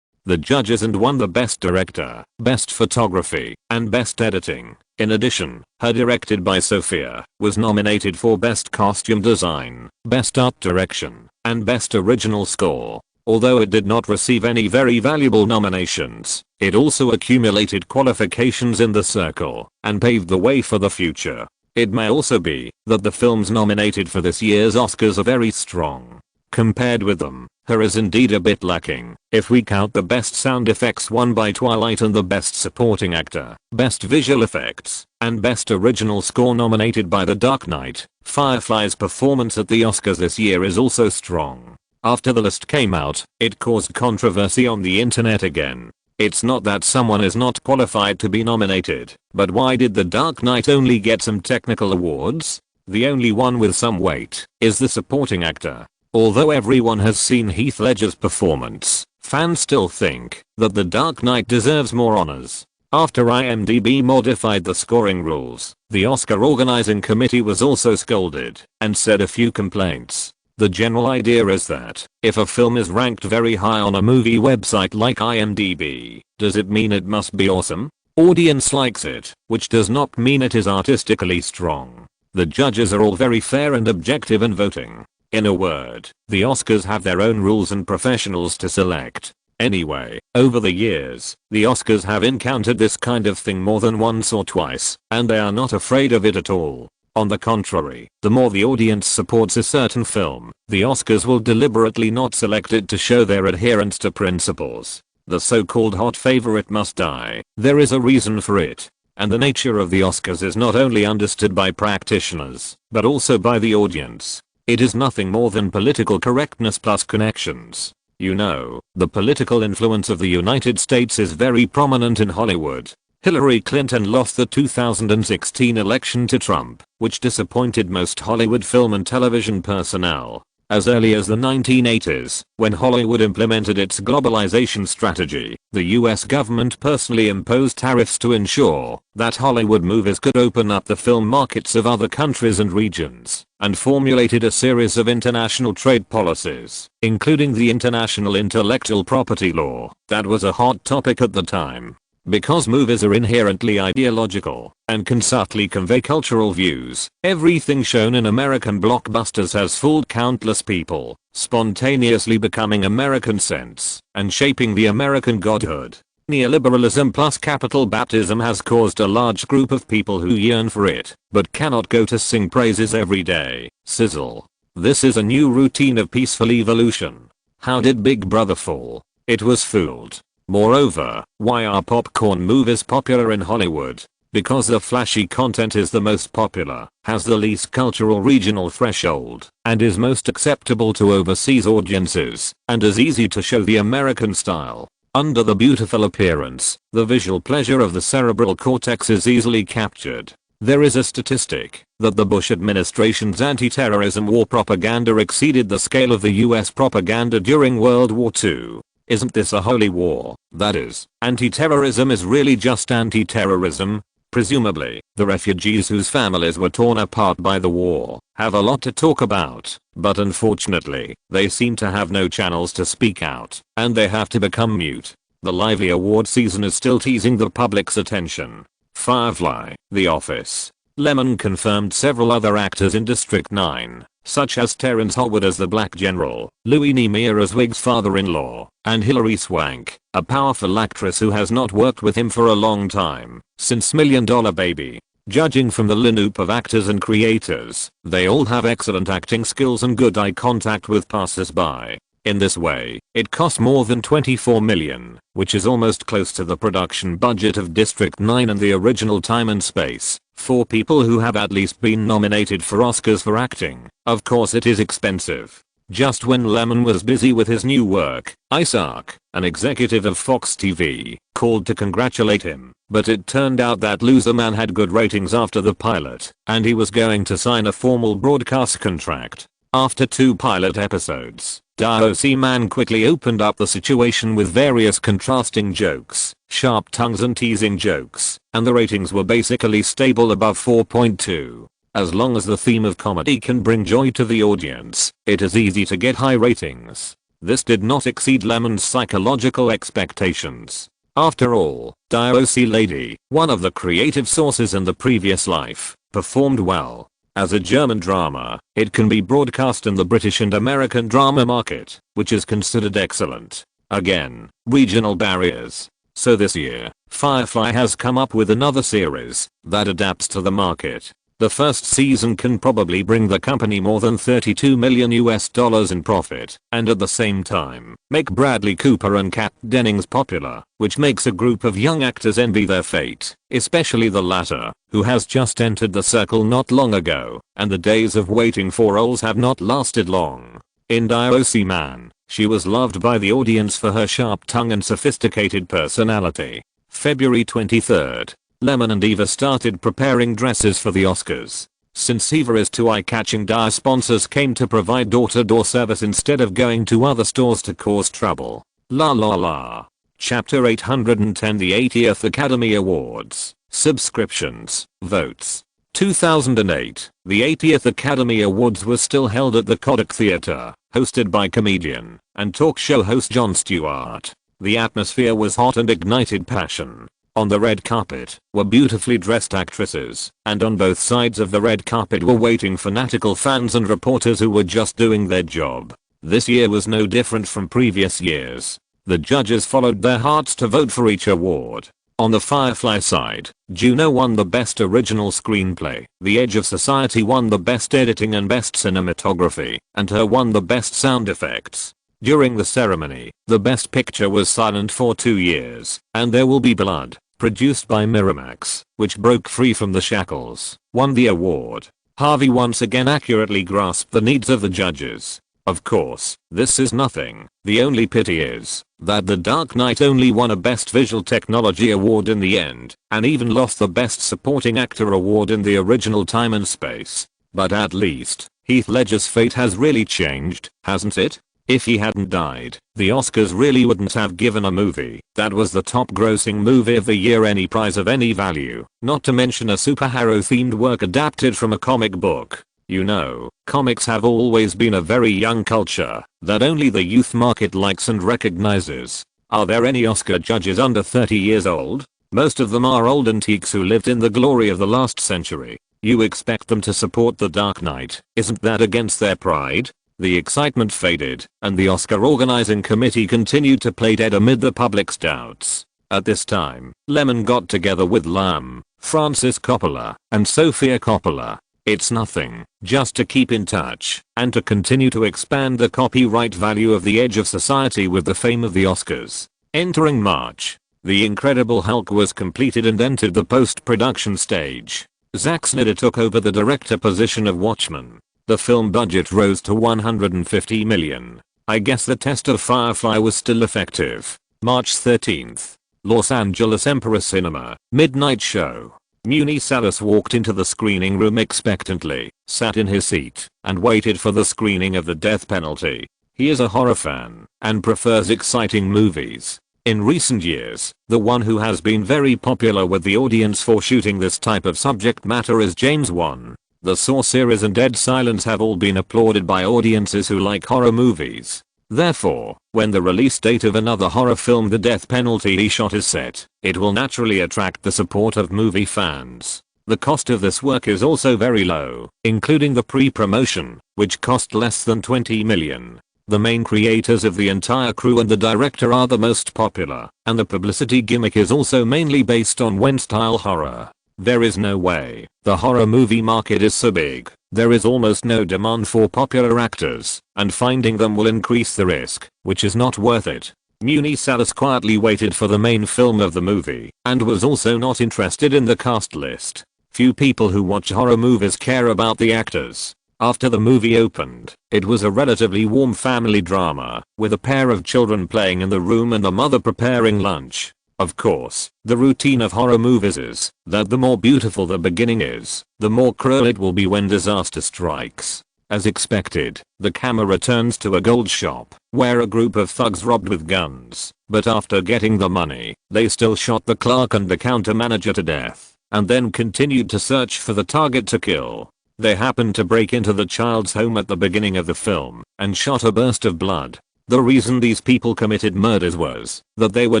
the judges and won the Best Director, Best Photography, and Best Editing. In addition, Her, directed by Sophia, was nominated for Best Costume Design, Best Art Direction, and Best Original Score. Although it did not receive any very valuable nominations, it also accumulated qualifications in the circle, and paved the way for the future. It may also be that the films nominated for this year's Oscars are very strong. Compared with them, Her is indeed a bit lacking, if we count the Best Sound Effects won by Twilight and the Best Supporting Actor, Best Visual Effects, and Best Original Score nominated by The Dark Knight. Firefly's performance at the Oscars this year is also strong. After the list came out, it caused controversy on the internet again. It's not that someone is not qualified to be nominated, but why did The Dark Knight only get some technical awards? The only one with some weight is the supporting actor. Although everyone has seen Heath Ledger's performance, fans still think that The Dark Knight deserves more honors. After IMDb modified the scoring rules, the Oscar organizing committee was also scolded and said a few complaints. The general idea is that if a film is ranked very high on a movie website like IMDb, does it mean it must be awesome? Audience likes it, which does not mean it is artistically strong. The judges are all very fair and objective in voting. In a word, the Oscars have their own rules and professionals to select. Anyway, over the years, the Oscars have encountered this kind of thing more than once or twice, and they are not afraid of it at all. On the contrary, the more the audience supports a certain film, the Oscars will deliberately not select it to show their adherence to principles. The so-called hot favorite must die. There is a reason for it. And the nature of the Oscars is not only understood by practitioners, but also by the audience. It is nothing more than political correctness plus connections. You know, the political influence of the United States is very prominent in Hollywood. Hillary Clinton lost the 2016 election to Trump, which disappointed most Hollywood film and television personnel. As early as the 1980s, when Hollywood implemented its globalization strategy, the US government personally imposed tariffs to ensure that Hollywood movies could open up the film markets of other countries and regions, and formulated a series of international trade policies, including the International Intellectual Property Law, that was a hot topic at the time. Because movies are inherently ideological and can subtly convey cultural views, everything shown in American blockbusters has fooled countless people, spontaneously becoming American sense and shaping the American godhood. Neoliberalism plus capital baptism has caused a large group of people who yearn for it, but cannot go to sing praises every day. Sizzle. This is a new routine of peaceful evolution. How did Big Brother fall? It was fooled. Moreover, why are popcorn movies popular in Hollywood? Because the flashy content is the most popular, has the least cultural regional threshold, and is most acceptable to overseas audiences, and is easy to show the American style. Under the beautiful appearance, the visual pleasure of the cerebral cortex is easily captured. There is a statistic that the Bush administration's anti-terrorism war propaganda exceeded the scale of the US propaganda during World War II. Isn't this a holy war? That is, anti-terrorism is really just anti-terrorism. Presumably, the refugees whose families were torn apart by the war have a lot to talk about, but unfortunately, they seem to have no channels to speak out, and they have to become mute. The lively award season is still teasing the public's attention. Firefly, The Office. Lemon confirmed several other actors in District 9, such as Terrence Howard as the Black General, Louis Nemire as Wig's father-in-law, and Hilary Swank, a powerful actress who has not worked with him for a long time, since $1 Million Baby. Judging from the lineup of actors and creators, they all have excellent acting skills and good eye contact with passers-by. In this way, it cost more than $24 million, which is almost close to the production budget of District 9 and the original Time and Space, for people who have at least been nominated for Oscars for acting. Of course it is expensive. Just when Lemon was busy with his new work, Isaac, an executive of Fox TV, called to congratulate him, but it turned out that Loser Man had good ratings after the pilot, and he was going to sign a formal broadcast contract. After 2 pilot episodes, DOC Man quickly opened up the situation with various contrasting jokes, sharp tongues and teasing jokes, and the ratings were basically stable above 4.2. As long as the theme of comedy can bring joy to the audience, it is easy to get high ratings. This did not exceed Lemon's psychological expectations. After all, DOC Lady, one of the creative sources in the previous life, performed well. As a German drama, it can be broadcast in the British and American drama market, which is considered excellent. Again, regional barriers. So this year, Firefly has come up with another series that adapts to the market. The first season can probably bring the company more than $32 million in profit, and at the same time, make Bradley Cooper and Kat Dennings popular, which makes a group of young actors envy their fate, especially the latter, who has just entered the circle not long ago, and the days of waiting for roles have not lasted long. In DOC Man, she was loved by the audience for her sharp tongue and sophisticated personality. February 23rd. Lemon and Eva started preparing dresses for the Oscars. Since Eva is too eye-catching, dire sponsors came to provide door-to-door service instead of going to other stores to cause trouble. La la la. Chapter 810 The 80th Academy Awards. Subscriptions. Votes. 2008, the 80th Academy Awards was still held at the Kodak Theater, hosted by comedian and talk show host Jon Stewart. The atmosphere was hot and ignited passion. On the red carpet were beautifully dressed actresses, and on both sides of the red carpet were waiting fanatical fans and reporters who were just doing their job. This year was no different from previous years. The judges followed their hearts to vote for each award. On the Firefly side, Juno won the Best Original Screenplay, The Edge of Society won the Best Editing and Best Cinematography, and Her won the Best Sound Effects. During the ceremony, the Best Picture was silent for 2 years, and There Will Be Blood, produced by Miramax, which broke free from the shackles, won the award. Harvey once again accurately grasped the needs of the judges. Of course, this is nothing. The only pity is that The Dark Knight only won a Best Visual Technology award in the end, and even lost the Best Supporting Actor award in the original time and space. But at least, Heath Ledger's fate has really changed, hasn't it? If he hadn't died, the Oscars really wouldn't have given a movie that was the top grossing movie of the year any prize of any value, not to mention a superhero themed work adapted from a comic book. You know, comics have always been a very young culture that only the youth market likes and recognizes. Are there any Oscar judges under 30 years old? Most of them are old antiques who lived in the glory of the last century. You expect them to support The Dark Knight, isn't that against their pride? The excitement faded, and the Oscar organizing committee continued to play dead amid the public's doubts. At this time, Lyman got together with Lyman, Francis Coppola, and Sofia Coppola. It's nothing, just to keep in touch, and to continue to expand the copyright value of The Edge of Society with the fame of the Oscars. Entering March, The Incredible Hulk was completed and entered the post-production stage. Zack Snyder took over the director position of Watchmen. The film budget rose to $150 million. I guess the test of Firefly was still effective. March 13th. Los Angeles Emperor Cinema, midnight show. Muni Salas walked into the screening room expectantly, sat in his seat, and waited for the screening of The Death Penalty. He is a horror fan, and prefers exciting movies. In recent years, the one who has been very popular with the audience for shooting this type of subject matter is James Wan. The Saw series and Dead Silence have all been applauded by audiences who like horror movies. Therefore, when the release date of another horror film The Death Penalty he shot is set, it will naturally attract the support of movie fans. The cost of this work is also very low, including the pre-promotion, which cost less than $20 million. The main creators of the entire crew and the director are the most popular, and the publicity gimmick is also mainly based on Wen-style horror. There is no way. The horror movie market is so big, there is almost no demand for popular actors, and finding them will increase the risk, which is not worth it. Muni Salas quietly waited for the main film of the movie, and was also not interested in the cast list. Few people who watch horror movies care about the actors. After the movie opened, it was a relatively warm family drama, with a pair of children playing in the room and a mother preparing lunch. Of course, the routine of horror movies is that the more beautiful the beginning is, the more cruel it will be when disaster strikes. As expected, the camera turns to a gold shop, where a group of thugs robbed with guns, but after getting the money, they still shot the clerk and the counter manager to death, and then continued to search for the target to kill. They happened to break into the child's home at the beginning of the film, and shot a burst of blood. The reason these people committed murders was that they were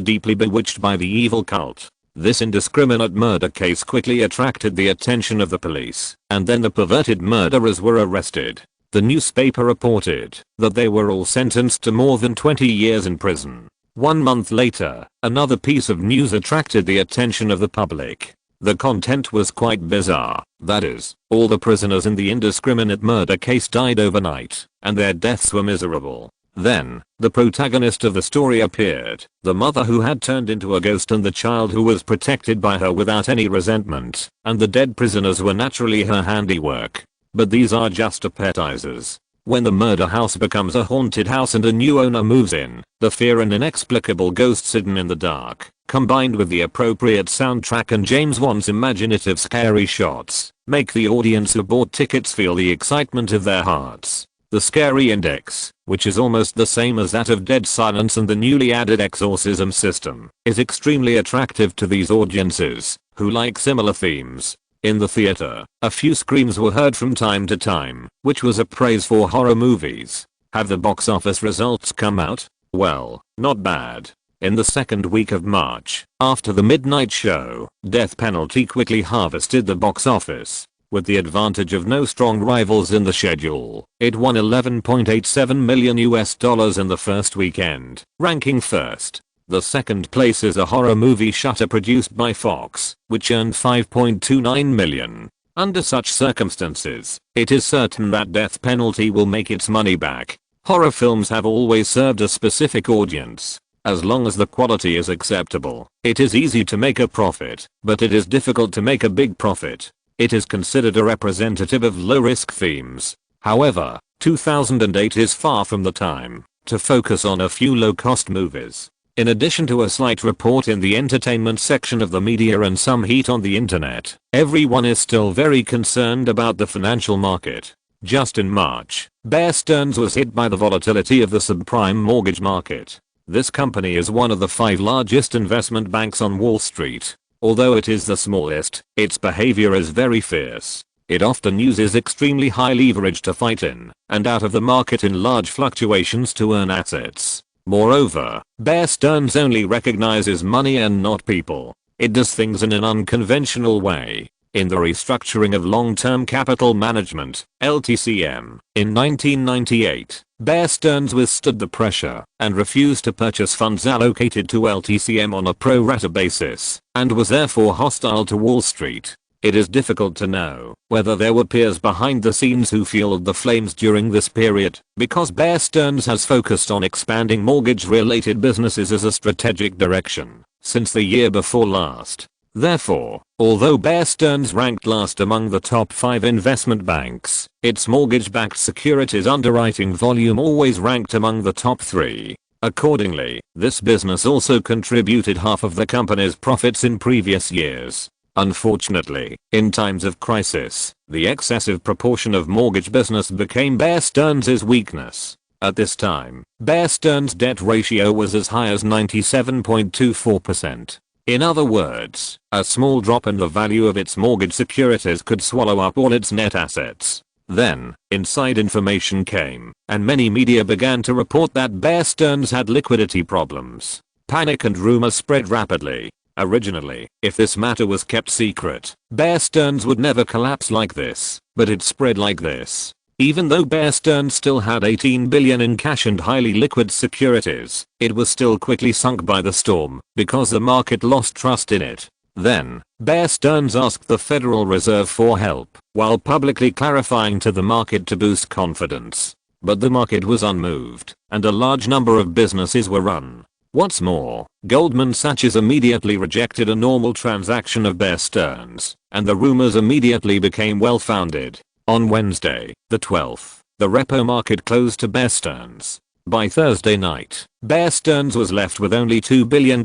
deeply bewitched by the evil cult. This indiscriminate murder case quickly attracted the attention of the police, and then the perverted murderers were arrested. The newspaper reported that they were all sentenced to more than 20 years in prison. 1 month later, another piece of news attracted the attention of the public. The content was quite bizarre. That is, all the prisoners in the indiscriminate murder case died overnight, and their deaths were miserable. Then, the protagonist of the story appeared, the mother who had turned into a ghost and the child who was protected by her without any resentment, and the dead prisoners were naturally her handiwork. But these are just appetizers. When the murder house becomes a haunted house and a new owner moves in, the fear and inexplicable ghosts hidden in the dark, combined with the appropriate soundtrack and James Wan's imaginative scary shots, make the audience who bought tickets feel the excitement of their hearts. The scary index, which is almost the same as that of Dead Silence and the newly added exorcism system, is extremely attractive to these audiences, who like similar themes. In the theater, a few screams were heard from time to time, which was a praise for horror movies. Have the box office results come out? Well, not bad. In the second week of March, after the midnight show, Death Penalty quickly harvested the box office. With the advantage of no strong rivals in the schedule, it won $11.87 million in the first weekend, ranking first. The second place is a horror movie Shutter produced by Fox, which earned $5.29 million. Under such circumstances, it is certain that Death Penalty will make its money back. Horror films have always served a specific audience. As long as the quality is acceptable, it is easy to make a profit, but it is difficult to make a big profit. It is considered a representative of low-risk themes. However, 2008 is far from the time to focus on a few low-cost movies. In addition to a slight report in the entertainment section of the media and some heat on the internet, everyone is still very concerned about the financial market. Just in March, Bear Stearns was hit by the volatility of the subprime mortgage market. This company is one of the 5 largest investment banks on Wall Street. Although it is the smallest, its behavior is very fierce. It often uses extremely high leverage to fight in and out of the market in large fluctuations to earn assets. Moreover, Bear Stearns only recognizes money and not people. It does things in an unconventional way. In the restructuring of long-term capital management, LTCM, in 1998, Bear Stearns withstood the pressure and refused to purchase funds allocated to LTCM on a pro rata basis, and was therefore hostile to Wall Street. It is difficult to know whether there were peers behind the scenes who fueled the flames during this period, because Bear Stearns has focused on expanding mortgage-related businesses as a strategic direction since the year before last. Therefore, although Bear Stearns ranked last among the top 5 investment banks, its mortgage-backed securities underwriting volume always ranked among the top 3. Accordingly, this business also contributed half of the company's profits in previous years. Unfortunately, in times of crisis, the excessive proportion of mortgage business became Bear Stearns' weakness. At this time, Bear Stearns' debt ratio was as high as 97.24%. In other words, a small drop in the value of its mortgage securities could swallow up all its net assets. Then, inside information came, and many media began to report that Bear Stearns had liquidity problems. Panic and rumors spread rapidly. Originally, if this matter was kept secret, Bear Stearns would never collapse like this, but it spread like this. Even though Bear Stearns still had $18 billion in cash and highly liquid securities, it was still quickly sunk by the storm because the market lost trust in it. Then, Bear Stearns asked the Federal Reserve for help while publicly clarifying to the market to boost confidence. But the market was unmoved, and a large number of businesses were run. What's more, Goldman Sachs immediately rejected a normal transaction of Bear Stearns, and the rumors immediately became well-founded. On Wednesday, the 12th, the repo market closed to Bear Stearns. By Thursday night, Bear Stearns was left with only $2 billion.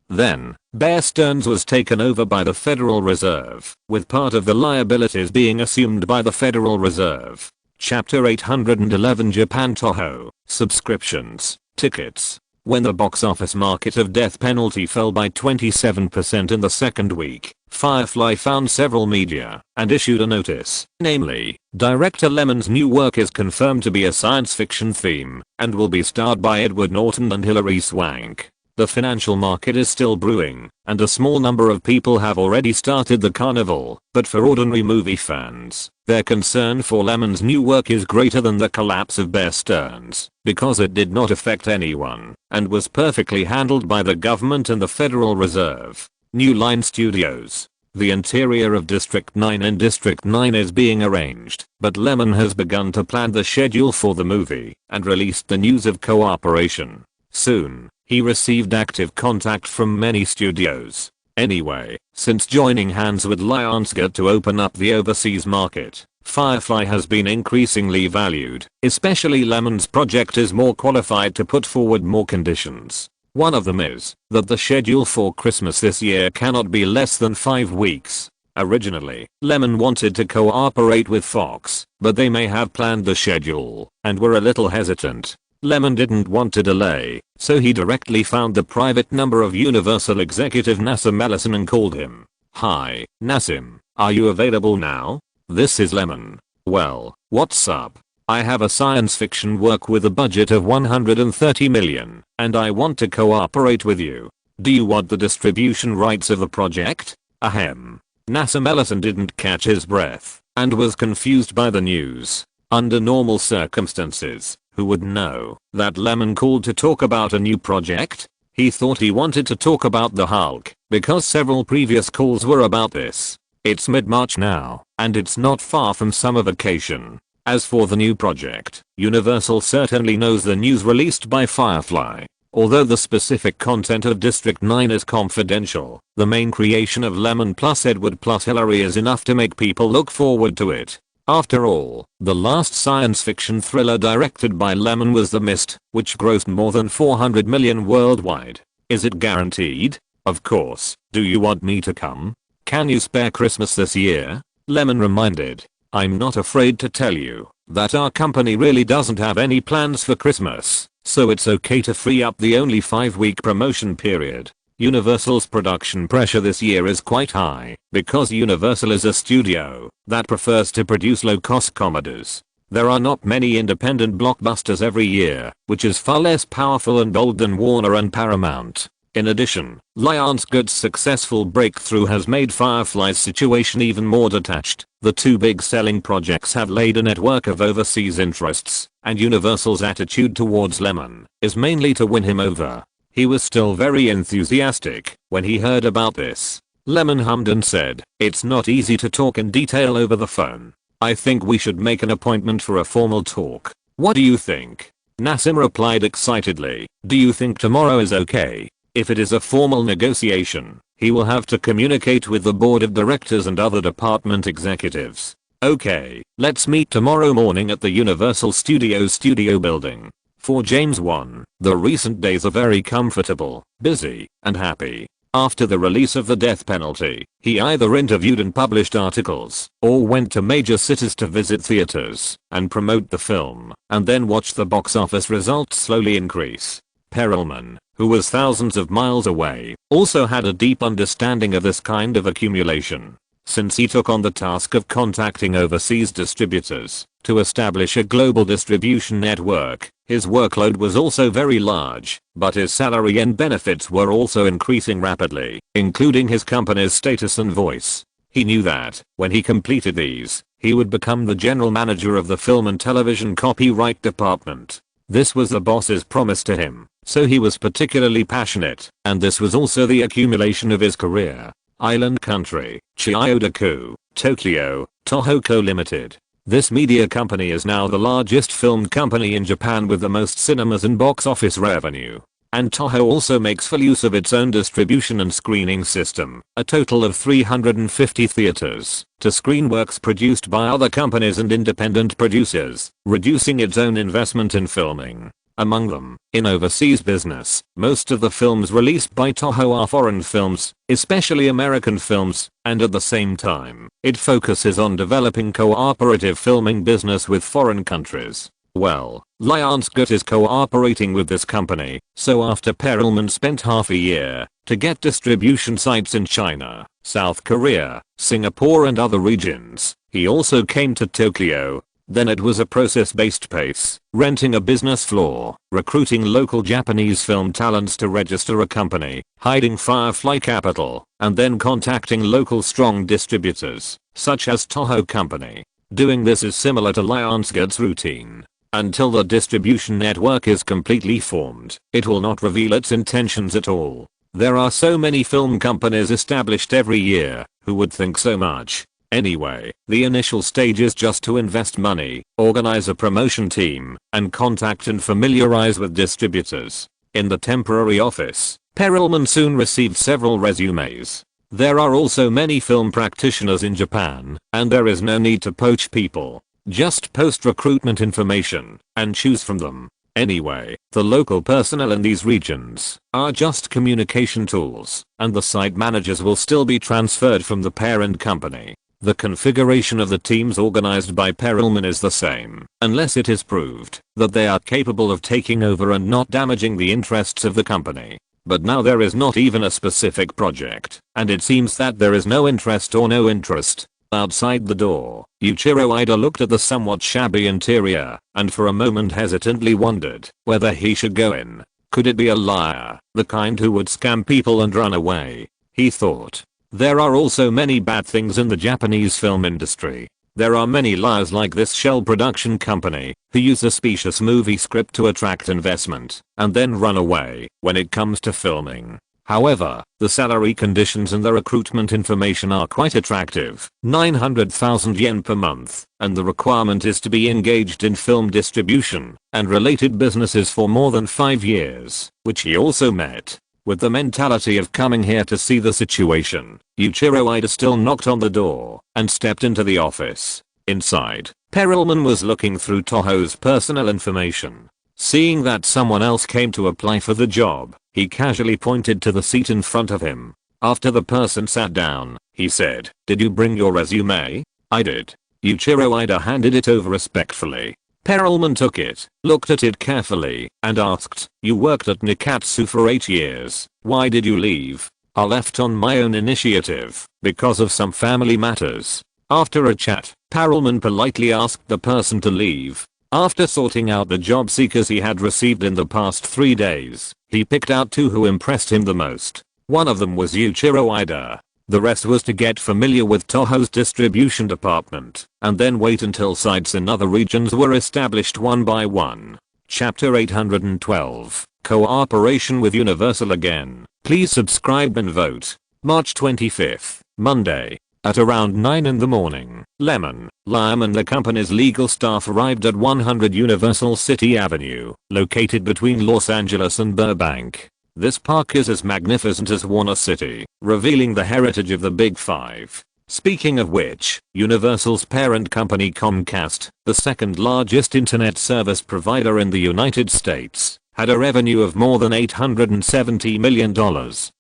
Then, Bear Stearns was taken over by the Federal Reserve, with part of the liabilities being assumed by the Federal Reserve. Chapter 811 Japan Toho, Subscriptions, Tickets. When the box office market of Death Penalty fell by 27% in the second week, Firefly found several media and issued a notice, namely, director Lyman's new work is confirmed to be a science fiction theme and will be starred by Edward Norton and Hilary Swank. The financial market is still brewing, and a small number of people have already started the carnival, but for ordinary movie fans, their concern for Lyman's new work is greater than the collapse of Bear Stearns, because it did not affect anyone, and was perfectly handled by the government and the Federal Reserve. New Line Studios. The interior of District 9 and District 9 is being arranged, but Lyman has begun to plan the schedule for the movie, and released the news of cooperation. Soon, he received active contact from many studios. Anyway, since joining hands with Lionsgate to open up the overseas market, Firefly has been increasingly valued, especially Lyman's project is more qualified to put forward more conditions. One of them is that the schedule for Christmas this year cannot be less than 5 weeks. Originally, Lyman wanted to cooperate with Fox, but they may have planned the schedule and were a little hesitant. Lyman didn't want to delay, so he directly found the private number of Universal executive Nassim Ellison and called him. "Hi, Nassim, are you available now? This is Lyman. Well, what's up? I have a science fiction work with a budget of $130 million, and I want to cooperate with you. Do you want the distribution rights of the project?" Ahem. Nassim Ellison didn't catch his breath and was confused by the news. Under normal circumstances, who would know that Lyman called to talk about a new project? He thought he wanted to talk about the Hulk because several previous calls were about this. It's mid-March now, and it's not far from summer vacation. As for the new project, Universal certainly knows the news released by Firefly. Although the specific content of District 9 is confidential, the main creation of Lemon plus Edward plus Hillary is enough to make people look forward to it. After all, the last science fiction thriller directed by Lemon was The Mist, which grossed more than $400 million worldwide. Is it guaranteed? Of course. Do you want me to come? Can you spare Christmas this year? Lemon reminded. I'm not afraid to tell you that our company really doesn't have any plans for Christmas, so it's okay to free up the only 5-week promotion period. Universal's production pressure this year is quite high because Universal is a studio that prefers to produce low-cost comedies. There are not many independent blockbusters every year, which is far less powerful and bold than Warner and Paramount. In addition, Lionsgate's successful breakthrough has made Firefly's situation even more detached. The two big selling projects have laid a network of overseas interests, and Universal's attitude towards Lemon is mainly to win him over. He was still very enthusiastic when he heard about this. Lemon hummed and said, "It's not easy to talk in detail over the phone. I think we should make an appointment for a formal talk. What do you think?" Nassim replied excitedly, "Do you think tomorrow is okay? If it is a formal negotiation, he will have to communicate with the board of directors and other department executives." "Okay, let's meet tomorrow morning at the Universal Studios studio building." For James Wan, the recent days are very comfortable, busy, and happy. After the release of The Death Penalty, he either interviewed and published articles, or went to major cities to visit theaters and promote the film, and then watch the box office results slowly increase. Perelman, who was thousands of miles away, also had a deep understanding of this kind of accumulation. Since he took on the task of contacting overseas distributors to establish a global distribution network, his workload was also very large, but his salary and benefits were also increasing rapidly, including his company's status and voice. He knew that, when he completed these, he would become the general manager of the film and television copyright department. This was the boss's promise to him, so he was particularly passionate, and this was also the accumulation of his career. Island Country, Chiyoda-ku, Tokyo, Toho Co. Limited. This media company is now the largest film company in Japan with the most cinemas and box office revenue. And Toho also makes full use of its own distribution and screening system, a total of 350 theaters, to screen works produced by other companies and independent producers, reducing its own investment in filming. Among them, in overseas business, most of the films released by Toho are foreign films, especially American films, and at the same time, it focuses on developing cooperative filming business with foreign countries. Well, Lionsgate is cooperating with this company, so after Perelman spent half a year to get distribution sites in China, South Korea, Singapore and other regions, he also came to Tokyo. Then it was a process-based pace, renting a business floor, recruiting local Japanese film talents to register a company, hiding Firefly capital, and then contacting local strong distributors, such as Toho Company. Doing this is similar to Lionsgate's routine. Until the distribution network is completely formed, it will not reveal its intentions at all. There are so many film companies established every year, who would think so much? Anyway, the initial stage is just to invest money, organize a promotion team, and contact and familiarize with distributors. In the temporary office, Perelman soon received several resumes. There are also many film practitioners in Japan, and there is no need to poach people. Just post recruitment information, and choose from them. Anyway, the local personnel in these regions are just communication tools, and the site managers will still be transferred from the parent company. The configuration of the teams organized by Perelman is the same, unless it is proved that they are capable of taking over and not damaging the interests of the company. But now there is not even a specific project, and it seems that there is no interest or no interest. Outside the door, Yuichiro Ida looked at the somewhat shabby interior, and for a moment hesitantly wondered whether he should go in. Could it be a liar, the kind who would scam people and run away? He thought. There are also many bad things in the Japanese film industry. There are many liars like this shell production company who use a specious movie script to attract investment and then run away when it comes to filming. However, the salary conditions and the recruitment information are quite attractive, 900,000 yen per month, and the requirement is to be engaged in film distribution and related businesses for more than 5 years, which he also met. With the mentality of coming here to see the situation, Yuichiro Ida still knocked on the door and stepped into the office. Inside, Perelman was looking through Toho's personal information. Seeing that someone else came to apply for the job, he casually pointed to the seat in front of him. After the person sat down, he said, "Did you bring your resume?" "I did." Yuichiro Ida handed it over respectfully. Perelman took it, looked at it carefully, and asked, "You worked at Nikatsu for 8 years. Why did you leave?" "I left on my own initiative, because of some family matters." After a chat, Perelman politely asked the person to leave. After sorting out the job seekers he had received in the past 3 days, he picked out 2 who impressed him the most. One of them was Yuichiro Ida. The rest was to get familiar with Toho's distribution department, and then wait until sites in other regions were established one by one. Chapter 812. Cooperation with Universal again. Please subscribe and vote. March 25th, Monday. At around 9 in the morning, Lyman and the company's legal staff arrived at 100 Universal City Avenue, located between Los Angeles and Burbank. This park is as magnificent as Warner City, revealing the heritage of the Big Five. Speaking of which, Universal's parent company Comcast, the second largest internet service provider in the United States, had a revenue of more than $870 million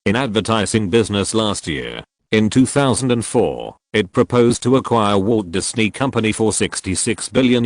in advertising business last year. In 2004, it proposed to acquire Walt Disney Company for $66 billion,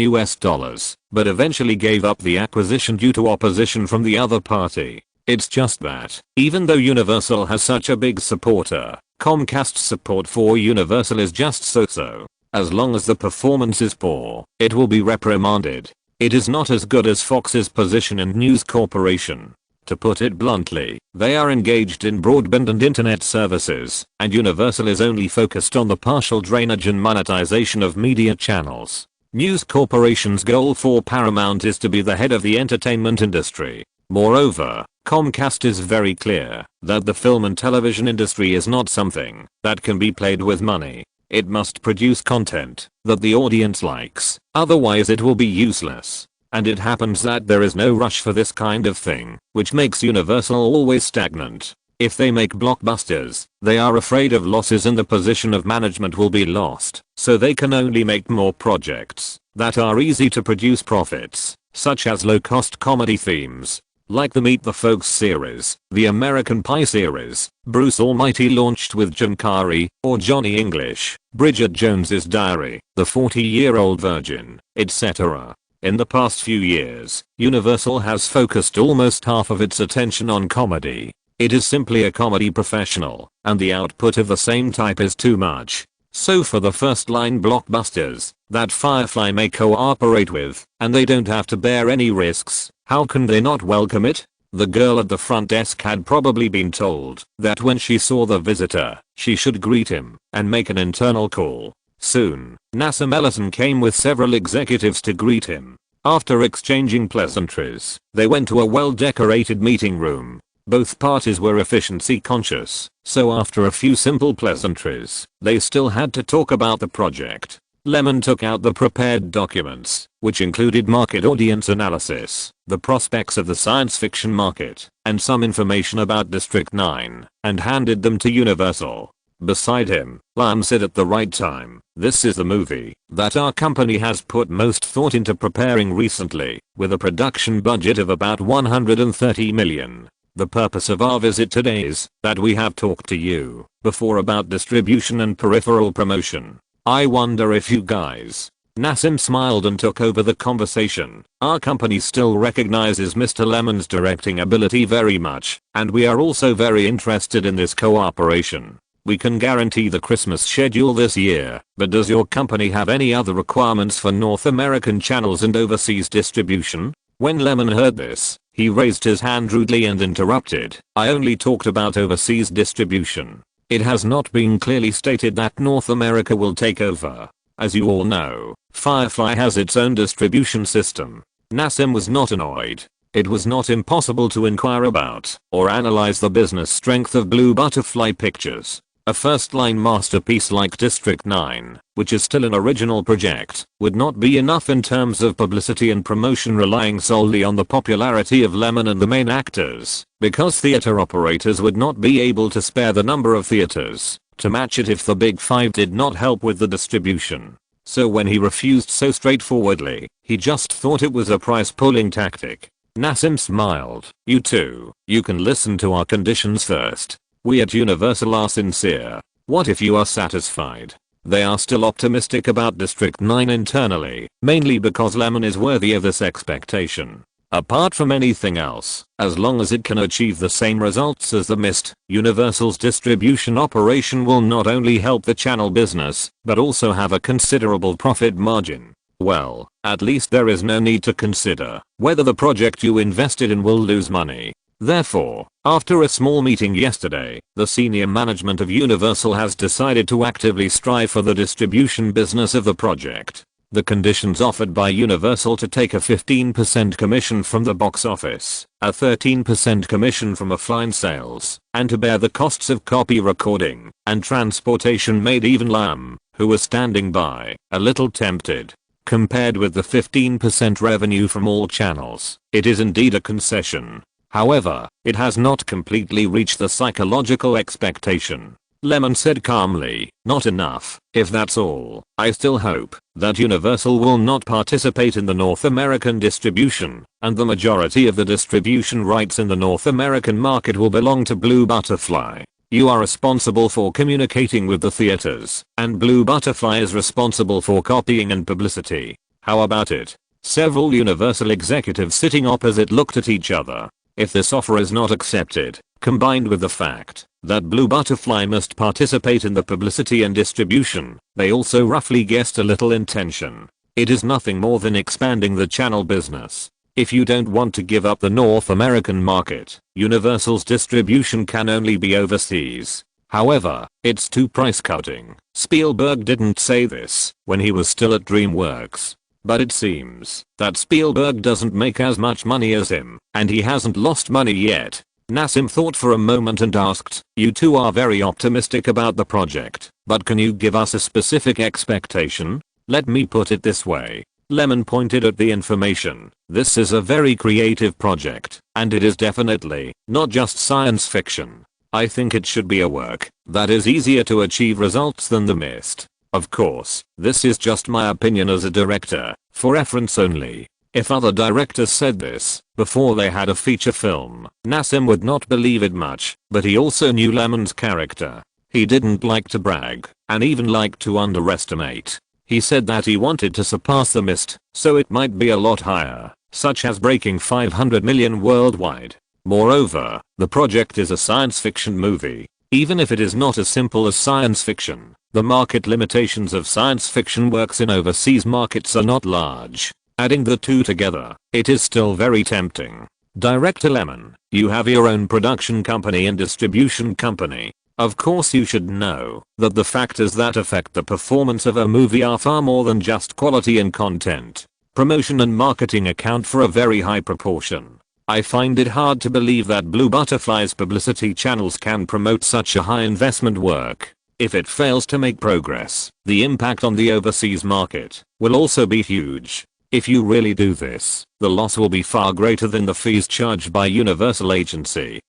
but eventually gave up the acquisition due to opposition from the other party. It's just that, even though Universal has such a big supporter, Comcast's support for Universal is just so-so. As long as the performance is poor, it will be reprimanded. It is not as good as Fox's position in News Corporation. To put it bluntly, they are engaged in broadband and internet services, and Universal is only focused on the partial drainage and monetization of media channels. News Corporation's goal for Paramount is to be the head of the entertainment industry. Moreover, Comcast is very clear that the film and television industry is not something that can be played with money. It must produce content that the audience likes, otherwise it will be useless. And it happens that there is no rush for this kind of thing, which makes Universal always stagnant. If they make blockbusters, they are afraid of losses and the position of management will be lost, so they can only make more projects that are easy to produce profits, such as low-cost comedy themes, like the Meet the Folks series, the American Pie series, Bruce Almighty launched with Jim Carrey, or Johnny English, Bridget Jones's Diary, The 40-Year-Old Virgin, etc. In the past few years, Universal has focused almost half of its attention on comedy. It is simply a comedy professional, and the output of the same type is too much. So for the first-line blockbusters that Firefly may cooperate with, and they don't have to bear any risks, how can they not welcome it? The girl at the front desk had probably been told that when she saw the visitor, she should greet him and make an internal call. Soon, Nassim Ellison came with several executives to greet him. After exchanging pleasantries, they went to a well-decorated meeting room. Both parties were efficiency conscious, so after a few simple pleasantries, they still had to talk about the project. Lyman took out the prepared documents, which included market audience analysis, the prospects of the science fiction market, and some information about District 9, and handed them to Universal. Beside him, Lyman said at the right time, "This is the movie that our company has put most thought into preparing recently, with a production budget of about $130 million. The purpose of our visit today is that we have talked to you before about distribution and peripheral promotion. I wonder if you guys." Nassim smiled and took over the conversation. "Our company still recognizes Mr. Lemon's directing ability very much, and we are also very interested in this cooperation. We can guarantee the Christmas schedule this year, but does your company have any other requirements for North American channels and overseas distribution?" When Lemon heard this, he raised his hand rudely and interrupted. "I only talked about overseas distribution. It has not been clearly stated that North America will take over. As you all know, Firefly has its own distribution system. Nassim was not annoyed. It was not impossible to inquire about or analyze the business strength of Blue Butterfly Pictures. A first-line masterpiece like District 9, which is still an original project, would not be enough in terms of publicity and promotion relying solely on the popularity of Lyman and the main actors, because theater operators would not be able to spare the number of theaters to match it if the Big Five did not help with the distribution. So when he refused so straightforwardly, he just thought it was a price-pulling tactic. Nassim smiled. You too, you can listen to our conditions first. We at Universal are sincere. What if you are satisfied? They are still optimistic about District 9 internally, mainly because Lyman is worthy of this expectation. Apart from anything else, as long as it can achieve the same results as The Mist, Universal's distribution operation will not only help the channel business, but also have a considerable profit margin. Well, at least there is no need to consider whether the project you invested in will lose money. Therefore, after a small meeting yesterday, the senior management of Universal has decided to actively strive for the distribution business of the project. The conditions offered by Universal to take a 15% commission from the box office, a 13% commission from offline sales, and to bear the costs of copy recording and transportation made even Lam, who was standing by, a little tempted. Compared with the 15% revenue from all channels, it is indeed a concession. However, it has not completely reached the psychological expectation. Lyman said calmly, not enough. If that's all, I still hope that Universal will not participate in the North American distribution, and the majority of the distribution rights in the North American market will belong to Blue Butterfly. You are responsible for communicating with the theaters, and Blue Butterfly is responsible for copying and publicity. How about it? Several Universal executives sitting opposite looked at each other. If this offer is not accepted, combined with the fact that Blue Butterfly must participate in the publicity and distribution, they also roughly guessed a little intention. It is nothing more than expanding the channel business. If you don't want to give up the North American market, Universal's distribution can only be overseas. However, it's too price-cutting. Spielberg didn't say this when he was still at DreamWorks. But it seems that Spielberg doesn't make as much money as him, and he hasn't lost money yet. Nassim thought for a moment and asked, you two are very optimistic about the project, but can you give us a specific expectation? Let me put it this way. Lyman pointed at the information. This is a very creative project, and it is definitely not just science fiction. I think it should be a work that is easier to achieve results than The Mist. Of course, this is just my opinion as a director, for reference only. If other directors said this before they had a feature film, Nassim would not believe it much, but he also knew Lyman's character. He didn't like to brag, and even liked to underestimate. He said that he wanted to surpass The Mist, so it might be a lot higher, such as breaking 500 million worldwide. Moreover, the project is a science fiction movie. Even if it is not as simple as science fiction, the market limitations of science fiction works in overseas markets are not large. Adding the two together, it is still very tempting. Director Lyman, you have your own production company and distribution company. Of course you should know that the factors that affect the performance of a movie are far more than just quality and content. Promotion and marketing account for a very high proportion. I find it hard to believe that Blue Butterfly's publicity channels can promote such a high investment work. If it fails to make progress, the impact on the overseas market will also be huge. If you really do this, the loss will be far greater than the fees charged by Universal Agency.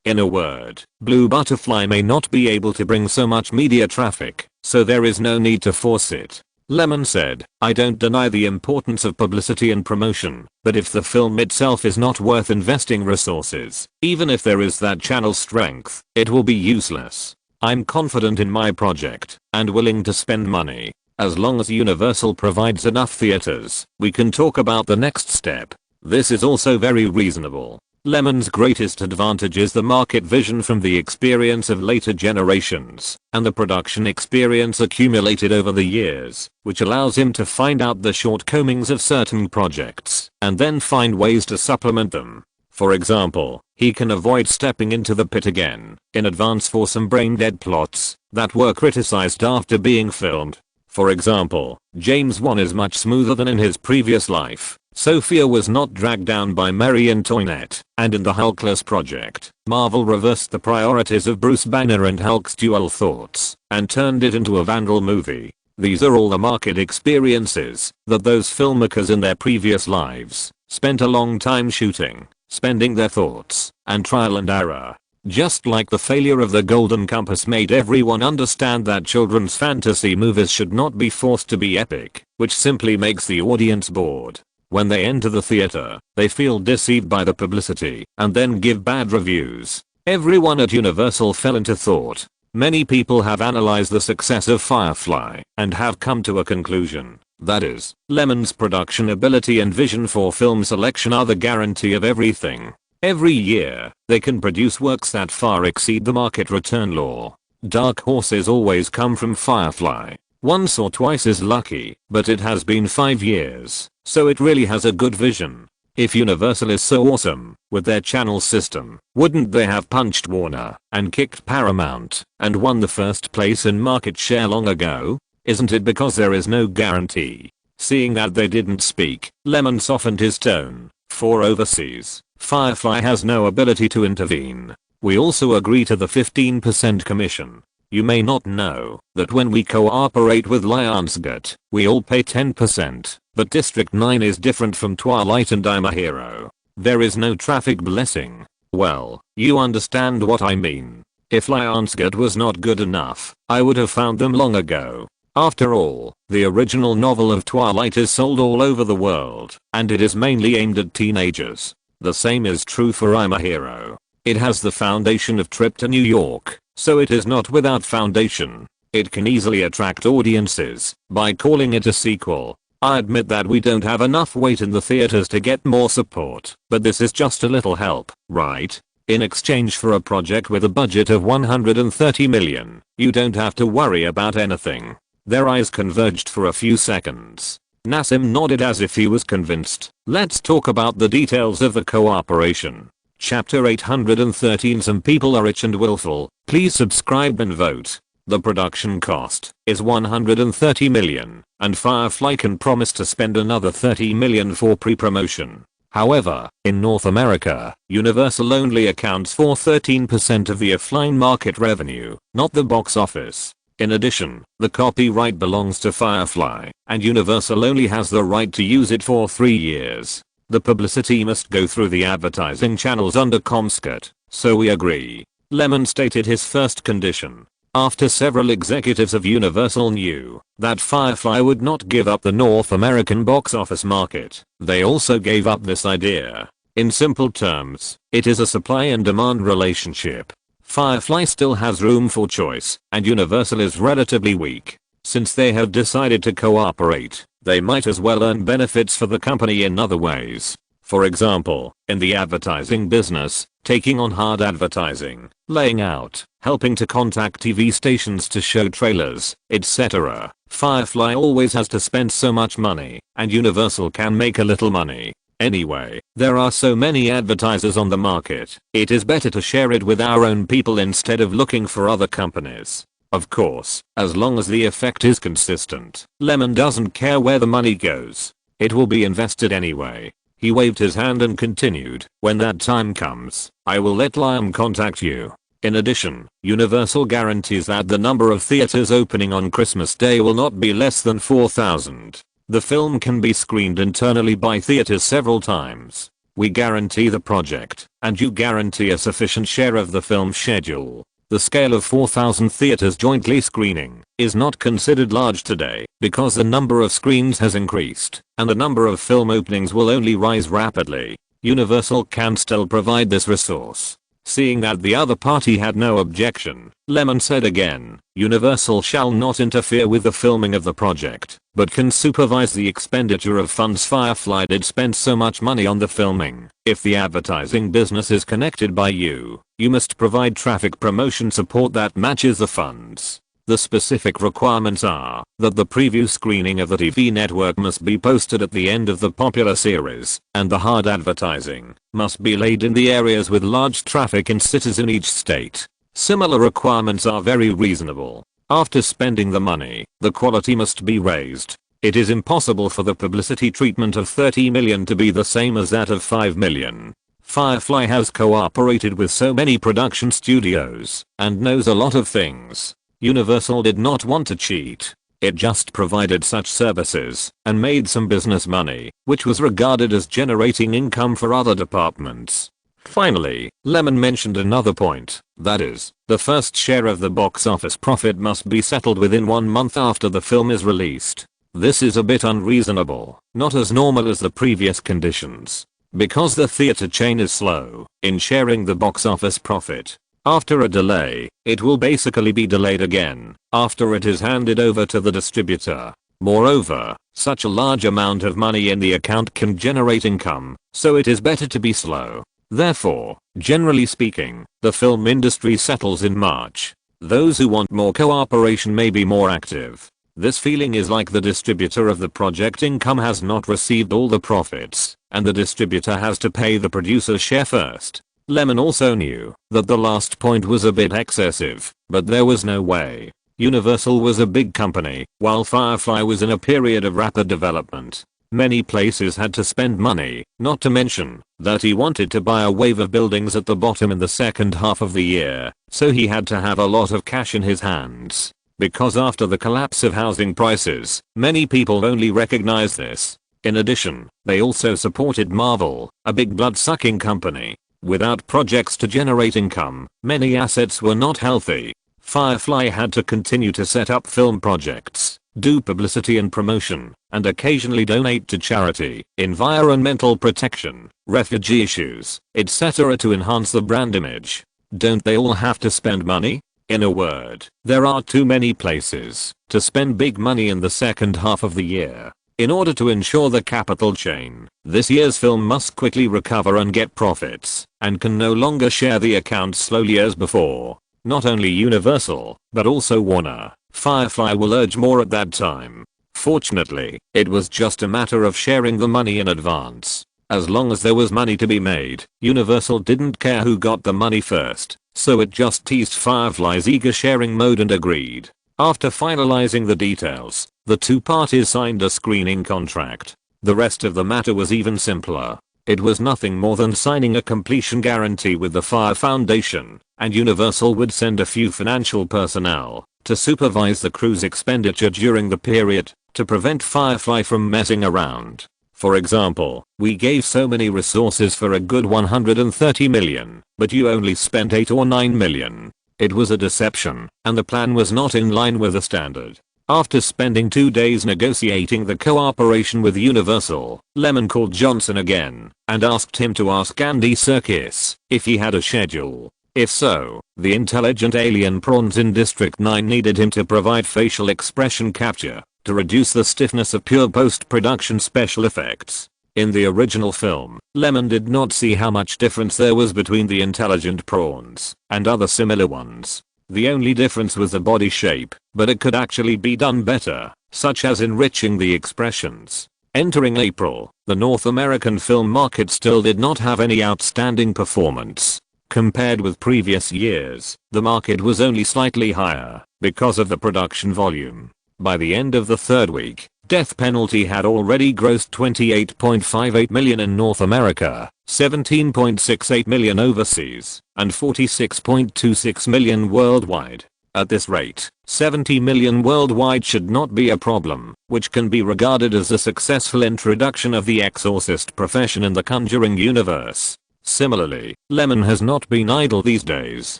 In a word, Blue Butterfly may not be able to bring so much media traffic, so there is no need to force it. Lyman said, I don't deny the importance of publicity and promotion, but if the film itself is not worth investing resources, even if there is that channel strength, it will be useless. I'm confident in my project, and willing to spend money. As long as Universal provides enough theaters, we can talk about the next step. This is also very reasonable. Lyman's greatest advantage is the market vision from the experience of later generations, and the production experience accumulated over the years, which allows him to find out the shortcomings of certain projects, and then find ways to supplement them. For example, he can avoid stepping into the pit again in advance for some brain-dead plots that were criticized after being filmed. For example, James Wan is much smoother than in his previous life. Sophia was not dragged down by Mary Antoinette, and in the Hulkless project, Marvel reversed the priorities of Bruce Banner and Hulk's dual thoughts and turned it into a Vandal movie. These are all the market experiences that those filmmakers in their previous lives spent a long time shooting, spending their thoughts and trial and error. Just like the failure of the Golden Compass made everyone understand that children's fantasy movies should not be forced to be epic, which simply makes the audience bored. When they enter the theater, they feel deceived by the publicity and then give bad reviews. Everyone at Universal fell into thought. Many people have analyzed the success of Firefly and have come to a conclusion. That is, Lyman's production ability and vision for film selection are the guarantee of everything. Every year, they can produce works that far exceed the market return law. Dark horses always come from Firefly. Once or twice is lucky, but it has been 5 years, so it really has a good vision. If Universal is so awesome with their channel system, wouldn't they have punched Warner and kicked Paramount and won the first place in market share long ago? Isn't it because there is no guarantee? Seeing that they didn't speak, Lyman softened his tone. For overseas, Firefly has no ability to intervene. We also agree to the 15% commission. You may not know that when we cooperate with Lionsgate, we all pay 10%, but District 9 is different from Twilight and I'm a Hero. There is no traffic blessing. Well, you understand what I mean. If Lionsgate was not good enough, I would have found them long ago. After all, the original novel of Twilight is sold all over the world, and it is mainly aimed at teenagers. The same is true for I'm a Hero. It has the foundation of Trip to New York, so it is not without foundation. It can easily attract audiences by calling it a sequel. I admit that we don't have enough weight in the theaters to get more support, but this is just a little help, right? In exchange for a project with a budget of $130 million, you don't have to worry about anything. Their eyes converged for a few seconds. Nassim nodded as if he was convinced. Let's talk about the details of the cooperation. Chapter 813. Some people are rich and willful. Please subscribe and vote. The production cost is $130 million, and Firefly can promise to spend another $30 million for pre-promotion. However, in North America, Universal only accounts for 13% of the offline market revenue, not the box office. In addition, the copyright belongs to Firefly, and Universal only has the right to use it for 3 years. The publicity must go through the advertising channels under Comscut, so we agree. Lyman stated his first condition. After several executives of Universal knew that Firefly would not give up the North American box office market, they also gave up this idea. In simple terms, it is a supply and demand relationship. Firefly still has room for choice, and Universal is relatively weak. Since they have decided to cooperate, they might as well earn benefits for the company in other ways. For example, in the advertising business, taking on hard advertising, laying out, helping to contact TV stations to show trailers, etc. Firefly always has to spend so much money, and Universal can make a little money. Anyway, there are so many advertisers on the market, it is better to share it with our own people instead of looking for other companies. Of course, as long as the effect is consistent, Lyman doesn't care where the money goes. It will be invested anyway. He waved his hand and continued, when that time comes, I will let Lyman contact you. In addition, Universal guarantees that the number of theaters opening on Christmas Day will not be less than 4,000. The film can be screened internally by theaters several times. We guarantee the project, and you guarantee a sufficient share of the film schedule. The scale of 4,000 theaters jointly screening is not considered large today because the number of screens has increased, and the number of film openings will only rise rapidly. Universal can still provide this resource. Seeing that the other party had no objection, Lyman said again, Universal shall not interfere with the filming of the project, but can supervise the expenditure of funds. Firefly did spend so much money on the filming. If the advertising business is connected by you, you must provide traffic promotion support that matches the funds. The specific requirements are that the preview screening of the TV network must be posted at the end of the popular series, and the hard advertising must be laid in the areas with large traffic in cities in each state. Similar requirements are very reasonable. After spending the money, the quality must be raised. It is impossible for the publicity treatment of 30 million to be the same as that of 5 million. Firefly has cooperated with so many production studios and knows a lot of things. Universal did not want to cheat. It just provided such services and made some business money, which was regarded as generating income for other departments. Finally, Lyman mentioned another point, that is, the first share of the box office profit must be settled within 1 month after the film is released. This is a bit unreasonable, not as normal as the previous conditions. Because the theater chain is slow in sharing the box office profit. After a delay, it will basically be delayed again after it is handed over to the distributor. Moreover, such a large amount of money in the account can generate income, so it is better to be slow. Therefore, generally speaking, the film industry settles in March. Those who want more cooperation may be more active. This feeling is like the distributor of the project income has not received all the profits, and the distributor has to pay the producer's share first. Lyman also knew that the last point was a bit excessive, but there was no way. Universal was a big company, while Firefly was in a period of rapid development. Many places had to spend money, not to mention that he wanted to buy a wave of buildings at the bottom in the second half of the year, so he had to have a lot of cash in his hands. Because after the collapse of housing prices, many people only recognize this. In addition, they also supported Marvel, a big blood-sucking company. Without projects to generate income, many assets were not healthy. Firefly had to continue to set up film projects, do publicity and promotion, and occasionally donate to charity, environmental protection, refugee issues, etc. to enhance the brand image. Don't they all have to spend money? In a word, there are too many places to spend big money in the second half of the year. In order to ensure the capital chain, this year's film must quickly recover and get profits, and can no longer share the account slowly as before. Not only Universal, but also Warner, Firefly will urge more at that time. Fortunately, it was just a matter of sharing the money in advance. As long as there was money to be made, Universal didn't care who got the money first, so it just teased Firefly's eager sharing mode and agreed. After finalizing the details, the two parties signed a screening contract. The rest of the matter was even simpler. It was nothing more than signing a completion guarantee with the Fire Foundation, and Universal would send a few financial personnel to supervise the crew's expenditure during the period to prevent Firefly from messing around. For example, we gave so many resources for a good 130 million, but you only spent 8 or 9 million. It was a deception, and the plan was not in line with the standard. After spending 2 days negotiating the cooperation with Universal, Lyman called Johnson again and asked him to ask Andy Serkis if he had a schedule. If so, the intelligent alien prawns in District 9 needed him to provide facial expression capture to reduce the stiffness of pure post-production special effects. In the original film, Lyman did not see how much difference there was between the intelligent prawns and other similar ones. The only difference was the body shape, but it could actually be done better, such as enriching the expressions. Entering April, the North American film market still did not have any outstanding performance. Compared with previous years, the market was only slightly higher because of the production volume. By the end of the third week, Death Penalty had already grossed $28.58 million in North America, $17.68 million overseas, and $46.26 million worldwide. At this rate, $70 million worldwide should not be a problem, which can be regarded as a successful introduction of the exorcist profession in the Conjuring universe. Similarly, Lyman has not been idle these days.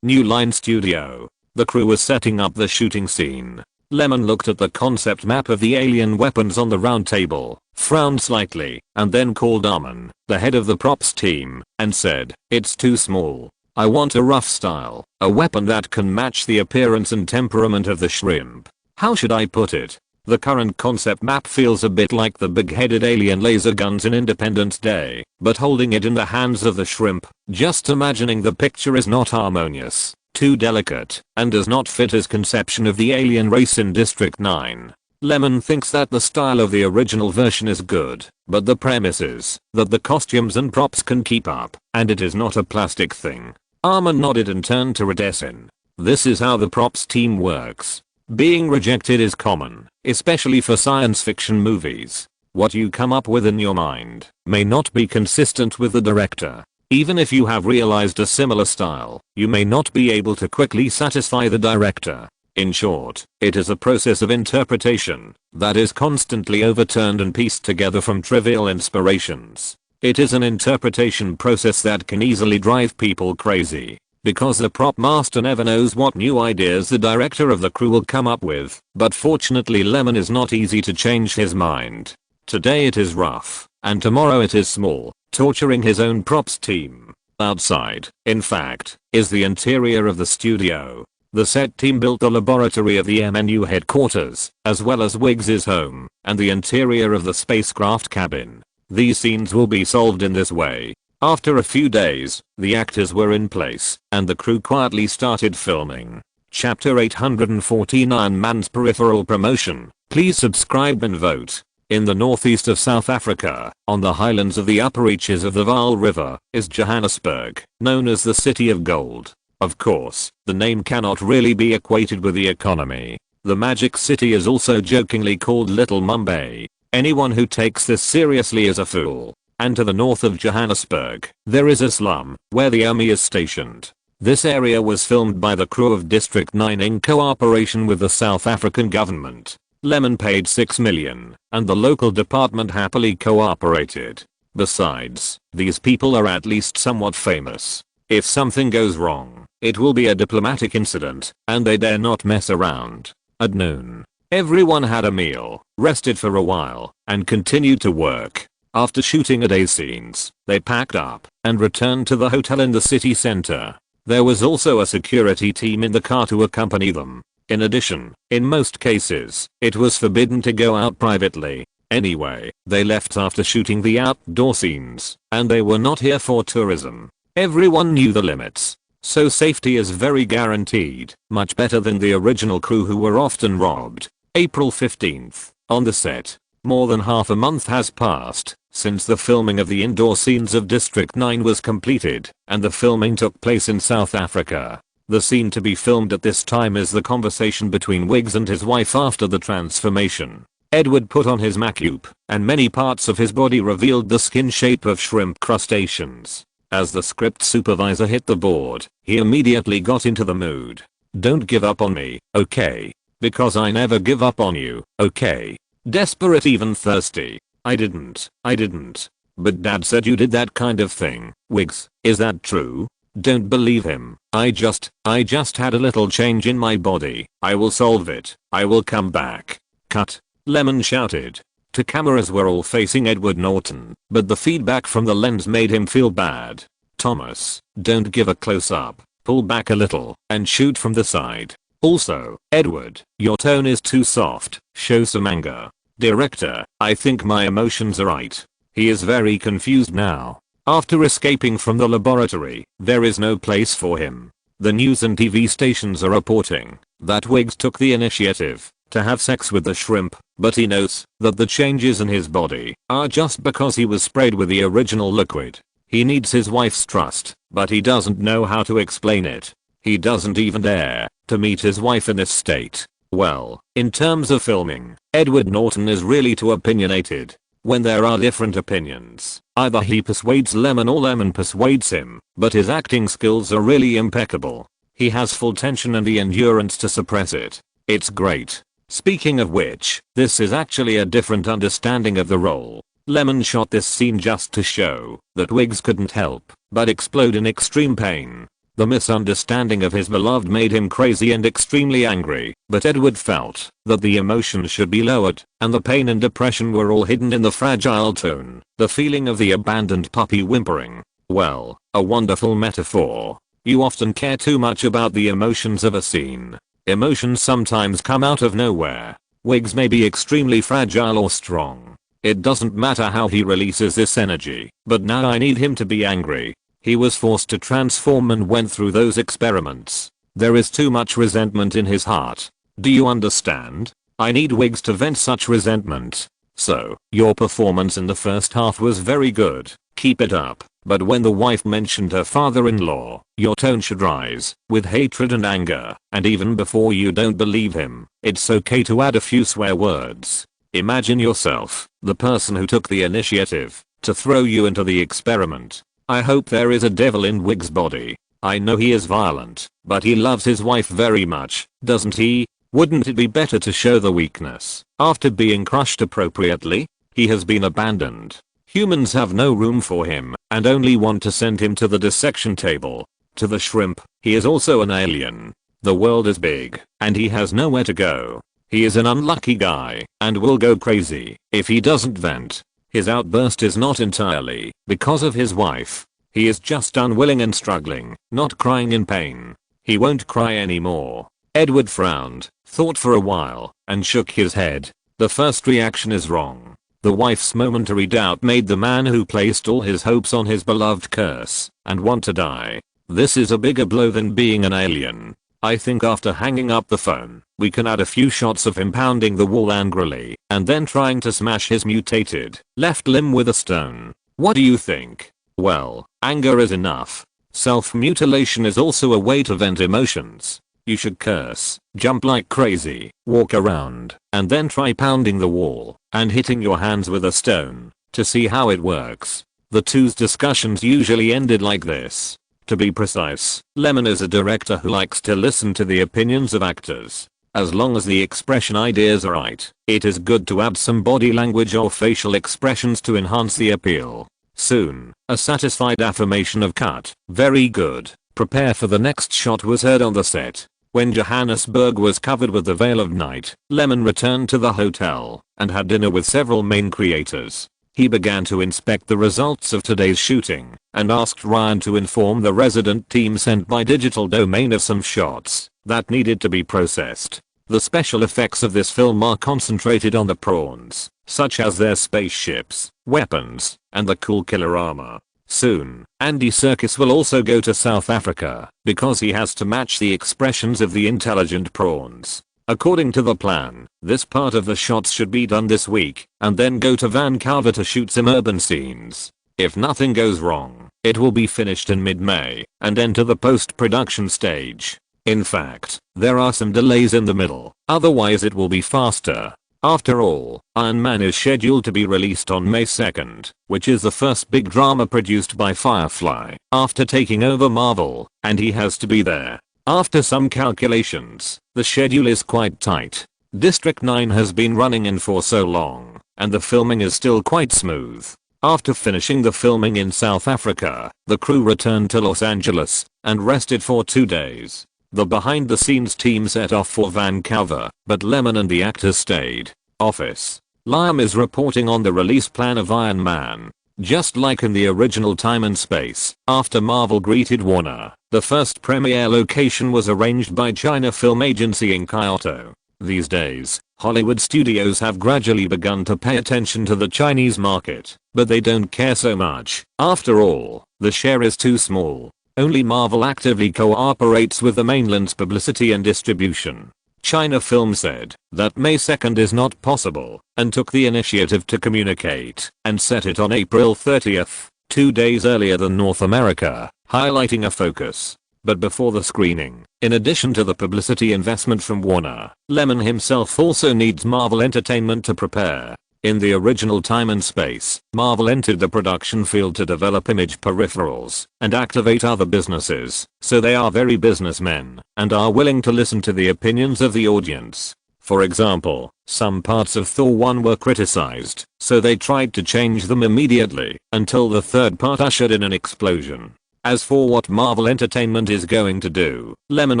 New Line Studio. The crew was setting up the shooting scene. Lyman looked at the concept map of the alien weapons on the round table, frowned slightly, and then called Armin, the head of the props team, and said, "It's too small. I want a rough style, a weapon that can match the appearance and temperament of the shrimp. How should I put it? The current concept map feels a bit like the big-headed alien laser guns in Independence Day, but holding it in the hands of the shrimp. Just imagining the picture is not harmonious. too delicate, and does not fit his conception of the alien race in District 9. Lemon thinks that the style of the original version is good, but the premise is that the costumes and props can keep up, and it is not a plastic thing. Armin nodded and turned to Redesin. This is how the props team works. Being rejected is common, especially for science fiction movies. What you come up with in your mind may not be consistent with the director. Even if you have realized a similar style, you may not be able to quickly satisfy the director. In short, it is a process of interpretation that is constantly overturned and pieced together from trivial inspirations. It is an interpretation process that can easily drive people crazy, because the prop master never knows what new ideas the director of the crew will come up with, but fortunately Lemon is not easy to change his mind. Today it is rough, and tomorrow it is small, torturing his own props team. Outside, in fact, is the interior of the studio. The set team built the laboratory of the MNU headquarters, as well as Wiggs's home, and the interior of the spacecraft cabin. These scenes will be solved in this way. After a few days, the actors were in place, and the crew quietly started filming. Chapter 849 Man's Peripheral Promotion. Please subscribe and vote. In the northeast of South Africa, on the highlands of the upper reaches of the Vaal River, is Johannesburg, known as the City of Gold. Of course, the name cannot really be equated with the economy. The Magic City is also jokingly called Little Mumbai. Anyone who takes this seriously is a fool. And to the north of Johannesburg, there is a slum, where the army is stationed. This area was filmed by the crew of District 9 in cooperation with the South African government. Lemon paid $6 million, and the local department happily cooperated. Besides, these people are at least somewhat famous. If something goes wrong, it will be a diplomatic incident, and they dare not mess around. At noon, everyone had a meal, rested for a while, and continued to work. After shooting a day's scenes, they packed up and returned to the hotel in the city center. There was also a security team in the car to accompany them. In addition, in most cases, it was forbidden to go out privately. Anyway, they left after shooting the outdoor scenes, and they were not here for tourism. Everyone knew the limits, so safety is very guaranteed, much better than the original crew who were often robbed. April 15th, on the set. More than half a month has passed since the filming of the indoor scenes of District 9 was completed, and the filming took place in South Africa. The scene to be filmed at this time is the conversation between Wiggs and his wife after the transformation. Edward put on his makeup, and many parts of his body revealed the skin shape of shrimp crustaceans. As the script supervisor hit the board, he immediately got into the mood. Don't give up on me, okay? Because I never give up on you, okay? Desperate, even thirsty. I didn't. But Dad said you did that kind of thing. Wiggs, is that true? Don't believe him. I just had a little change in my body. I will solve it. I will come back. Cut. Lemon shouted. The cameras were all facing Edward Norton, but the feedback from the lens made him feel bad. Thomas, don't give a close-up. Pull back a little and shoot from the side. Also, Edward, your tone is too soft. Show some anger. Director, I think my emotions are right. He is very confused now. After escaping from the laboratory, there is no place for him. The news and TV stations are reporting that Wiggs took the initiative to have sex with the shrimp, but he knows that the changes in his body are just because he was sprayed with the original liquid. He needs his wife's trust, but he doesn't know how to explain it. He doesn't even dare to meet his wife in this state. Well, in terms of filming, Edward Norton is really too opinionated. When there are different opinions, either he persuades Lemon or Lemon persuades him, but his acting skills are really impeccable. He has full tension and the endurance to suppress it. It's great. Speaking of which, this is actually a different understanding of the role. Lemon shot this scene just to show that Wiggs couldn't help but explode in extreme pain. The misunderstanding of his beloved made him crazy and extremely angry, but Edward felt that the emotions should be lowered, and the pain and depression were all hidden in the fragile tone, the feeling of the abandoned puppy whimpering. Well, a wonderful metaphor. You often care too much about the emotions of a scene. Emotions sometimes come out of nowhere. Wiggs may be extremely fragile or strong. It doesn't matter how he releases this energy, but now I need him to be angry. He was forced to transform and went through those experiments. There is too much resentment in his heart. Do you understand? I need wigs to vent such resentment. So, your performance in the first half was very good. Keep it up. But when the wife mentioned her father-in-law, your tone should rise, with hatred and anger, and even before you don't believe him, it's okay to add a few swear words. Imagine yourself, the person who took the initiative, to throw you into the experiment. I hope there is a devil in Wig's body. I know he is violent, but he loves his wife very much, doesn't he? Wouldn't it be better to show the weakness? After being crushed appropriately, he has been abandoned. Humans have no room for him, and only want to send him to the dissection table. To the shrimp, he is also an alien. The world is big, and he has nowhere to go. He is an unlucky guy, and will go crazy, if he doesn't vent. His outburst is not entirely because of his wife. He is just unwilling and struggling, not crying in pain. He won't cry anymore. Edward frowned, thought for a while, and shook his head. The first reaction is wrong. The wife's momentary doubt made the man who placed all his hopes on his beloved curse and want to die. This is a bigger blow than being an alien. I think after hanging up the phone, we can add a few shots of him pounding the wall angrily and then trying to smash his mutated left limb with a stone. What do you think? Well, anger is enough. Self-mutilation is also a way to vent emotions. You should curse, jump like crazy, walk around, and then try pounding the wall and hitting your hands with a stone to see how it works. The two's discussions usually ended like this. To be precise, Lyman is a director who likes to listen to the opinions of actors. As long as the expression ideas are right, it is good to add some body language or facial expressions to enhance the appeal. Soon, a satisfied affirmation of cut. Very good. Prepare for the next shot was heard on the set. When Johannesburg was covered with the veil of night, Lyman returned to the hotel and had dinner with several main creators. He began to inspect the results of today's shooting and asked Ryan to inform the resident team sent by Digital Domain of some shots that needed to be processed. The special effects of this film are concentrated on the prawns, such as their spaceships, weapons, and the cool killer armor. Soon, Andy Serkis will also go to South Africa because he has to match the expressions of the intelligent prawns. According to the plan, this part of the shots should be done this week and then go to Vancouver to shoot some urban scenes. If nothing goes wrong, it will be finished in mid-May and enter the post-production stage. In fact, there are some delays in the middle, otherwise it will be faster. After all, Iron Man is scheduled to be released on May 2nd, which is the first big drama produced by Firefly after taking over Marvel, and he has to be there. After some calculations, the schedule is quite tight. District 9 has been running in for so long, and the filming is still quite smooth. After finishing the filming in South Africa, the crew returned to Los Angeles and rested for 2 days. The behind-the-scenes team set off for Vancouver, but Lyman and the actors stayed. Office. Lyman is reporting on the release plan of Iron Man. Just like in the original Time and Space, after Marvel greeted Warner, the first premiere location was arranged by China Film Agency in Kyoto. These days, Hollywood studios have gradually begun to pay attention to the Chinese market, but they don't care so much. After all, the share is too small. Only Marvel actively cooperates with the mainland's publicity and distribution. China Film said that May 2nd is not possible and took the initiative to communicate and set it on April 30th, 2 days earlier than North America, highlighting a focus. But before the screening, in addition to the publicity investment from Warner, Lyman himself also needs Marvel Entertainment to prepare. In the original Time and Space, Marvel entered the production field to develop image peripherals and activate other businesses, so they are very businessmen and are willing to listen to the opinions of the audience. For example, some parts of Thor 1 were criticized, so they tried to change them immediately until the third part ushered in an explosion. As for what Marvel Entertainment is going to do, Lyman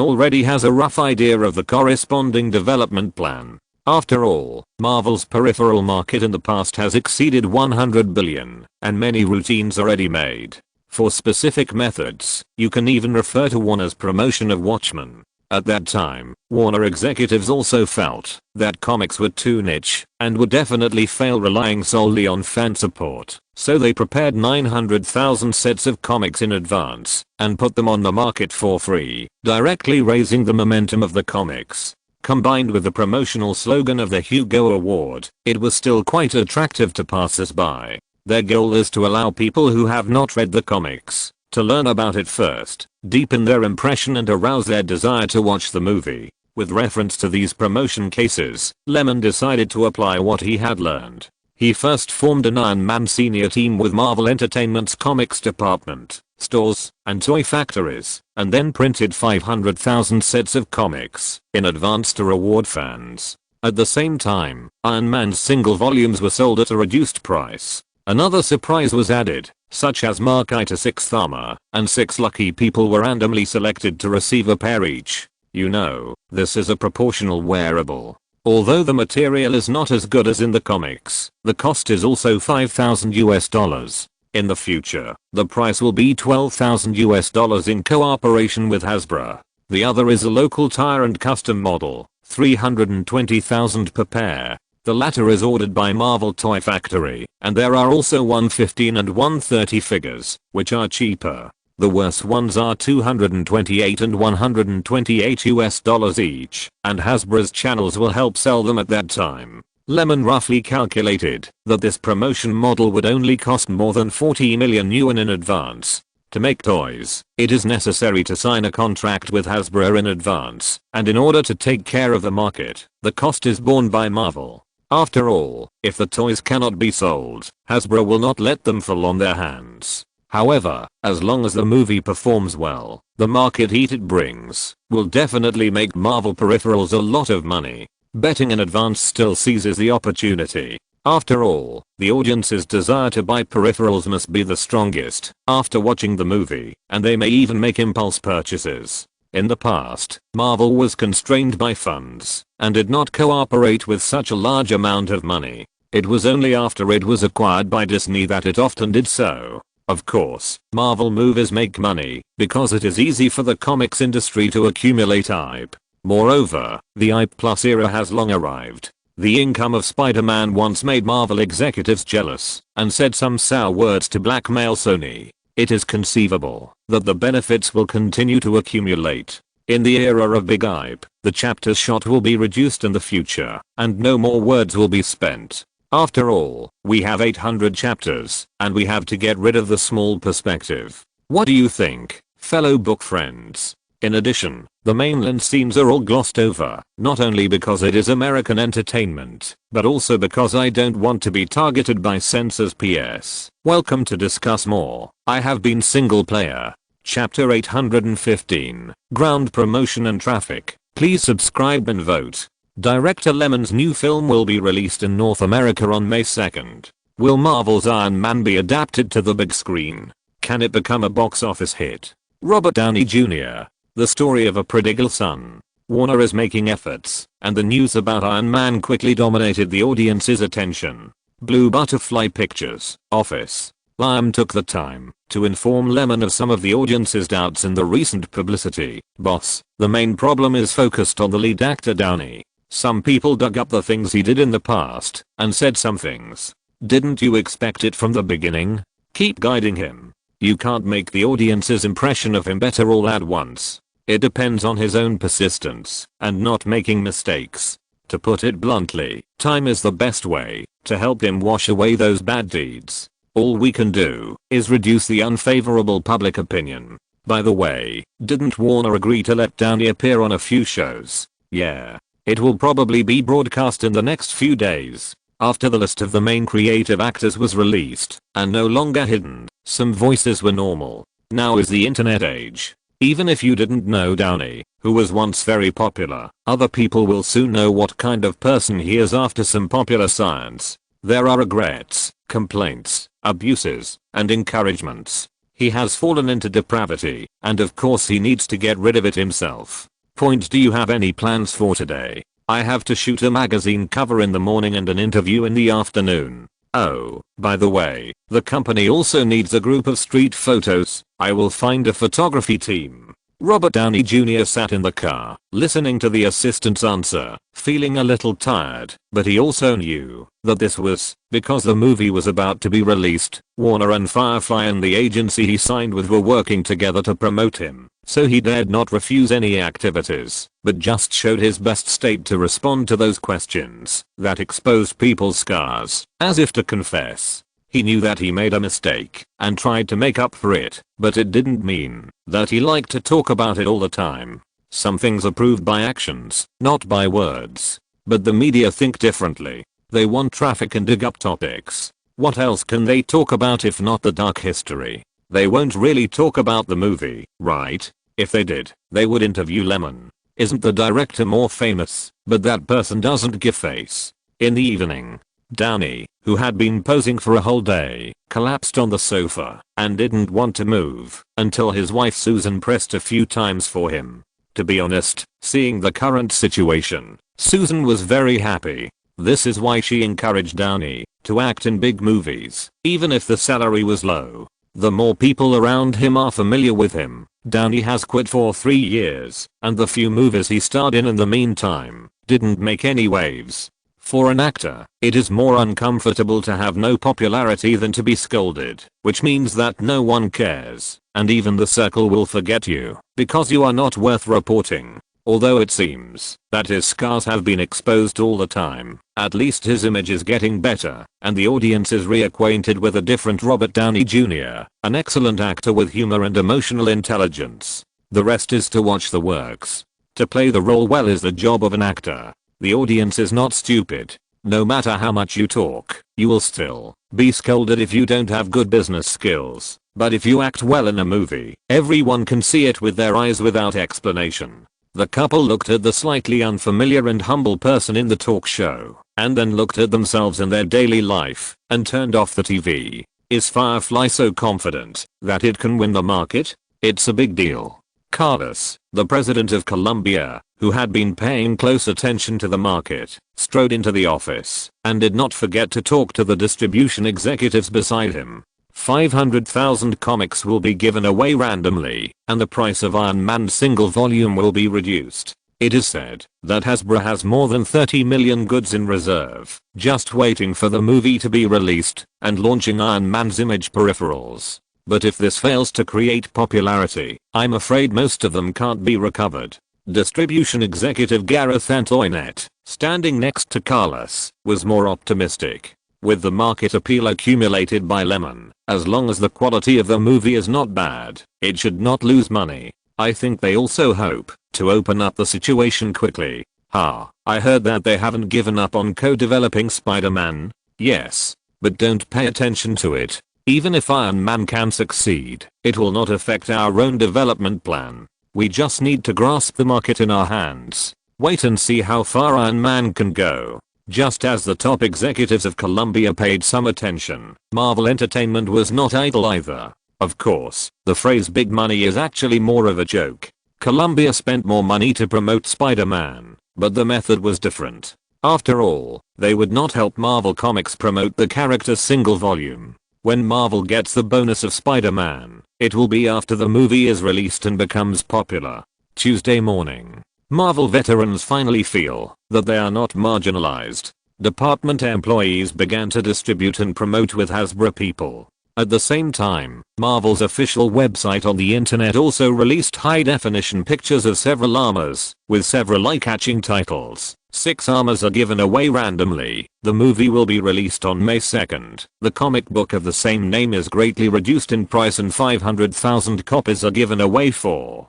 already has a rough idea of the corresponding development plan. After all, Marvel's peripheral market in the past has exceeded 100 billion, and many routines are already made. For specific methods, you can even refer to Warner's promotion of Watchmen. At that time, Warner executives also felt that comics were too niche and would definitely fail relying solely on fan support, so they prepared 900,000 sets of comics in advance and put them on the market for free, directly raising the momentum of the comics. Combined with the promotional slogan of the Hugo Award, it was still quite attractive to passers-by. Their goal is to allow people who have not read the comics to learn about it first, deepen their impression and arouse their desire to watch the movie. With reference to these promotion cases, Lyman decided to apply what he had learned. He first formed an Iron Man senior team with Marvel Entertainment's comics department, stores, and toy factories, and then printed 500,000 sets of comics in advance to reward fans. At the same time, Iron Man's single volumes were sold at a reduced price. Another surprise was added, such as Mark I to 6th Armor, and 6 lucky people were randomly selected to receive a pair each. You know, this is a proportional wearable. Although the material is not as good as in the comics, the cost is also $5,000. In the future, the price will be $12,000 in cooperation with Hasbro. The other is a local tire and custom model, $320,000 per pair. The latter is ordered by Marvel Toy Factory, and there are also 115 and 130 figures, which are cheaper. The worst ones are $228 and $128 each, and Hasbro's channels will help sell them at that time. Lyman roughly calculated that this promotion model would only cost more than 40 million yuan in advance. To make toys, it is necessary to sign a contract with Hasbro in advance, and in order to take care of the market, the cost is borne by Marvel. After all, if the toys cannot be sold, Hasbro will not let them fall on their hands. However, as long as the movie performs well, the market heat it brings will definitely make Marvel peripherals a lot of money. Betting in advance still seizes the opportunity. After all, the audience's desire to buy peripherals must be the strongest after watching the movie, and they may even make impulse purchases. In the past, Marvel was constrained by funds and did not cooperate with such a large amount of money. It was only after it was acquired by Disney that it often did so. Of course, Marvel movies make money because it is easy for the comics industry to accumulate hype. Moreover, the hype plus era has long arrived. The income of Spider-Man once made Marvel executives jealous and said some sour words to blackmail Sony. It is conceivable that the benefits will continue to accumulate. In the era of big hype, the chapters shot will be reduced in the future, and no more words will be spent. After all, we have 800 chapters, and we have to get rid of the small perspective. What do you think, fellow book friends? In addition, the mainland scenes are all glossed over, not only because it is American entertainment, but also because I don't want to be targeted by censors. PS. Welcome to discuss more. I have been single player. Chapter 815. Ground promotion and traffic. Please subscribe and vote. Director Lyman's new film will be released in North America on May 2nd. Will Marvel's Iron Man be adapted to the big screen? Can it become a box office hit? Robert Downey Jr. The story of a prodigal son. Warner is making efforts, and the news about Iron Man quickly dominated the audience's attention. Blue Butterfly Pictures, Office. Lyman took the time to inform Lyman of some of the audience's doubts in the recent publicity. Boss, the main problem is focused on the lead actor Downey. Some people dug up the things he did in the past and said some things. Didn't you expect it from the beginning? Keep guiding him. You can't make the audience's impression of him better all at once. It depends on his own persistence and not making mistakes. To put it bluntly, time is the best way to help him wash away those bad deeds. All we can do is reduce the unfavorable public opinion. By the way, didn't Warner agree to let Downey appear on a few shows? Yeah. It will probably be broadcast in the next few days. After the list of the main creative actors was released and no longer hidden, some voices were normal. Now is the internet age. Even if you didn't know Downey, who was once very popular, other people will soon know what kind of person he is after some popular science. There are regrets, complaints, abuses, and encouragements. He has fallen into depravity, and of course he needs to get rid of it himself. Point. Do you have any plans for today? I have to shoot a magazine cover in the morning and an interview in the afternoon. Oh, by the way, the company also needs a group of street photos. I will find a photography team. Robert Downey Jr. sat in the car, listening to the assistant's answer, feeling a little tired, but he also knew that this was because the movie was about to be released. Warner and Firefly and the agency he signed with were working together to promote him, so he dared not refuse any activities, but just showed his best state to respond to those questions that exposed people's scars, as if to confess. He knew that he made a mistake and tried to make up for it, but it didn't mean that he liked to talk about it all the time. Some things are proved by actions, not by words. But the media think differently. They want traffic and dig up topics. What else can they talk about if not the dark history? They won't really talk about the movie, right? If they did, they would interview Lyman. Isn't the director more famous? But that person doesn't give face. In the evening, Downey, who had been posing for a whole day, collapsed on the sofa and didn't want to move until his wife Susan pressed a few times for him. To be honest, seeing the current situation, Susan was very happy. This is why she encouraged Downey to act in big movies, even if the salary was low. The more people around him are familiar with him. Downey has quit for 3 years, and the few movies he starred in the meantime didn't make any waves. For an actor, it is more uncomfortable to have no popularity than to be scolded, which means that no one cares, and even the circle will forget you, because you are not worth reporting. Although it seems that his scars have been exposed all the time, at least his image is getting better, and the audience is reacquainted with a different Robert Downey Jr., an excellent actor with humor and emotional intelligence. The rest is to watch the works. To play the role well is the job of an actor. The audience is not stupid. No matter how much you talk, you will still be scolded if you don't have good business skills. But if you act well in a movie, everyone can see it with their eyes without explanation. The couple looked at the slightly unfamiliar and humble person in the talk show, and then looked at themselves in their daily life, and turned off the TV. Is Firefly so confident that it can win the market? It's a big deal. Carlos, the president of Columbia, who had been paying close attention to the market, strode into the office and did not forget to talk to the distribution executives beside him. 500,000 comics will be given away randomly, and the price of Iron Man's single volume will be reduced. It is said that Hasbro has more than 30 million goods in reserve, just waiting for the movie to be released and launching Iron Man's image peripherals. But if this fails to create popularity, I'm afraid most of them can't be recovered. Distribution executive Gareth Antoinette, standing next to Carlos, was more optimistic. With the market appeal accumulated by Lyman, as long as the quality of the movie is not bad, it should not lose money. I think they also hope to open up the situation quickly. I heard that they haven't given up on co-developing Spider-Man. Yes, but don't pay attention to it. Even if Iron Man can succeed, it will not affect our own development plan. We just need to grasp the market in our hands. Wait and see how far Iron Man can go. Just as the top executives of Columbia paid some attention, Marvel Entertainment was not idle either. Of course, the phrase big money is actually more of a joke. Columbia spent more money to promote Spider-Man, but the method was different. After all, they would not help Marvel Comics promote the character's single volume. When Marvel gets the bonus of Spider-Man, it will be after the movie is released and becomes popular. Tuesday morning, Marvel veterans finally feel that they are not marginalized. Department employees began to distribute and promote with Hasbro people. At the same time, Marvel's official website on the internet also released high-definition pictures of several armors, with several eye-catching titles. 6 armors are given away randomly. The movie will be released on May 2nd. The comic book of the same name is greatly reduced in price and 500,000 copies are given away for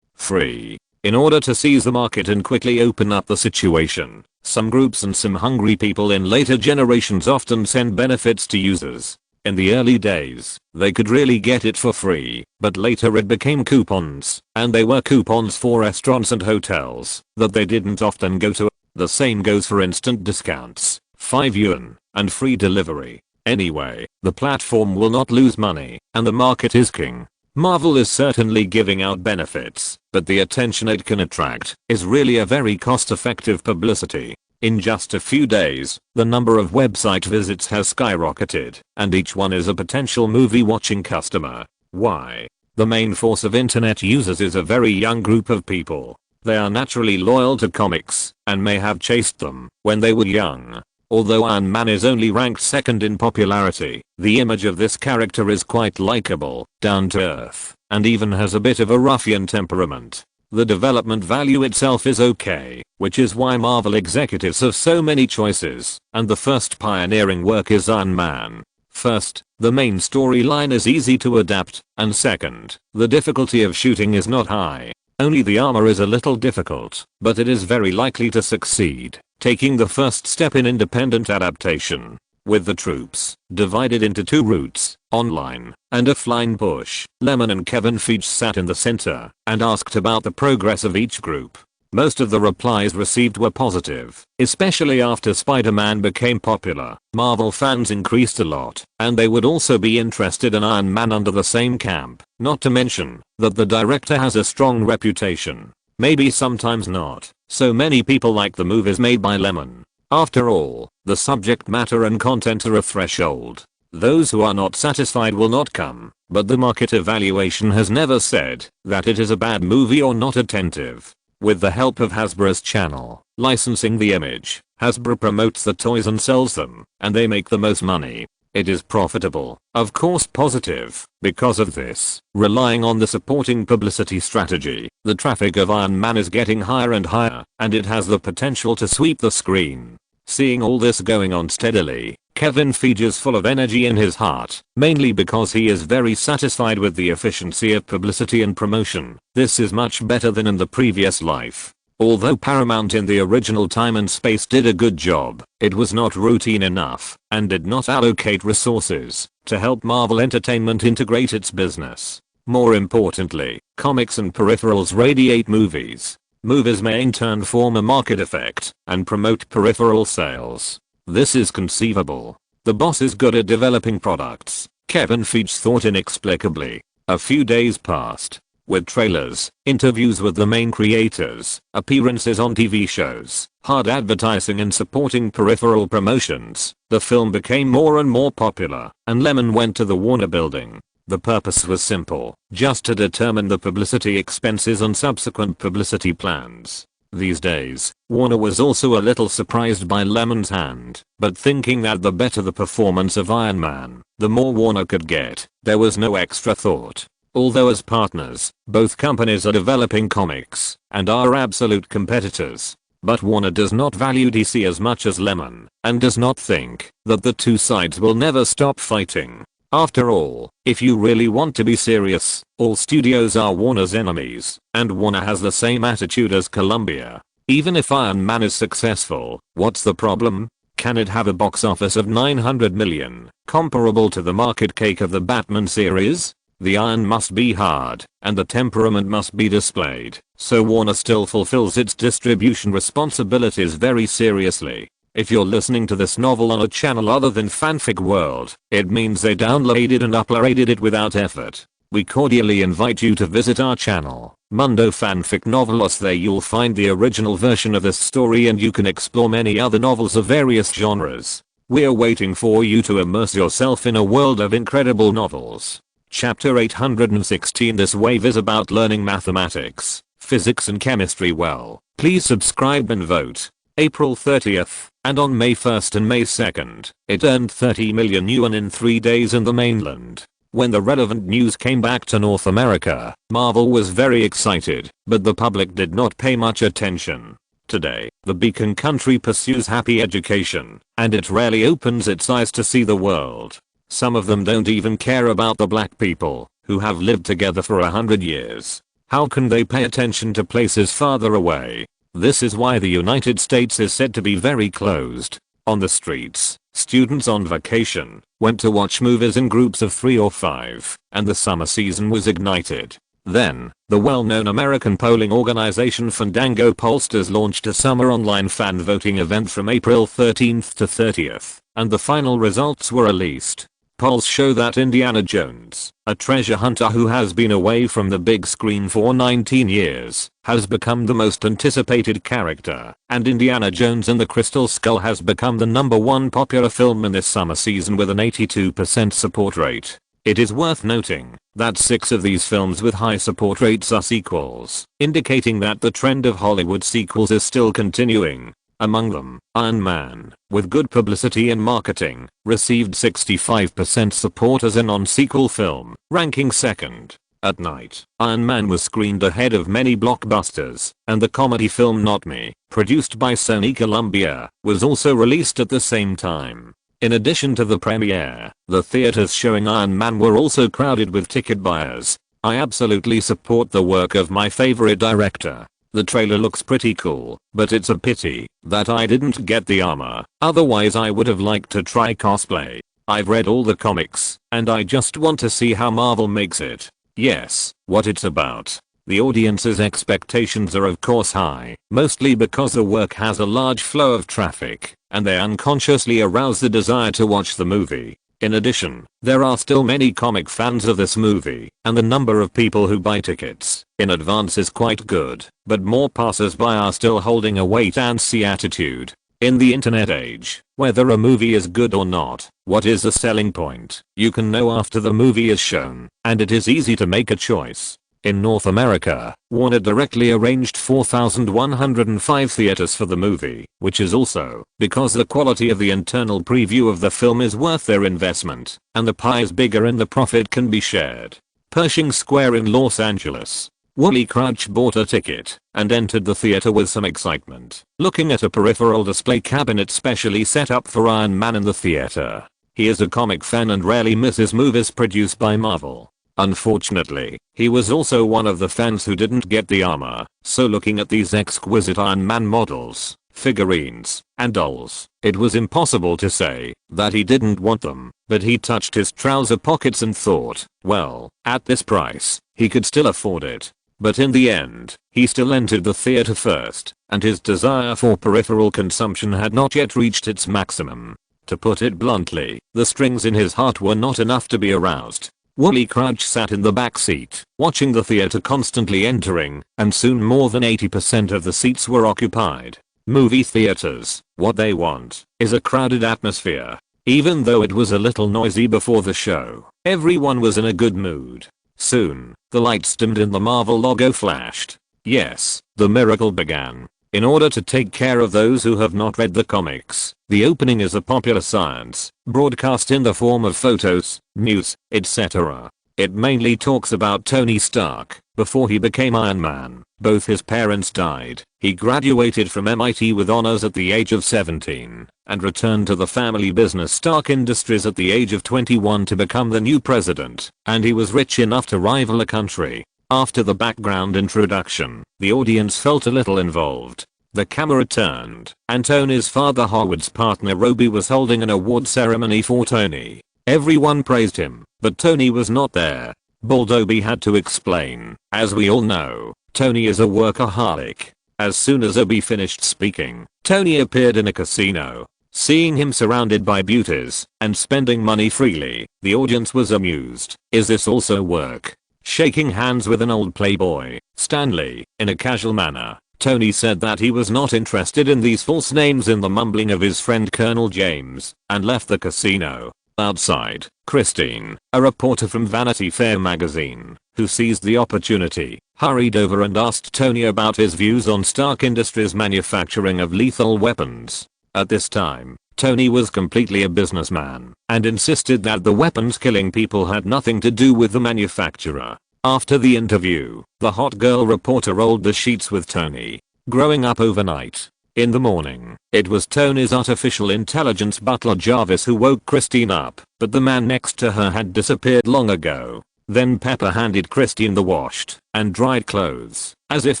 free. In order to seize the market and quickly open up the situation, some groups and some hungry people in later generations often send benefits to users. In the early days, they could really get it for free, but later it became coupons, and they were coupons for restaurants and hotels that they didn't often go to. The same goes for instant discounts, 5 yuan, and free delivery. Anyway, the platform will not lose money, and the market is king. Marvel is certainly giving out benefits, but the attention it can attract is really a very cost-effective publicity. In just a few days, the number of website visits has skyrocketed, and each one is a potential movie-watching customer. Why? The main force of internet users is a very young group of people. They are naturally loyal to comics and may have chased them when they were young. Although Iron Man is only ranked second in popularity, the image of this character is quite likable, down to earth, and even has a bit of a ruffian temperament. The development value itself is okay, which is why Marvel executives have so many choices, and the first pioneering work is Iron Man. First, the main storyline is easy to adapt, and second, the difficulty of shooting is not high. Only the armor is a little difficult, but it is very likely to succeed, taking the first step in independent adaptation. With the troops divided into two routes, online and offline push, Lyman and Kevin Feige sat in the center and asked about the progress of each group. Most of the replies received were positive, especially after Spider-Man became popular. Marvel fans increased a lot, and they would also be interested in Iron Man under the same camp, not to mention that the director has a strong reputation. Maybe sometimes not. So many people like the movies made by Lyman. After all, the subject matter and content are a threshold. Those who are not satisfied will not come, but the market evaluation has never said that it is a bad movie or not attentive. With the help of Hasbro's channel, licensing the image, Hasbro promotes the toys and sells them, and they make the most money. It is profitable, of course positive, because of this, relying on the supporting publicity strategy, the traffic of Iron Man is getting higher and higher, and it has the potential to sweep the screen. Seeing all this going on steadily, Kevin Feige is full of energy in his heart, mainly because he is very satisfied with the efficiency of publicity and promotion. This is much better than in the previous life. Although Paramount in the original time and space did a good job, it was not routine enough and did not allocate resources to help Marvel Entertainment integrate its business. More importantly, comics and peripherals radiate movies. Movies may in turn form a market effect and promote peripheral sales. This is conceivable. The boss is good at developing products, Kevin Feige thought inexplicably. A few days passed. With trailers, interviews with the main creators, appearances on TV shows, hard advertising and supporting peripheral promotions, the film became more and more popular, and Lyman went to the Warner building. The purpose was simple, just to determine the publicity expenses and subsequent publicity plans. These days, Warner was also a little surprised by Lyman's hand, but thinking that the better the performance of Iron Man, the more Warner could get, there was no extra thought. Although as partners, both companies are developing comics and are absolute competitors. But Warner does not value DC as much as Lyman and does not think that the two sides will never stop fighting. After all, if you really want to be serious, all studios are Warner's enemies, and Warner has the same attitude as Columbia. Even if Iron Man is successful, what's the problem? Can it have a box office of 900 million, comparable to the market cake of the Batman series? The iron must be hard, and the temperament must be displayed, so Warner still fulfills its distribution responsibilities very seriously. If you're listening to this novel on a channel other than Fanfic World, it means they downloaded and uploaded it without effort. We cordially invite you to visit our channel, Mundo Fanfic Novelos. There you'll find the original version of this story and you can explore many other novels of various genres. We're waiting for you to immerse yourself in a world of incredible novels. Chapter 816. This wave is about learning mathematics, physics and chemistry well. Please subscribe and vote. April 30th, and on May 1st and May 2nd, it earned 30 million yuan in 3 days in the mainland. When the relevant news came back to North America, Marvel was very excited, but the public did not pay much attention. Today, the Beacon country pursues happy education, and it rarely opens its eyes to see the world. Some of them don't even care about the black people, who have lived together for 100 years. How can they pay attention to places farther away? This is why the United States is said to be very closed. On the streets, students on vacation went to watch movies in groups of 3 or 5, and the summer season was ignited. Then, the well-known American polling organization Fandango Pollsters launched a summer online fan voting event from April 13th to 30th, and the final results were released. Polls show that Indiana Jones, a treasure hunter who has been away from the big screen for 19 years, has become the most anticipated character, and Indiana Jones and the Crystal Skull has become the #1 popular film in this summer season with an 82% support rate. It is worth noting that 6 of these films with high support rates are sequels, indicating that the trend of Hollywood sequels is still continuing. Among them, Iron Man, with good publicity and marketing, received 65% support as a non-sequel film, ranking second. At night, Iron Man was screened ahead of many blockbusters, and the comedy film Not Me, produced by Sony Columbia, was also released at the same time. In addition to the premiere, the theaters showing Iron Man were also crowded with ticket buyers. I absolutely support the work of my favorite director. The trailer looks pretty cool, but it's a pity that I didn't get the armor, otherwise I would have liked to try cosplay. I've read all the comics, and I just want to see how Marvel makes it. Yes, what it's about. The audience's expectations are of course high, mostly because the work has a large flow of traffic, and they unconsciously arouse the desire to watch the movie. In addition, there are still many comic fans of this movie, and the number of people who buy tickets in advance is quite good, but more passers-by are still holding a wait-and-see attitude. In the internet age, whether a movie is good or not, what is the selling point? You can know after the movie is shown, and it is easy to make a choice. In North America, Warner directly arranged 4,105 theaters for the movie, which is also because the quality of the internal preview of the film is worth their investment, and the pie is bigger and the profit can be shared. Pershing Square in Los Angeles. Wooly Crouch bought a ticket and entered the theater with some excitement, looking at a peripheral display cabinet specially set up for Iron Man in the theater. He is a comic fan and rarely misses movies produced by Marvel. Unfortunately, he was also one of the fans who didn't get the armor, so looking at these exquisite Iron Man models, figurines, and dolls, it was impossible to say that he didn't want them, but he touched his trouser pockets and thought, well, at this price, he could still afford it. But in the end, he still entered the theater first, and his desire for peripheral consumption had not yet reached its maximum. To put it bluntly, the strings in his heart were not enough to be aroused. Wooly Crouch sat in the back seat, watching the theater constantly entering, and soon more than 80% of the seats were occupied. Movie theaters, what they want, is a crowded atmosphere. Even though it was a little noisy before the show, everyone was in a good mood. Soon, the lights dimmed and the Marvel logo flashed. Yes, the miracle began. In order to take care of those who have not read the comics, the opening is a popular science, broadcast in the form of photos, news, etc. It mainly talks about Tony Stark. Before he became Iron Man, both his parents died. He graduated from MIT with honors at the age of 17, and returned to the family business Stark Industries at the age of 21 to become the new president, and he was rich enough to rival a country. After the background introduction, the audience felt a little involved. The camera turned, and Tony's father Howard's partner Roby was holding an award ceremony for Tony. Everyone praised him, but Tony was not there. Bald Obi had to explain. As we all know, Tony is a workaholic. As soon as Obi finished speaking, Tony appeared in a casino. Seeing him surrounded by beauties and spending money freely, the audience was amused. Is this also work? Shaking hands with an old playboy, Stanley, in a casual manner, Tony said that he was not interested in these false names in the mumbling of his friend Colonel James, and left the casino. Outside, Christine, a reporter from Vanity Fair magazine, who seized the opportunity, hurried over and asked Tony about his views on Stark Industries' manufacturing of lethal weapons. At this time, Tony was completely a businessman, and insisted that the weapons killing people had nothing to do with the manufacturer. After the interview, the hot girl reporter rolled the sheets with Tony. Growing up overnight. In the morning, it was Tony's artificial intelligence butler Jarvis who woke Christine up, but the man next to her had disappeared long ago. Then Pepper handed Christine the washed and dried clothes, as if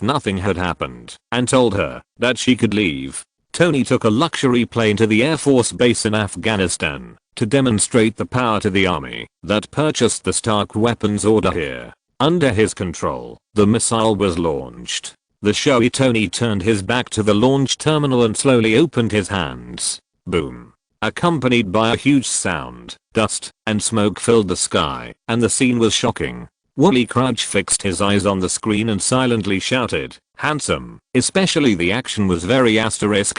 nothing had happened, and told her that she could leave. Tony took a luxury plane to the Air Force Base in Afghanistan to demonstrate the power to the army that purchased the Stark weapons order here. Under his control, the missile was launched. The showy Tony turned his back to the launch terminal and slowly opened his hands. Boom. Accompanied by a huge sound, dust and smoke filled the sky, and the scene was shocking. Wooly Crouch fixed his eyes on the screen and silently shouted, "Handsome." Especially the action was very asterisk.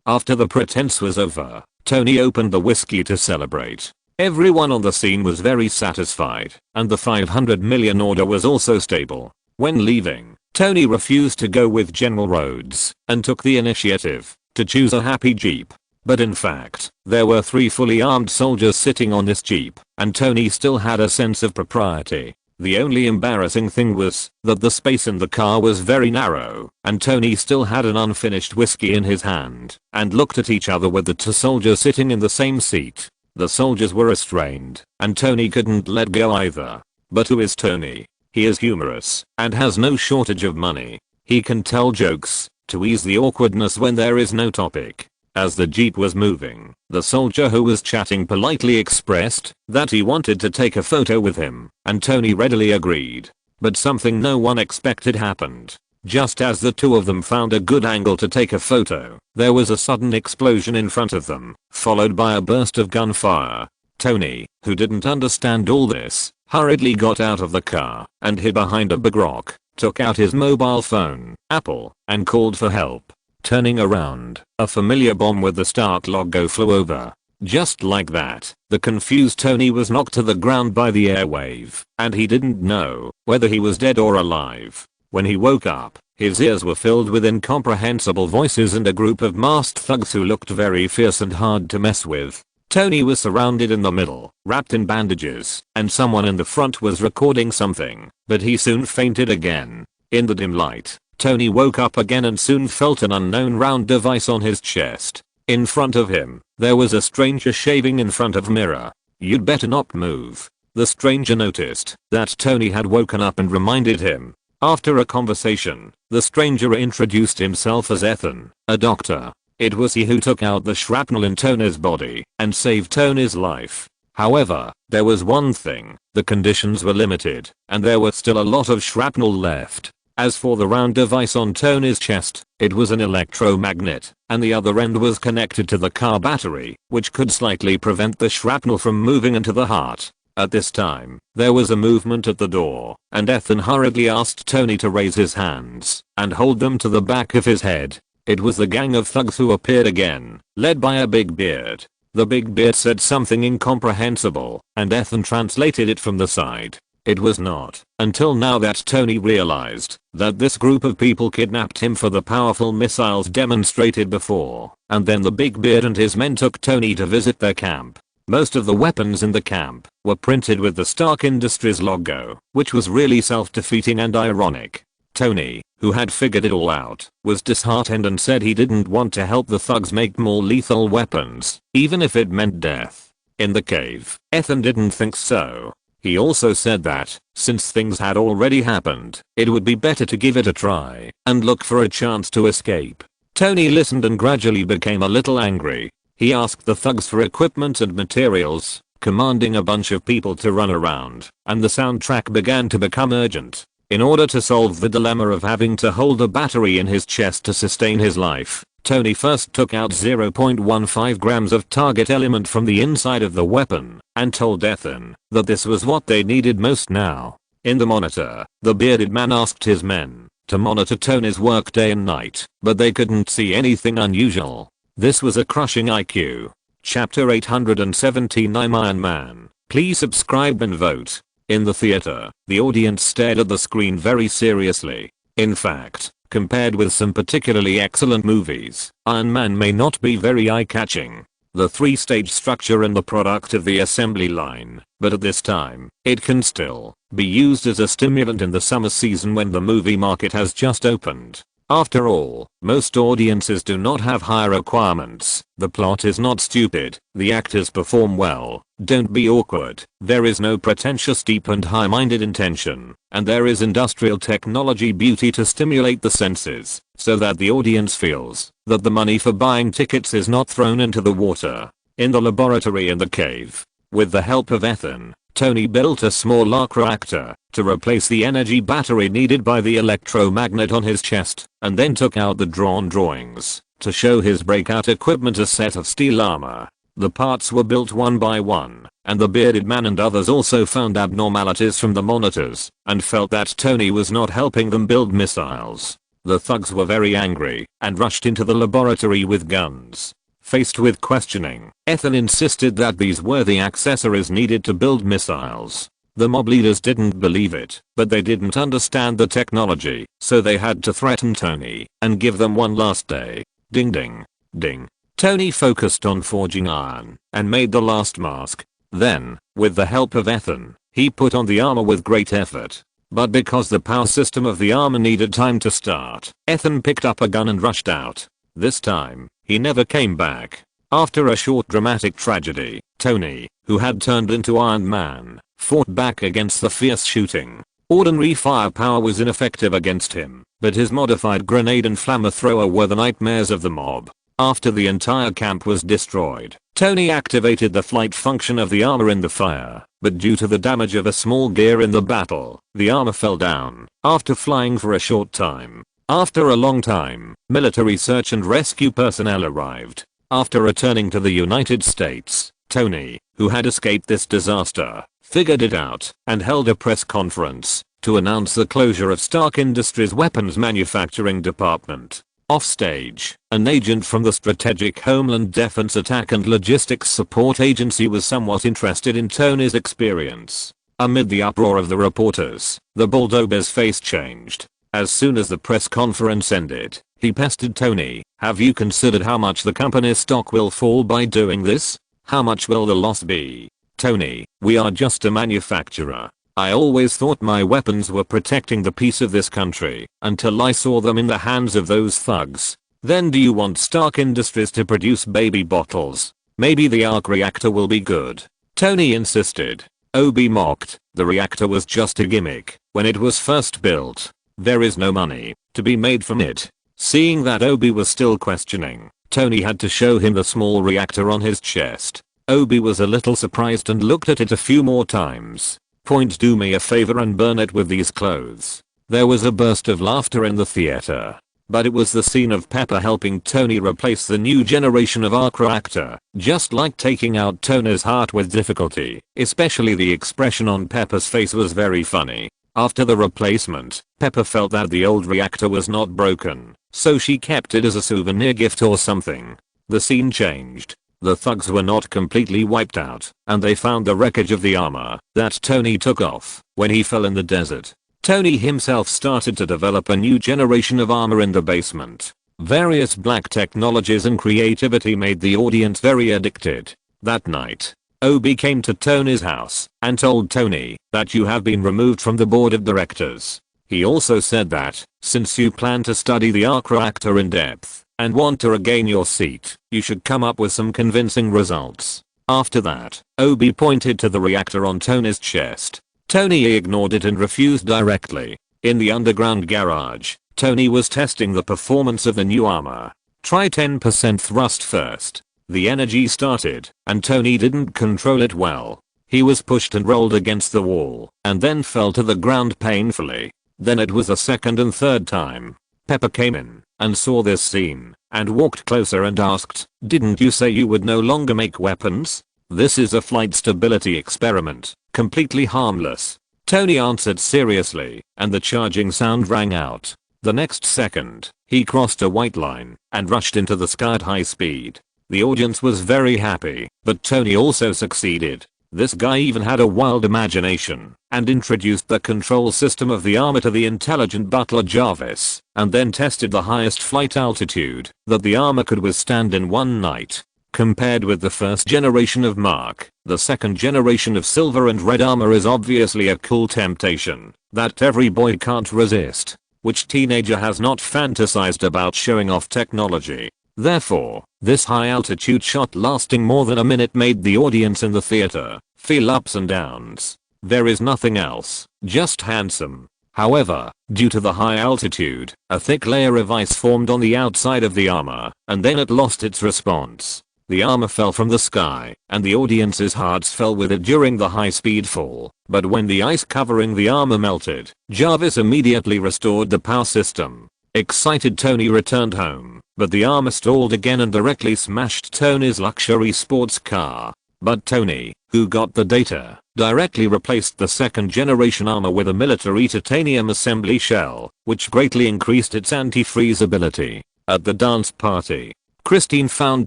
After the pretense was over, Tony opened the whiskey to celebrate. Everyone on the scene was very satisfied, and the 500 million order was also stable. When leaving, Tony refused to go with General Rhodes and took the initiative to choose a happy jeep. But in fact, there were 3 fully armed soldiers sitting on this jeep, and Tony still had a sense of propriety. The only embarrassing thing was that the space in the car was very narrow, and Tony still had an unfinished whiskey in his hand, and looked at each other with the 2 soldiers sitting in the same seat. The soldiers were restrained, and Tony couldn't let go either. But who is Tony? He is humorous, and has no shortage of money. He can tell jokes to ease the awkwardness when there is no topic. As the jeep was moving, the soldier who was chatting politely expressed that he wanted to take a photo with him, and Tony readily agreed. But something no one expected happened. Just as the 2 of them found a good angle to take a photo, there was a sudden explosion in front of them, followed by a burst of gunfire. Tony, who didn't understand all this, hurriedly got out of the car and hid behind a big rock, took out his mobile phone, Apple, and called for help. Turning around, a familiar bomb with the Stark logo flew over. Just like that, the confused Tony was knocked to the ground by the airwave, and he didn't know whether he was dead or alive. When he woke up, his ears were filled with incomprehensible voices and a group of masked thugs who looked very fierce and hard to mess with. Tony was surrounded in the middle, wrapped in bandages, and someone in the front was recording something, but he soon fainted again. In the dim light, Tony woke up again and soon felt an unknown round device on his chest. In front of him, there was a stranger shaving in front of a mirror. "You'd better not move." The stranger noticed that Tony had woken up and reminded him. After a conversation, the stranger introduced himself as Ethan, a doctor. It was he who took out the shrapnel in Tony's body and saved Tony's life. However, there was one thing: the conditions were limited, and there was still a lot of shrapnel left. As for the round device on Tony's chest, it was an electromagnet, and the other end was connected to the car battery, which could slightly prevent the shrapnel from moving into the heart. At this time, there was a movement at the door, and Ethan hurriedly asked Tony to raise his hands and hold them to the back of his head. It was the gang of thugs who appeared again, led by a big beard. The big beard said something incomprehensible, and Ethan translated it from the side. It was not until now that Tony realized that this group of people kidnapped him for the powerful missiles demonstrated before, and then the big beard and his men took Tony to visit their camp. Most of the weapons in the camp were printed with the Stark Industries logo, which was really self-defeating and ironic. Tony, who had figured it all out, was disheartened and said he didn't want to help the thugs make more lethal weapons, even if it meant death. In the cave, Ethan didn't think so. He also said that, since things had already happened, it would be better to give it a try and look for a chance to escape. Tony listened and gradually became a little angry. He asked the thugs for equipment and materials, commanding a bunch of people to run around, and the soundtrack began to become urgent. In order to solve the dilemma of having to hold a battery in his chest to sustain his life, Tony first took out 0.15 grams of target element from the inside of the weapon and told Ethan that this was what they needed most now. In the monitor, the bearded man asked his men to monitor Tony's work day and night, but they couldn't see anything unusual. This was a crushing IQ. Chapter 879 Iron Man. Please subscribe and vote. In the theater, the audience stared at the screen very seriously. In fact, compared with some particularly excellent movies, Iron Man may not be very eye-catching. The 3-stage structure and the product of the assembly line, but at this time, it can still be used as a stimulant in the summer season when the movie market has just opened. After all, most audiences do not have high requirements. The plot is not stupid, the actors perform well, don't be awkward, there is no pretentious deep and high-minded intention, and there is industrial technology beauty to stimulate the senses, so that the audience feels that the money for buying tickets is not thrown into the water. In the laboratory in the cave, with the help of Ethan, Tony built a small arc reactor to replace the energy battery needed by the electromagnet on his chest, and then took out the drawn drawings to show his breakout equipment, a set of steel armor. The parts were built one by one, and the bearded man and others also found abnormalities from the monitors and felt that Tony was not helping them build missiles. The thugs were very angry and rushed into the laboratory with guns. Faced with questioning, Ethan insisted that these were the accessories needed to build missiles. The mob leaders didn't believe it, but they didn't understand the technology, so they had to threaten Tony and give them one last day. Ding ding. Ding. Tony focused on forging iron and made the last mask. Then, with the help of Ethan, he put on the armor with great effort. But because the power system of the armor needed time to start, Ethan picked up a gun and rushed out. This time, he never came back. After a short dramatic tragedy, Tony, who had turned into Iron Man, fought back against the fierce shooting. Ordinary firepower was ineffective against him, but his modified grenade and flamethrower were the nightmares of the mob. After the entire camp was destroyed, Tony activated the flight function of the armor in the fire, but due to the damage of a small gear in the battle, the armor fell down after flying for a short time. After a long time, military search and rescue personnel arrived. After returning to the United States, Tony, who had escaped this disaster, figured it out and held a press conference to announce the closure of Stark Industries' weapons manufacturing department. Offstage, an agent from the Strategic Homeland Defense Attack and Logistics Support Agency was somewhat interested in Tony's experience. Amid the uproar of the reporters, the bulldober's face changed. As soon as the press conference ended, he pestered Tony. "Have you considered how much the company's stock will fall by doing this? How much will the loss be?" "Tony, we are just a manufacturer. I always thought my weapons were protecting the peace of this country until I saw them in the hands of those thugs. Then do you want Stark Industries to produce baby bottles? Maybe the arc reactor will be good." Tony insisted. Obi mocked. The reactor was just a gimmick when it was first built. There is no money to be made from it. Seeing that Obi was still questioning, Tony had to show him the small reactor on his chest. Obi was a little surprised and looked at it a few more times. "Point, do me a favor and burn it with these clothes." There was a burst of laughter in the theater. But it was the scene of Pepper helping Tony replace the new generation of arc reactor, just like taking out Tony's heart with difficulty. Especially the expression on Pepper's face was very funny. After the replacement, Pepper felt that the old reactor was not broken, so she kept it as a souvenir gift or something. The scene changed. The thugs were not completely wiped out, and they found the wreckage of the armor that Tony took off when he fell in the desert. Tony himself started to develop a new generation of armor in the basement. Various black technologies and creativity made the audience very addicted. That night, Obi came to Tony's house and told Tony that you have been removed from the board of directors. He also said that, since you plan to study the arc reactor in depth and want to regain your seat, you should come up with some convincing results. After that, Obi pointed to the reactor on Tony's chest. Tony ignored it and refused directly. In the underground garage, Tony was testing the performance of the new armor. Try 10% thrust first. The energy started, and Tony didn't control it well. He was pushed and rolled against the wall, and then fell to the ground painfully. Then it was the second and third time. Pepper came in and saw this scene and walked closer and asked, "Didn't you say you would no longer make weapons? This is a flight stability experiment, completely harmless." Tony answered seriously, and the charging sound rang out. The next second, he crossed a white line and rushed into the sky at high speed. The audience was very happy, but Tony also succeeded. This guy even had a wild imagination and introduced the control system of the armor to the intelligent butler Jarvis, and then tested the highest flight altitude that the armor could withstand in one night. Compared with the first generation of Mark, the second generation of silver and red armor is obviously a cool temptation that every boy can't resist. Which teenager has not fantasized about showing off technology? Therefore, this high altitude shot lasting more than a minute made the audience in the theater feel ups and downs. There is nothing else, just handsome. However, due to the high altitude, a thick layer of ice formed on the outside of the armor, and then it lost its response. The armor fell from the sky, and the audience's hearts fell with it during the high-speed fall. But when the ice covering the armor melted, Jarvis immediately restored the power system. Excited Tony returned home, but the armor stalled again and directly smashed Tony's luxury sports car. But Tony, who got the data, directly replaced the second generation armor with a military titanium assembly shell, which greatly increased its anti-freeze ability. At the dance party, Christine found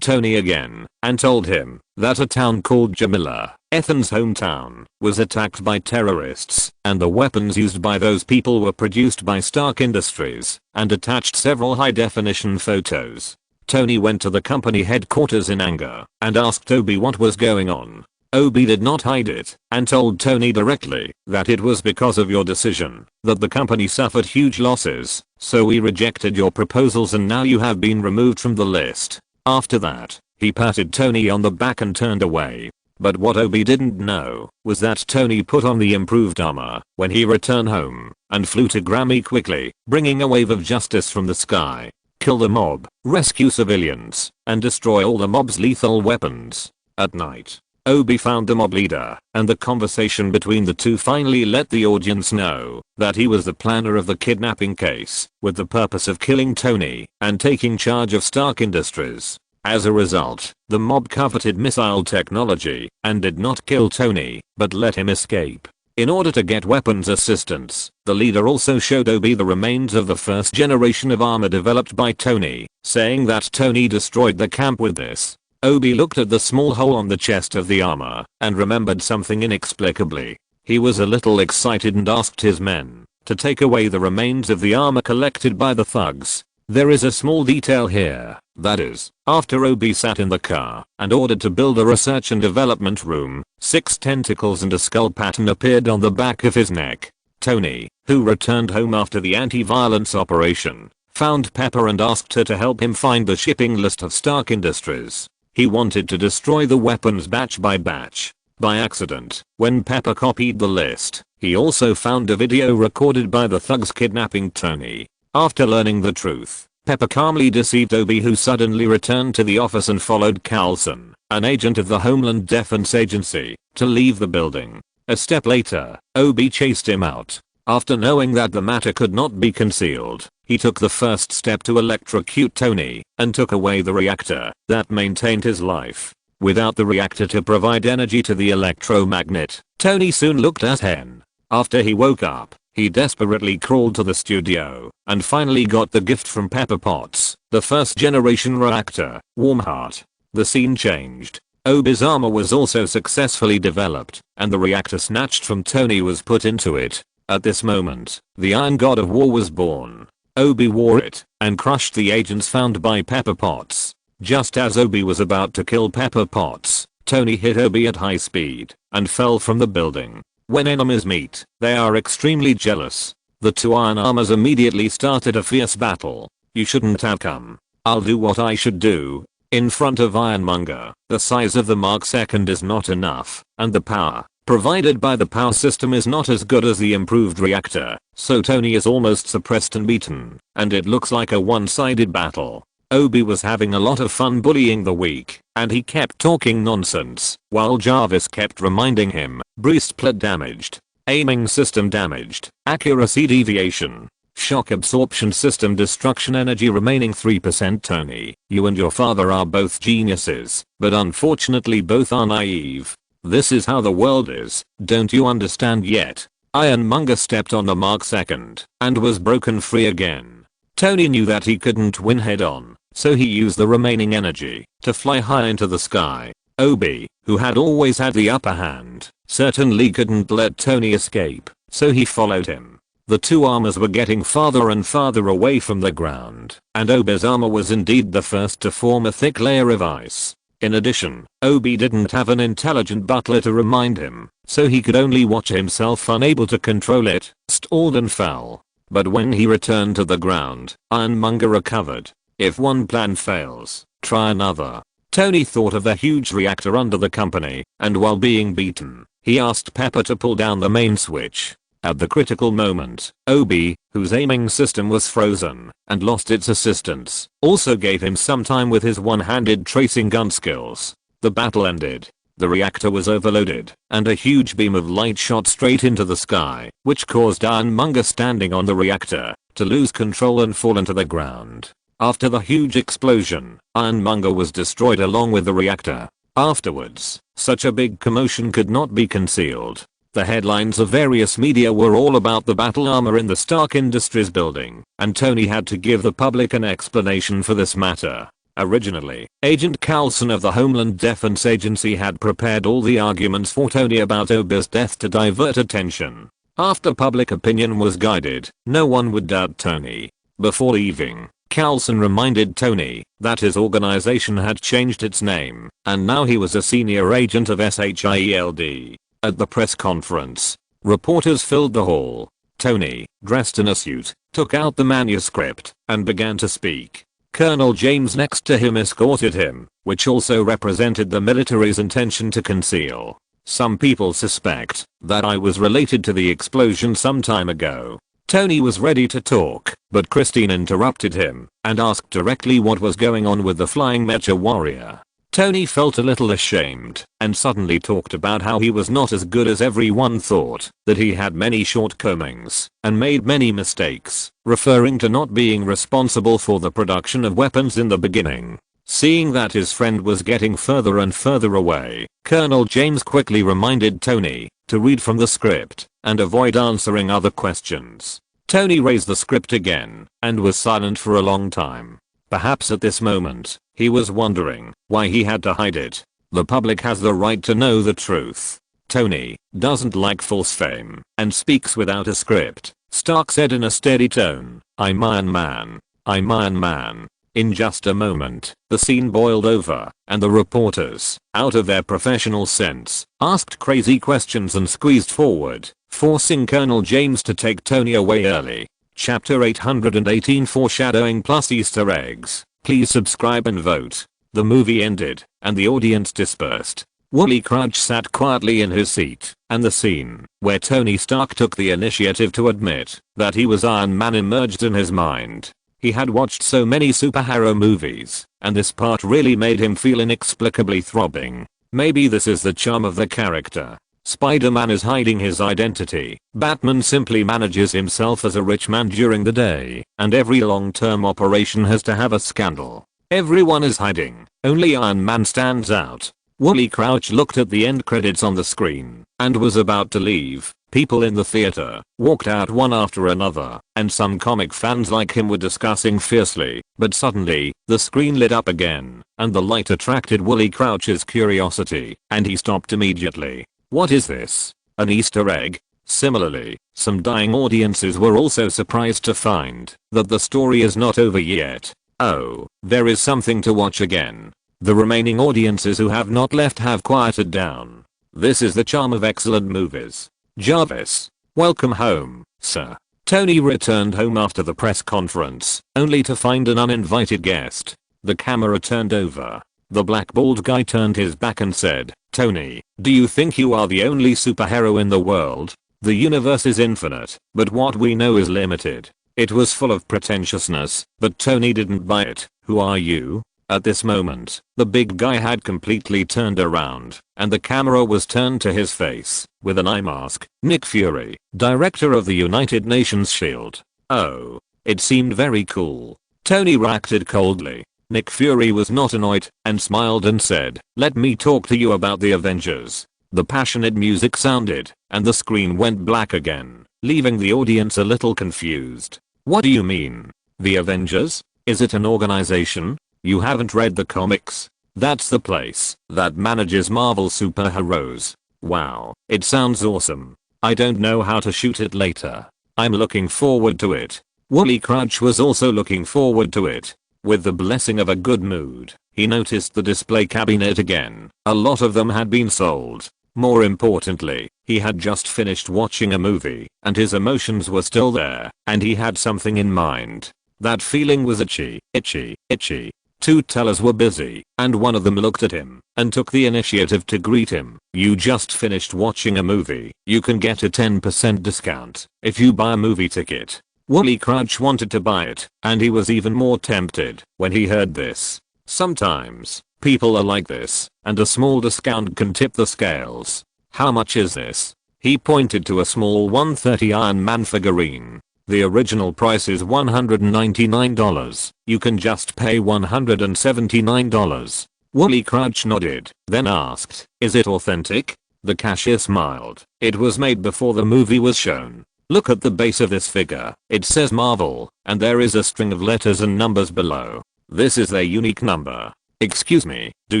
Tony again and told him that a town called Jamila, Ethan's hometown, was attacked by terrorists and the weapons used by those people were produced by Stark Industries, and attached several high-definition photos. Tony went to the company headquarters in anger and asked Obi what was going on. Obi did not hide it and told Tony directly that it was because of your decision that the company suffered huge losses, so we rejected your proposals and now you have been removed from the list. After that, he patted Tony on the back and turned away. But what Obi didn't know was that Tony put on the improved armor when he returned home and flew to Grammy quickly, bringing a wave of justice from the sky. Kill the mob, rescue civilians, and destroy all the mob's lethal weapons. At night, Obi found the mob leader, and the conversation between the two finally let the audience know that he was the planner of the kidnapping case, with the purpose of killing Tony and taking charge of Stark Industries. As a result, the mob coveted missile technology and did not kill Tony, but let him escape. In order to get weapons assistance, the leader also showed Obi the remains of the first generation of armor developed by Tony, saying that Tony destroyed the camp with this. Obi looked at the small hole on the chest of the armor and remembered something inexplicably. He was a little excited and asked his men to take away the remains of the armor collected by the thugs. There is a small detail here, that is, after Obi sat in the car and ordered to build a research and development room, 6 tentacles and a skull pattern appeared on the back of his neck. Tony, who returned home after the anti-violence operation, found Pepper and asked her to help him find the shipping list of Stark Industries. He wanted to destroy the weapons batch by batch. By accident, when Pepper copied the list, he also found a video recorded by the thugs kidnapping Tony. After learning the truth, Pepper calmly deceived Obi, who suddenly returned to the office and followed Carlson, an agent of the Homeland Defense Agency, to leave the building. A step later, Obi chased him out. After knowing that the matter could not be concealed, he took the first step to electrocute Tony and took away the reactor that maintained his life. Without the reactor to provide energy to the electromagnet, Tony soon looked at hen. After he woke up, he desperately crawled to the studio and finally got the gift from Pepper Potts, the first generation reactor, Warm Heart. The scene changed. Obi's armor was also successfully developed, and the reactor snatched from Tony was put into it. At this moment, the Iron God of War was born. Obi wore it and crushed the agents found by Pepper Potts. Just as Obi was about to kill Pepper Potts, Tony hit Obi at high speed and fell from the building. When enemies meet, they are extremely jealous. The two iron armors immediately started a fierce battle. You shouldn't have come. I'll do what I should do. In front of Ironmonger, the size of the Mark II is not enough, and the power provided by the power system is not as good as the improved reactor, so Tony is almost suppressed and beaten, and it looks like a one-sided battle. Obi was having a lot of fun bullying the weak, and he kept talking nonsense, while Jarvis kept reminding him, breastplate damaged, aiming system damaged, accuracy deviation, shock absorption system destruction, energy remaining 3%. Tony, you and your father are both geniuses, but unfortunately both are naive. This is how the world is, don't you understand yet? Ironmonger stepped on the Mark II and was broken free again. Tony knew that he couldn't win head on, so he used the remaining energy to fly high into the sky. Obi, who had always had the upper hand, certainly couldn't let Tony escape, so he followed him. The two armors were getting farther and farther away from the ground, and Obi's armor was indeed the first to form a thick layer of ice. In addition, Obi didn't have an intelligent butler to remind him, so he could only watch himself, unable to control it, stalled and fell. But when he returned to the ground, Ironmonger recovered. If one plan fails, try another. Tony thought of the huge reactor under the company, and while being beaten, he asked Pepper to pull down the main switch. At the critical moment, Obi, whose aiming system was frozen and lost its assistance, also gave him some time with his one-handed tracing gun skills. The battle ended. The reactor was overloaded, and a huge beam of light shot straight into the sky, which caused Ironmonger standing on the reactor to lose control and fall into the ground. After the huge explosion, Ironmonger was destroyed along with the reactor. Afterwards, such a big commotion could not be concealed. The headlines of various media were all about the battle armor in the Stark Industries building, and Tony had to give the public an explanation for this matter. Originally, Agent Carlson of the Homeland Defense Agency had prepared all the arguments for Tony about Ober's death to divert attention. After public opinion was guided, no one would doubt Tony. Before leaving, Carlson reminded Tony that his organization had changed its name, and now he was a senior agent of SHIELD. At the press conference, reporters filled the hall. Tony, dressed in a suit, took out the manuscript and began to speak. Colonel James next to him escorted him, which also represented the military's intention to conceal. Some people suspect that I was related to the explosion some time ago. Tony was ready to talk, but Christine interrupted him and asked directly what was going on with the flying mecha warrior. Tony felt a little ashamed and suddenly talked about how he was not as good as everyone thought, that he had many shortcomings and made many mistakes, referring to not being responsible for the production of weapons in the beginning. Seeing that his friend was getting further and further away, Colonel James quickly reminded Tony to read from the script and avoid answering other questions. Tony raised the script again and was silent for a long time. Perhaps at this moment, he was wondering why he had to hide it. The public has the right to know the truth. Tony doesn't like false fame and speaks without a script. Stark said in a steady tone, "I'm Iron Man. I'm Iron Man." In just a moment, the scene boiled over, and the reporters, out of their professional sense, asked crazy questions and squeezed forward, forcing Colonel James to take Tony away early. Chapter 818 Foreshadowing plus Easter eggs. Please subscribe and vote. The movie ended, and the audience dispersed. Wooly Crouch sat quietly in his seat, and the scene where Tony Stark took the initiative to admit that he was Iron Man emerged in his mind. He had watched so many superhero movies, and this part really made him feel inexplicably throbbing. Maybe this is the charm of the character. Spider-Man is hiding his identity. Batman simply manages himself as a rich man during the day, and every long-term operation has to have a scandal. Everyone is hiding. Only Iron Man stands out. Wooly Crouch looked at the end credits on the screen and was about to leave. People in the theater walked out one after another, and some comic fans like him were discussing fiercely, but suddenly, the screen lit up again, and the light attracted Wooly Crouch's curiosity, and he stopped immediately. What is this? An Easter egg? Similarly, some dying audiences were also surprised to find that the story is not over yet. Oh, there is something to watch again. The remaining audiences who have not left have quieted down. This is the charm of excellent movies. Jarvis. Welcome home, sir. Tony returned home after the press conference, only to find an uninvited guest. The camera turned over. The black bald guy turned his back and said, "Tony, do you think you are the only superhero in the world? The universe is infinite, but what we know is limited." It was full of pretentiousness, but Tony didn't buy it. "Who are you?" At this moment, the big guy had completely turned around, and the camera was turned to his face, with an eye mask. "Nick Fury, director of the United Nations SHIELD." Oh. It seemed very cool. Tony reacted coldly. Nick Fury was not annoyed, and smiled and said, "Let me talk to you about the Avengers." The passionate music sounded, and the screen went black again, leaving the audience a little confused. "What do you mean? The Avengers? Is it an organization? You haven't read the comics? That's the place that manages Marvel superheroes. Wow, it sounds awesome. I don't know how to shoot it later. I'm looking forward to it." Wooly Crouch was also looking forward to it. With the blessing of a good mood, he noticed the display cabinet again. A lot of them had been sold. More importantly, he had just finished watching a movie, and his emotions were still there, and he had something in mind. That feeling was itchy, itchy, itchy. Two tellers were busy, and one of them looked at him and took the initiative to greet him. "You just finished watching a movie. You can get a 10% discount if you buy a movie ticket." Wooly Crouch wanted to buy it, and he was even more tempted when he heard this. Sometimes, people are like this, and a small discount can tip the scales. "How much is this?" He pointed to a small 130 Iron Man figurine. "The original price is $199. You can just pay $179. Wooly Crouch nodded, then asked, "Is it authentic?" The cashier smiled. "It was made before the movie was shown. Look at the base of this figure. It says Marvel, and there is a string of letters and numbers below. This is their unique number. Excuse me, do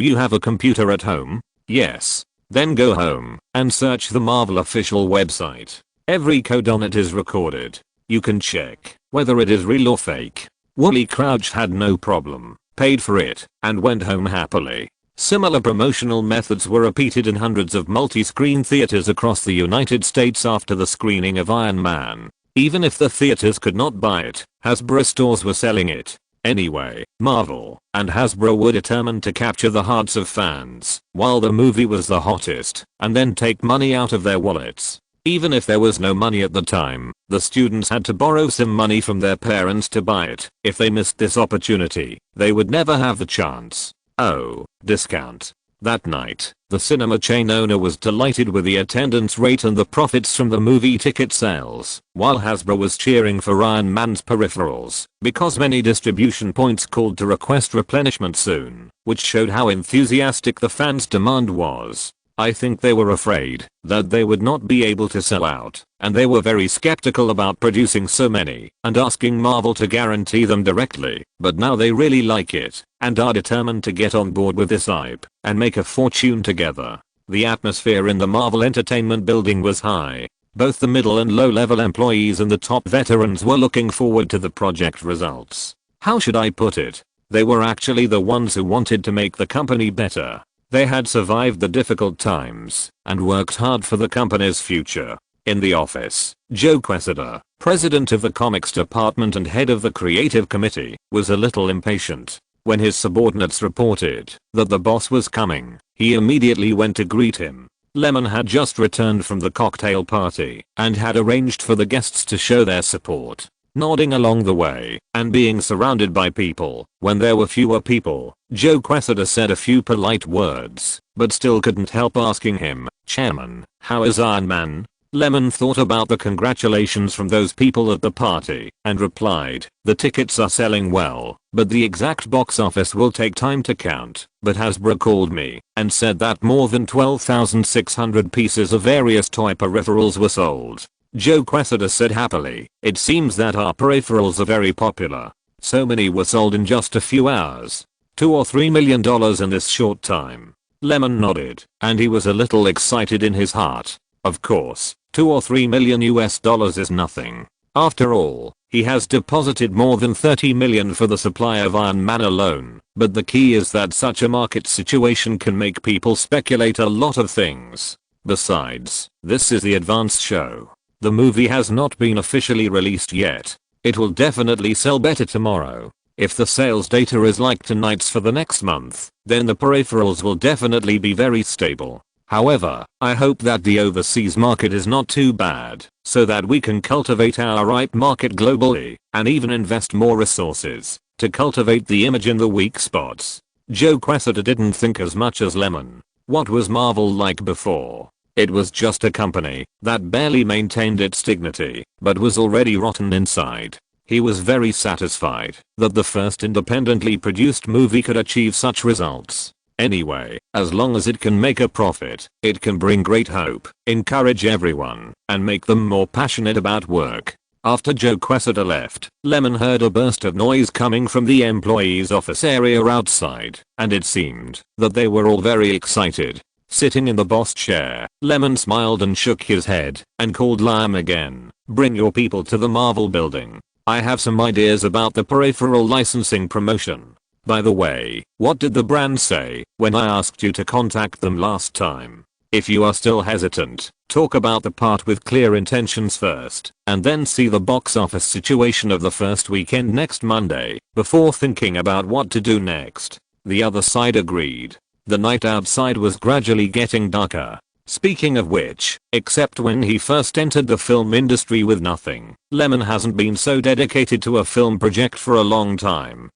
you have a computer at home? Yes. Then go home and search the Marvel official website. Every code on it is recorded. You can check whether it is real or fake. Wooly Crouch had no problem, paid for it, and went home happily. Similar promotional methods were repeated in hundreds of multi-screen theaters across the United States after the screening of Iron Man. Even if the theaters could not buy it, Hasbro stores were selling it. Anyway, Marvel and Hasbro were determined to capture the hearts of fans while the movie was the hottest, and then take money out of their wallets. Even if there was no money at the time, the students had to borrow some money from their parents to buy it. If they missed this opportunity, they would never have the chance. Oh, discount. That night, the cinema chain owner was delighted with the attendance rate and the profits from the movie ticket sales, while Hasbro was cheering for Iron Man's peripherals, because many distribution points called to request replenishment soon, which showed how enthusiastic the fans' demand was. I think they were afraid that they would not be able to sell out, and they were very skeptical about producing so many and asking Marvel to guarantee them directly, but now they really like it and are determined to get on board with this hype and make a fortune together. The atmosphere in the Marvel Entertainment building was high. Both the middle and low-level employees and the top veterans were looking forward to the project results. How should I put it? They were actually the ones who wanted to make the company better. They had survived the difficult times and worked hard for the company's future. In the office, Joe Quesada, president of the comics department and head of the creative committee, was a little impatient. When his subordinates reported that the boss was coming, he immediately went to greet him. Lemon had just returned from the cocktail party and had arranged for the guests to show their support. Nodding along the way and being surrounded by people when there were fewer people, Joe Quesada said a few polite words, but still couldn't help asking him, "Chairman, how is Iron Man?" Lemon thought about the congratulations from those people at the party and replied, "The tickets are selling well, but the exact box office will take time to count, but Hasbro called me and said that more than 12,600 pieces of various toy peripherals were sold." Joe Quesada said happily, "It seems that our peripherals are very popular. So many were sold in just a few hours. $2 or $3 million in this short time." Lemon nodded, and he was a little excited in his heart. Of course, $2 or $3 million is nothing. After all, he has deposited more than $30 million for the supply of Iron Man alone, but the key is that such a market situation can make people speculate a lot of things. Besides, this is the advance show. The movie has not been officially released yet. It will definitely sell better tomorrow. If the sales data is like tonight's for the next month, then the peripherals will definitely be very stable. However, I hope that the overseas market is not too bad, so that we can cultivate our ripe market globally, and even invest more resources to cultivate the image in the weak spots. Joe Quesada didn't think as much as Lemon. What was Marvel like before? It was just a company that barely maintained its dignity, but was already rotten inside. He was very satisfied that the first independently produced movie could achieve such results. Anyway, as long as it can make a profit, it can bring great hope, encourage everyone, and make them more passionate about work. After Joe Quesada left, Lemon heard a burst of noise coming from the employees' office area outside, and it seemed that they were all very excited. Sitting in the boss chair, Lemon smiled and shook his head and called Lyman again. "Bring your people to the Marvel building. I have some ideas about the peripheral licensing promotion. By the way, what did the brand say when I asked you to contact them last time? If you are still hesitant, talk about the part with clear intentions first, and then see the box office situation of the first weekend next Monday before thinking about what to do next." The other side agreed. The night outside was gradually getting darker. Speaking of which, except when he first entered the film industry with nothing, Lemon hasn't been so dedicated to a film project for a long time.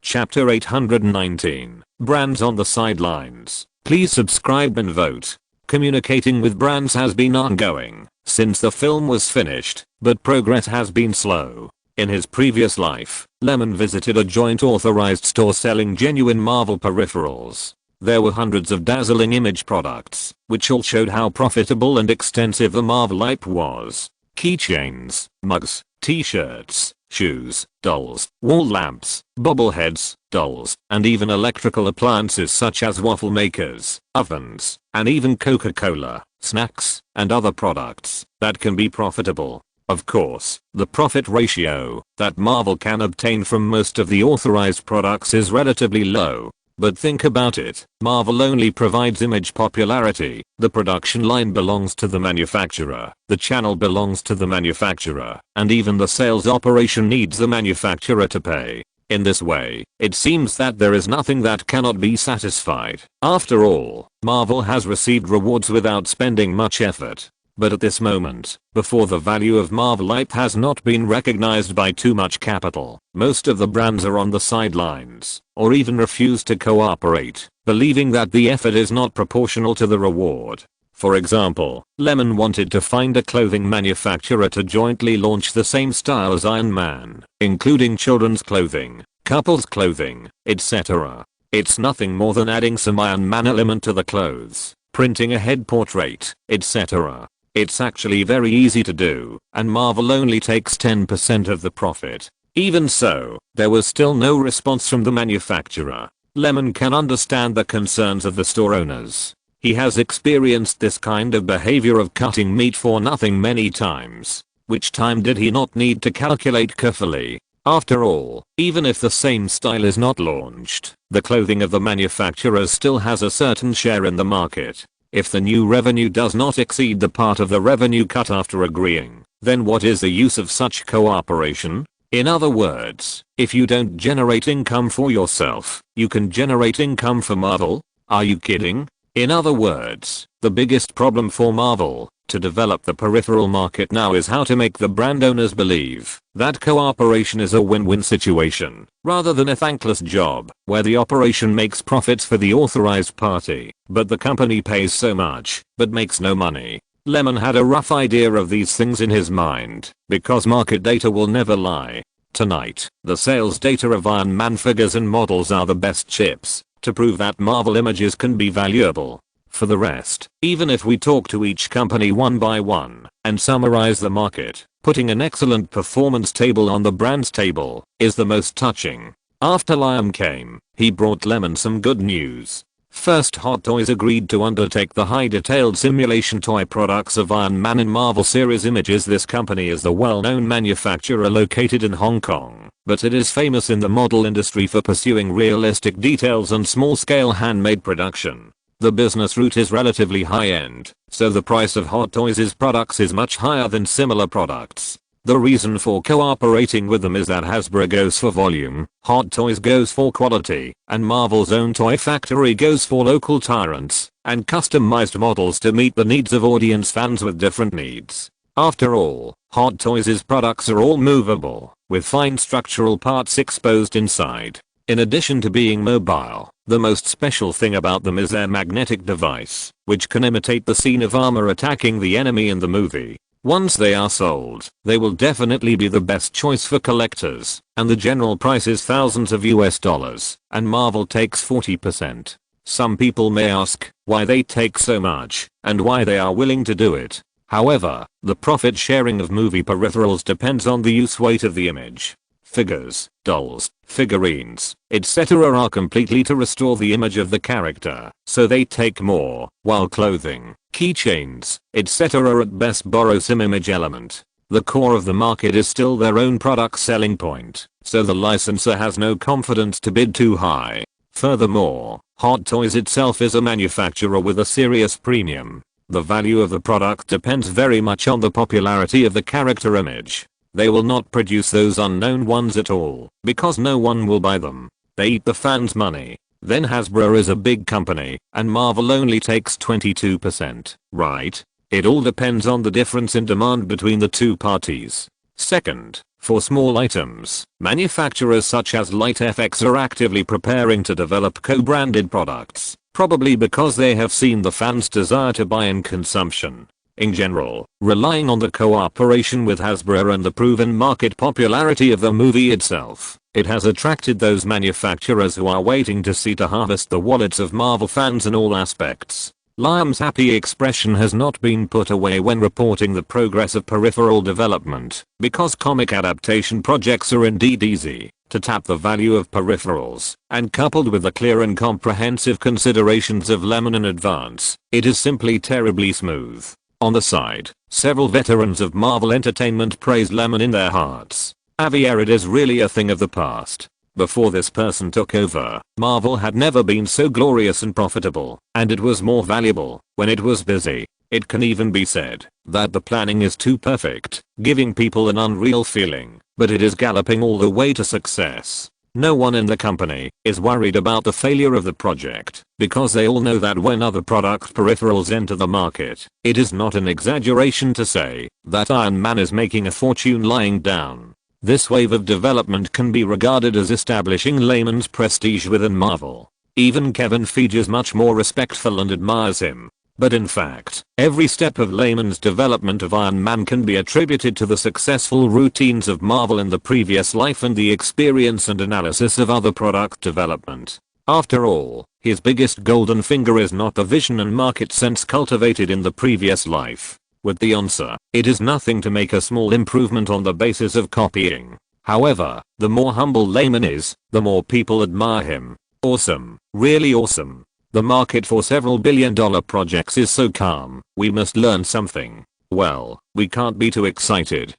Chapter 819. Brands on the sidelines. Please subscribe and vote. Communicating with brands has been ongoing since the film was finished, but progress has been slow. In his previous life, Lemon visited a joint authorized store selling genuine Marvel peripherals. There were hundreds of dazzling image products, which all showed how profitable and extensive the Marvel hype was. Keychains, mugs, t-shirts, shoes, dolls, wall lamps, bobbleheads, dolls, and even electrical appliances such as waffle makers, ovens, and even Coca-Cola, snacks, and other products that can be profitable. Of course, the profit ratio that Marvel can obtain from most of the authorized products is relatively low. But think about it, Marvel only provides image popularity, the production line belongs to the manufacturer, the channel belongs to the manufacturer, and even the sales operation needs the manufacturer to pay. In this way, it seems that there is nothing that cannot be satisfied. After all, Marvel has received rewards without spending much effort. But at this moment, before the value of Marvelite has not been recognized by too much capital, most of the brands are on the sidelines, or even refuse to cooperate, believing that the effort is not proportional to the reward. For example, Lyman wanted to find a clothing manufacturer to jointly launch the same style as Iron Man, including children's clothing, couples clothing, etc. It's nothing more than adding some Iron Man element to the clothes, printing a head portrait, etc. It's actually very easy to do, and Marvel only takes 10% of the profit. Even so, there was still no response from the manufacturer. Lyman can understand the concerns of the store owners. He has experienced this kind of behavior of cutting meat for nothing many times. Which time did he not need to calculate carefully? After all, even if the same style is not launched, the clothing of the manufacturer still has a certain share in the market. If the new revenue does not exceed the part of the revenue cut after agreeing, then what is the use of such cooperation? In other words, if you don't generate income for yourself, you can generate income for Marvel? Are you kidding? In other words, the biggest problem for Marvel to develop the peripheral market now is how to make the brand owners believe that cooperation is a win-win situation, rather than a thankless job where the operation makes profits for the authorized party, but the company pays so much, but makes no money. Lyman had a rough idea of these things in his mind, because market data will never lie. Tonight, the sales data of Iron Man figures and models are the best chips to prove that Marvel images can be valuable. For the rest, even if we talk to each company one by one and summarize the market, putting an excellent performance table on the brand's table is the most touching. After Lyman came, he brought Lyman some good news. First, Hot Toys agreed to undertake the high-detailed simulation toy products of Iron Man in Marvel series images. This company is the well-known manufacturer located in Hong Kong, but it is famous in the model industry for pursuing realistic details and small-scale handmade production. The business route is relatively high-end, so the price of Hot Toys' products is much higher than similar products. The reason for cooperating with them is that Hasbro goes for volume, Hot Toys goes for quality, and Marvel's own toy factory goes for local tyrants and customized models to meet the needs of audience fans with different needs. After all, Hot Toys' products are all movable, with fine structural parts exposed inside. In addition to being mobile, the most special thing about them is their magnetic device, which can imitate the scene of armor attacking the enemy in the movie. Once they are sold, they will definitely be the best choice for collectors, and the general price is thousands of US dollars, and Marvel takes 40%. Some people may ask why they take so much, and why they are willing to do it. However, the profit sharing of movie peripherals depends on the use weight of the image. Figures, dolls, figurines, etc. are completely to restore the image of the character, so they take more, while clothing, keychains, etc. at best borrow some image element. The core of the market is still their own product selling point, so the licensor has no confidence to bid too high. Furthermore, Hot Toys itself is a manufacturer with a serious premium. The value of the product depends very much on the popularity of the character image. They will not produce those unknown ones at all, because no one will buy them. They eat the fans' money. Then Hasbro is a big company, and Marvel only takes 22%, right? It all depends on the difference in demand between the two parties. Second, for small items, manufacturers such as LightFX are actively preparing to develop co-branded products, probably because they have seen the fans' desire to buy and consumption. In general, relying on the cooperation with Hasbro and the proven market popularity of the movie itself, it has attracted those manufacturers who are waiting to see to harvest the wallets of Marvel fans in all aspects. Lyman's happy expression has not been put away when reporting the progress of peripheral development, because comic adaptation projects are indeed easy to tap the value of peripherals, and coupled with the clear and comprehensive considerations of Lyman in advance, it is simply terribly smooth. On the side, several veterans of Marvel Entertainment praise Lyman in their hearts. It is really a thing of the past. Before this person took over, Marvel had never been so glorious and profitable, and it was more valuable when it was busy. It can even be said that the planning is too perfect, giving people an unreal feeling, but it is galloping all the way to success. No one in the company is worried about the failure of the project, because they all know that when other product peripherals enter the market, it is not an exaggeration to say that Iron Man is making a fortune lying down. This wave of development can be regarded as establishing Lyman's prestige within Marvel. Even Kevin Feige is much more respectful and admires him. But in fact, every step of Lyman's development of Iron Man can be attributed to the successful routines of Marvel in the previous life and the experience and analysis of other product development. After all, his biggest golden finger is not the vision and market sense cultivated in the previous life. With the answer, it is nothing to make a small improvement on the basis of copying. However, the more humble Lyman is, the more people admire him. Awesome, really awesome. The market for several billion-dollar projects is so calm, we must learn something. Well, we can't be too excited,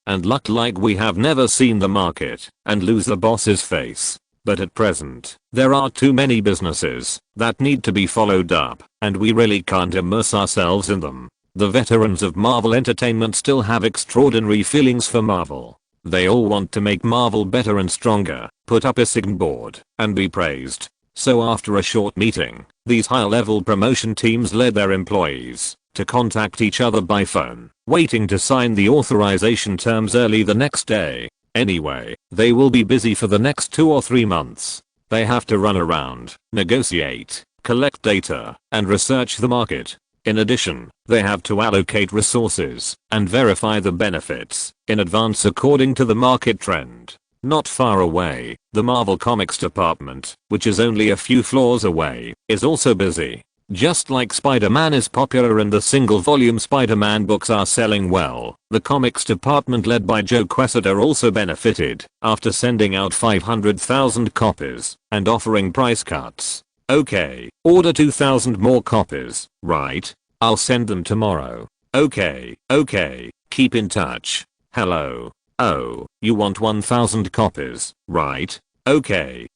and look like we have never seen the market, and lose the boss's face. But at present, there are too many businesses that need to be followed up, and we really can't immerse ourselves in them. The veterans of Marvel Entertainment still have extraordinary feelings for Marvel. They all want to make Marvel better and stronger, put up a signboard, and be praised. So after a short meeting, these high-level promotion teams led their employees to contact each other by phone, waiting to sign the authorization terms early the next day. Anyway, they will be busy for the next 2 or 3 months. They have to run around, negotiate, collect data, and research the market. In addition, they have to allocate resources and verify the benefits in advance according to the market trend. Not far away, the Marvel Comics department, which is only a few floors away, is also busy. Just like Spider-Man is popular and the single-volume Spider-Man books are selling well, the comics department led by Joe Quesada also benefited after sending out 500,000 copies and offering price cuts. Okay, order 2,000 more copies, right? I'll send them tomorrow. Okay, keep in touch. Hello. Oh, you want 1,000 copies, right? Okay,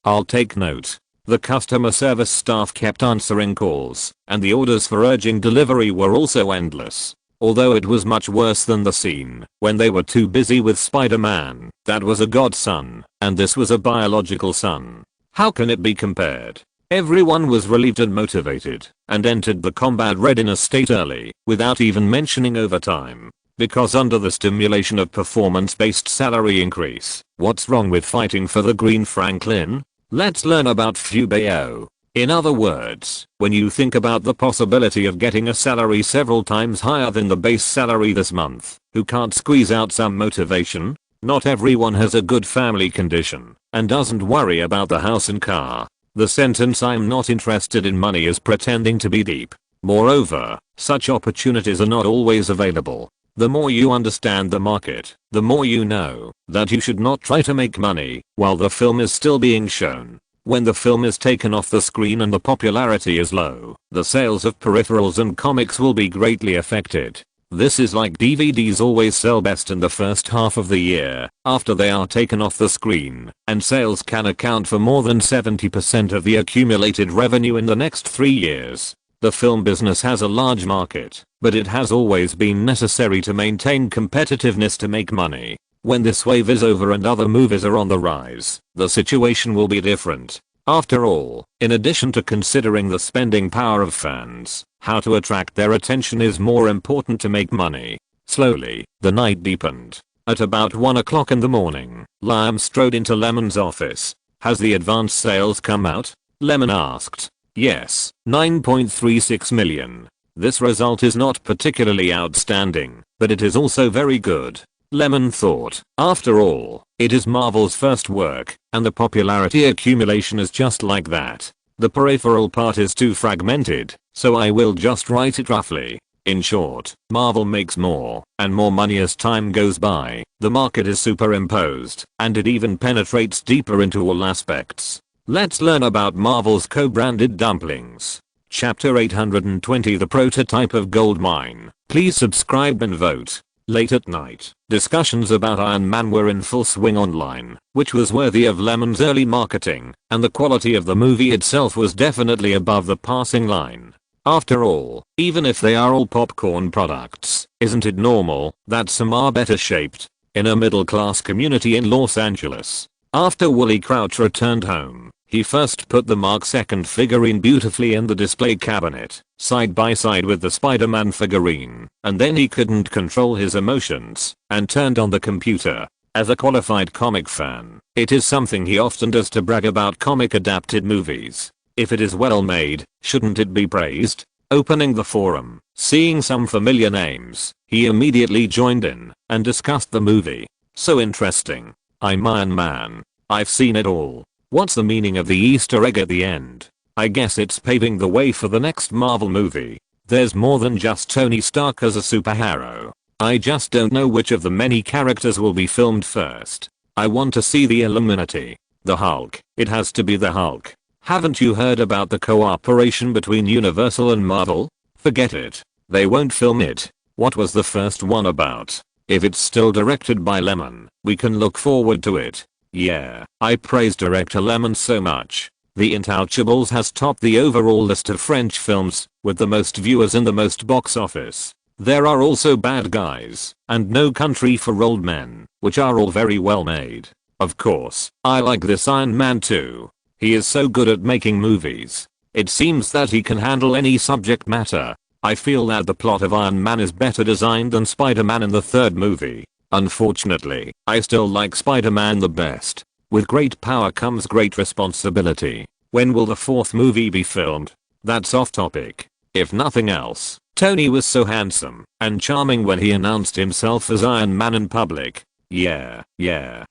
I'll take note. The customer service staff kept answering calls, and the orders for urgent delivery were also endless. Although it was much worse than the scene when they were too busy with Spider-Man, that was a godson, and this was a biological son. How can it be compared? Everyone was relieved and motivated, and entered the combat readiness state early, without even mentioning overtime. Because under the stimulation of performance-based salary increase, what's wrong with fighting for the Green Franklin? Let's learn about FUBAO. In other words, when you think about the possibility of getting a salary several times higher than the base salary this month, who can't squeeze out some motivation? Not everyone has a good family condition and doesn't worry about the house and car. The sentence "I'm not interested in money" is pretending to be deep. Moreover, such opportunities are not always available. The more you understand the market, the more you know that you should not try to make money while the film is still being shown. When the film is taken off the screen and the popularity is low, the sales of peripherals and comics will be greatly affected. This is like DVDs always sell best in the first half of the year after they are taken off the screen, and sales can account for more than 70% of the accumulated revenue in the next 3 years. The film business has a large market, but it has always been necessary to maintain competitiveness to make money. When this wave is over and other movies are on the rise, the situation will be different. After all, in addition to considering the spending power of fans, how to attract their attention is more important to make money. Slowly, the night deepened. At about 1 o'clock in the morning, Lyman strode into Lyman's office. "Has the advance sales come out?" Lyman asked. "Yes, 9.36 million. This result is not particularly outstanding, but it is also very good." Lyman thought. After all, it is Marvel's first work, and the popularity accumulation is just like that. The peripheral part is too fragmented, so I will just write it roughly. In short, Marvel makes more and more money as time goes by. The market is superimposed, and it even penetrates deeper into all aspects. Let's learn about Marvel's co-branded dumplings. Chapter 820, The Prototype of Gold Mine. Please subscribe and vote. Late at night, discussions about Iron Man were in full swing online, which was worthy of Lyman's early marketing, and the quality of the movie itself was definitely above the passing line. After all, even if they are all popcorn products, isn't it normal that some are better shaped? In a middle-class community in Los Angeles, after Wooly Crouch returned home, he first put the Mark II figurine beautifully in the display cabinet, side by side with the Spider-Man figurine, and then he couldn't control his emotions, and turned on the computer. As a qualified comic fan, it is something he often does to brag about comic adapted movies. If it is well made, shouldn't it be praised? Opening the forum, seeing some familiar names, he immediately joined in, and discussed the movie. So interesting. I'm Iron Man. I've seen it all. What's the meaning of the Easter egg at the end? I guess it's paving the way for the next Marvel movie. There's more than just Tony Stark as a superhero. I just don't know which of the many characters will be filmed first. I want to see the Illuminati. The Hulk. It has to be the Hulk. Haven't you heard about the cooperation between Universal and Marvel? Forget it. They won't film it. What was the first one about? If it's still directed by Lyman, we can look forward to it. Yeah, I praise director Lyman so much. The Intouchables has topped the overall list of French films, with the most viewers in the most box office. There are also Bad Guys, and No Country for Old Men, which are all very well made. Of course, I like this Iron Man too. He is so good at making movies. It seems that he can handle any subject matter. I feel that the plot of Iron Man is better designed than Spider-Man in the third movie. Unfortunately, I still like Spider-Man the best. With great power comes great responsibility. When will the fourth movie be filmed? That's off topic. If nothing else, Tony was so handsome and charming when he announced himself as Iron Man in public. Yeah.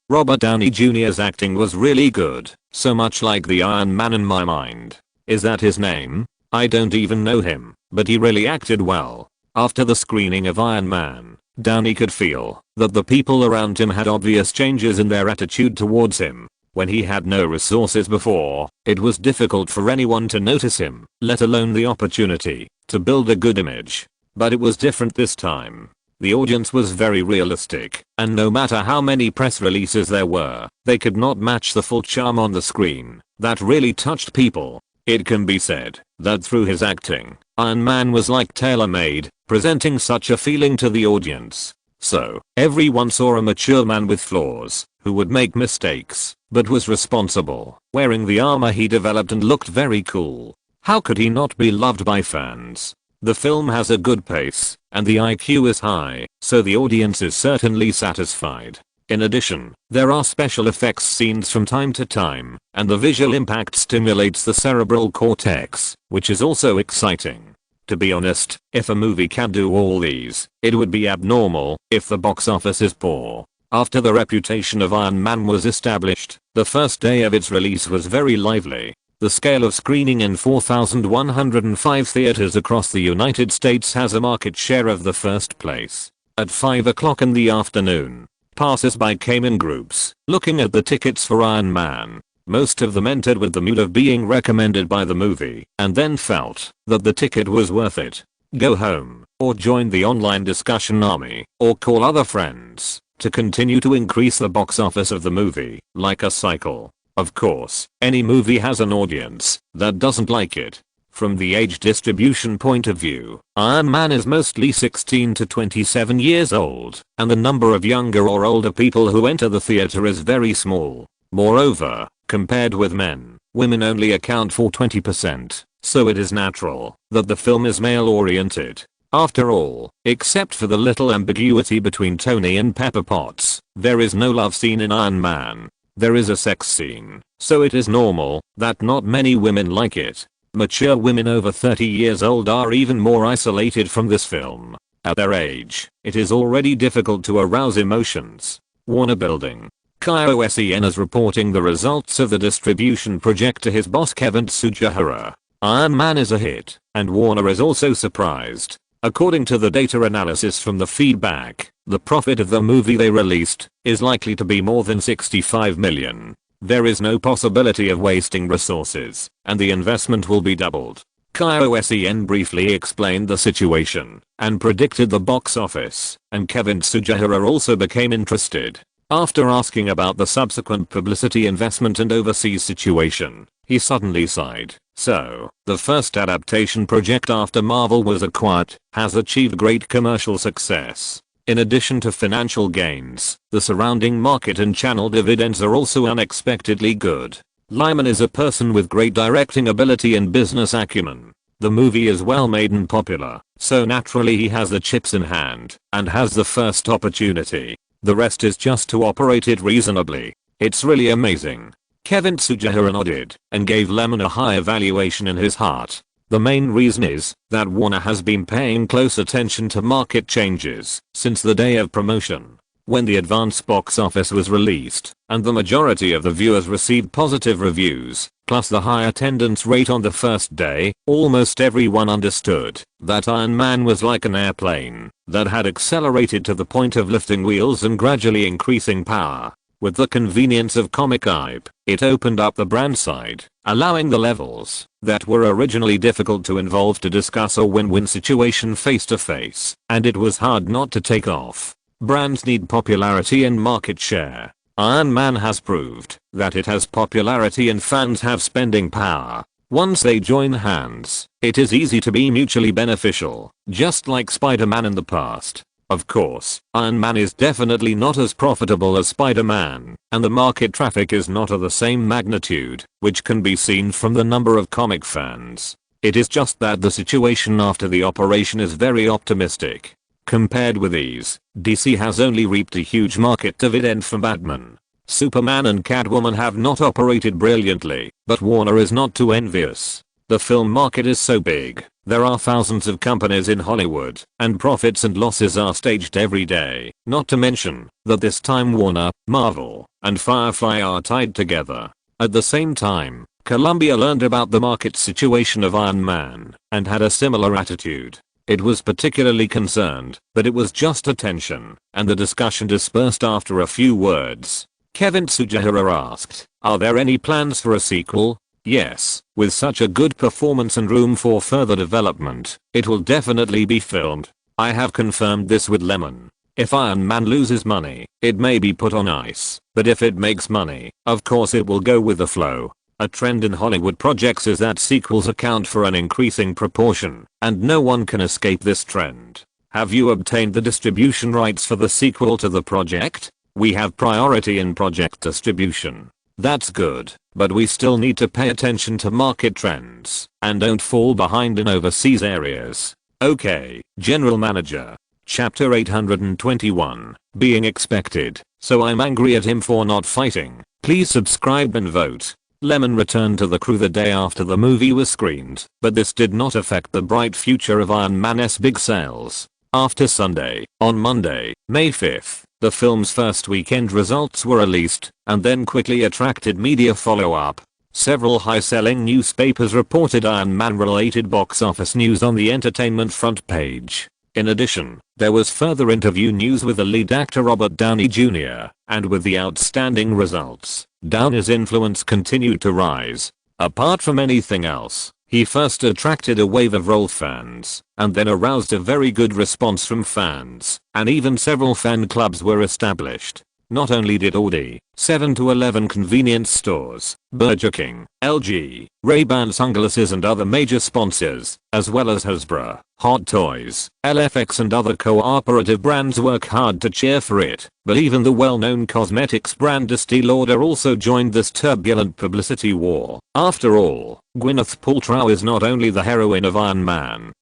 Robert Downey Jr.'s acting was really good, so much like the Iron Man in my mind. Is that his name? I don't even know him, but he really acted well. After the screening of Iron Man, Downey could feel that the people around him had obvious changes in their attitude towards him. When he had no resources before, it was difficult for anyone to notice him, let alone the opportunity to build a good image. But it was different this time. The audience was very realistic, and no matter how many press releases there were, they could not match the full charm on the screen. That really touched people. It can be said that through his acting, Iron Man was like tailor-made, presenting such a feeling to the audience. So, everyone saw a mature man with flaws, who would make mistakes, but was responsible, wearing the armor he developed and looked very cool. How could he not be loved by fans? The film has a good pace, and the IQ is high, so the audience is certainly satisfied. In addition, there are special effects scenes from time to time, and the visual impact stimulates the cerebral cortex, which is also exciting. To be honest, if a movie can do all these, it would be abnormal if the box office is poor. After the reputation of Iron Man was established, the first day of its release was very lively. The scale of screening in 4,105 theaters across the United States has a market share of the first place. At 5 o'clock in the afternoon, passers-by came in groups, looking at the tickets for Iron Man. Most of them entered with the mood of being recommended by the movie, and then felt that the ticket was worth it. Go home, or join the online discussion army, or call other friends, to continue to increase the box office of the movie, like a cycle. Of course, any movie has an audience that doesn't like it. From the age distribution point of view, Iron Man is mostly 16 to 27 years old, and the number of younger or older people who enter the theater is very small. Moreover, compared with men, women only account for 20%, so it is natural that the film is male-oriented. After all, except for the little ambiguity between Tony and Pepper Potts, there is no love scene in Iron Man. There is a sex scene, so it is normal that not many women like it. Mature women over 30 years old are even more isolated from this film. At their age, it is already difficult to arouse emotions. Warner Building. KyoSEN is reporting the results of the distribution project to his boss Kevin Tsujihara. Iron Man is a hit, and Warner is also surprised. According to the data analysis from the feedback, the profit of the movie they released is likely to be more than $65 million. There is no possibility of wasting resources, and the investment will be doubled. KyoSEN briefly explained the situation and predicted the box office, and Kevin Tsujihara also became interested. After asking about the subsequent publicity investment and overseas situation, he suddenly sighed. So, the first adaptation project after Marvel was acquired has achieved great commercial success. In addition to financial gains, the surrounding market and channel dividends are also unexpectedly good. Lyman is a person with great directing ability and business acumen. The movie is well made and popular, so naturally he has the chips in hand and has the first opportunity. The rest is just to operate it reasonably. It's really amazing. Kevin Tsujihara nodded and gave Lemon a high evaluation in his heart. The main reason is that Warner has been paying close attention to market changes since the day of promotion. When the advance box office was released and the majority of the viewers received positive reviews, plus the high attendance rate on the first day, almost everyone understood that Iron Man was like an airplane that had accelerated to the point of lifting wheels and gradually increasing power. With the convenience of comic hype, it opened up the brand side, allowing the levels that were originally difficult to involve to discuss a win-win situation face to face, and it was hard not to take off. Brands need popularity and market share. Iron Man has proved that it has popularity and fans have spending power. Once they join hands, it is easy to be mutually beneficial, just like Spider-Man in the past. Of course, Iron Man is definitely not as profitable as Spider-Man, and the market traffic is not of the same magnitude, which can be seen from the number of comic fans. It is just that the situation after the operation is very optimistic. Compared with these, DC has only reaped a huge market dividend from Batman. Superman and Catwoman have not operated brilliantly, but Warner is not too envious. The film market is so big, there are thousands of companies in Hollywood, and profits and losses are staged every day, not to mention that this time Warner, Marvel, and Firefly are tied together. At the same time, Columbia learned about the market situation of Iron Man and had a similar attitude. It was particularly concerned, but it was just attention, and the discussion dispersed after a few words. Kevin Tsujihara asked, "Are there any plans for a sequel?" "Yes, with such a good performance and room for further development, it will definitely be filmed. I have confirmed this with Lemon. If Iron Man loses money, it may be put on ice, but if it makes money, of course it will go with the flow. A trend in Hollywood projects is that sequels account for an increasing proportion, and no one can escape this trend. Have you obtained the distribution rights for the sequel to the project? We have priority in project distribution." "That's good, but we still need to pay attention to market trends and don't fall behind in overseas areas." "Okay, General Manager." Chapter 821, being expected, so I'm angry at him for not fighting. Please subscribe and vote. Lemon returned to the crew the day after the movie was screened, but this did not affect the bright future of Iron Man's big sales. After Sunday, on Monday, May 5th, the film's first weekend results were released, and then quickly attracted media follow-up. Several high-selling newspapers reported Iron Man-related box office news on the entertainment front page. In addition, there was further interview news with the lead actor Robert Downey Jr., and with the outstanding results, Downey's influence continued to rise. Apart from anything else, he first attracted a wave of role fans, and then aroused a very good response from fans, and even several fan clubs were established. Not only did Audi, 7 to 11 convenience stores, Burger King, LG, Ray-Ban sunglasses and other major sponsors, as well as Hasbro, Hot Toys, LFX and other cooperative brands work hard to cheer for it, but even the well-known cosmetics brand Estee Lauder also joined this turbulent publicity war. After all, Gwyneth Paltrow is not only the heroine of Iron Man,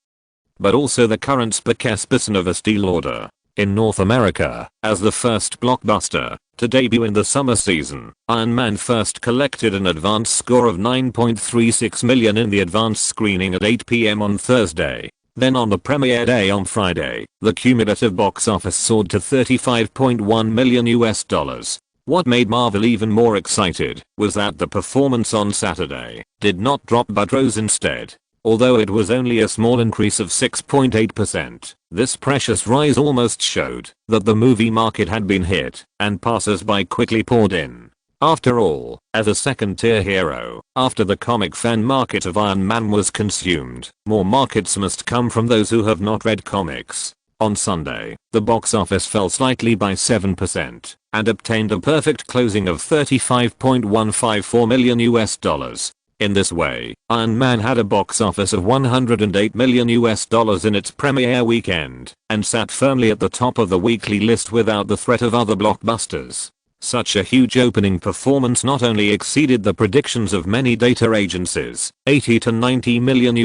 but also the current spokesperson of Estee Lauder. In North America, as the first blockbuster to debut in the summer season, Iron Man first collected an advance score of $9.36 million in the advance screening at 8 p.m. on Thursday. Then on the premiere day on Friday, the cumulative box office soared to $35.1 million US. What made Marvel even more excited was that the performance on Saturday did not drop but rose instead. Although it was only a small increase of 6.8%, this precious rise almost showed that the movie market had been hit and passers-by quickly poured in. After all, as a second-tier hero, after the comic fan market of Iron Man was consumed, more markets must come from those who have not read comics. On Sunday, the box office fell slightly by 7% and obtained a perfect closing of $35.154 million. In this way, Iron Man had a box office of $108 million in its premiere weekend and sat firmly at the top of the weekly list without the threat of other blockbusters. Such a huge opening performance not only exceeded the predictions of many data agencies, $80 to $90 million,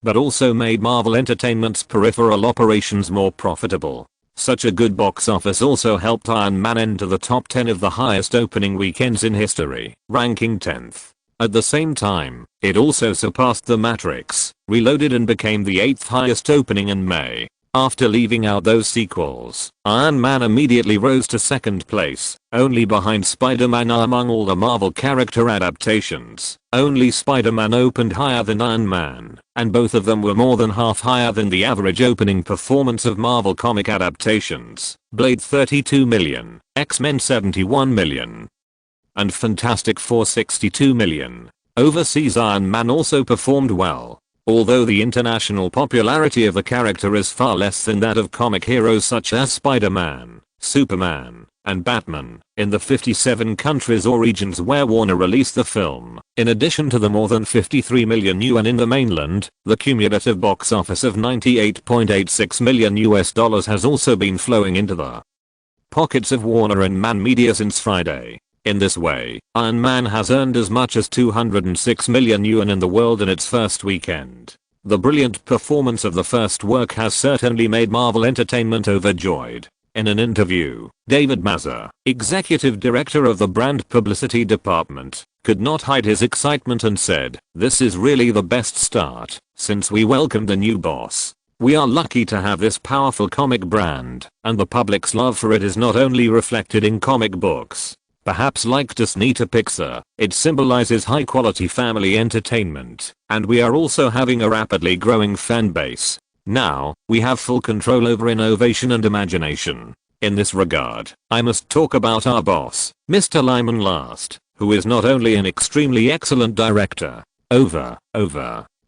but also made Marvel Entertainment's peripheral operations more profitable. Such a good box office also helped Iron Man enter the top 10 of the highest opening weekends in history, ranking 10th. At the same time, it also surpassed The Matrix Reloaded and became the 8th highest opening in May. After leaving out those sequels, Iron Man immediately rose to second place, only behind Spider-Man. Among all the Marvel character adaptations, only Spider-Man opened higher than Iron Man, and both of them were more than half higher than the average opening performance of Marvel comic adaptations. Blade $32 million, X-Men $71 million, and Fantastic Four $62 million. Overseas Iron Man also performed well. Although the international popularity of the character is far less than that of comic heroes such as Spider-Man, Superman, and Batman, in the 57 countries or regions where Warner released the film, in addition to the more than 53 million yuan in the mainland, the cumulative box office of $98.86 million has also been flowing into the pockets of Warner and Man Media since Friday. In this way, Iron Man has earned as much as 206 million yuan in the world in its first weekend. The brilliant performance of the first work has certainly made Marvel Entertainment overjoyed. In an interview, David Mazza, executive director of the brand publicity department, could not hide his excitement and said, "This is really the best start since we welcomed the new boss. We are lucky to have this powerful comic brand, and the public's love for it is not only reflected in comic books. Perhaps like Disney to Pixar, it symbolizes high-quality family entertainment, and we are also having a rapidly growing fan base. Now, we have full control over innovation and imagination. In this regard, I must talk about our boss, Mr. Lyman last, who is not only an extremely excellent director,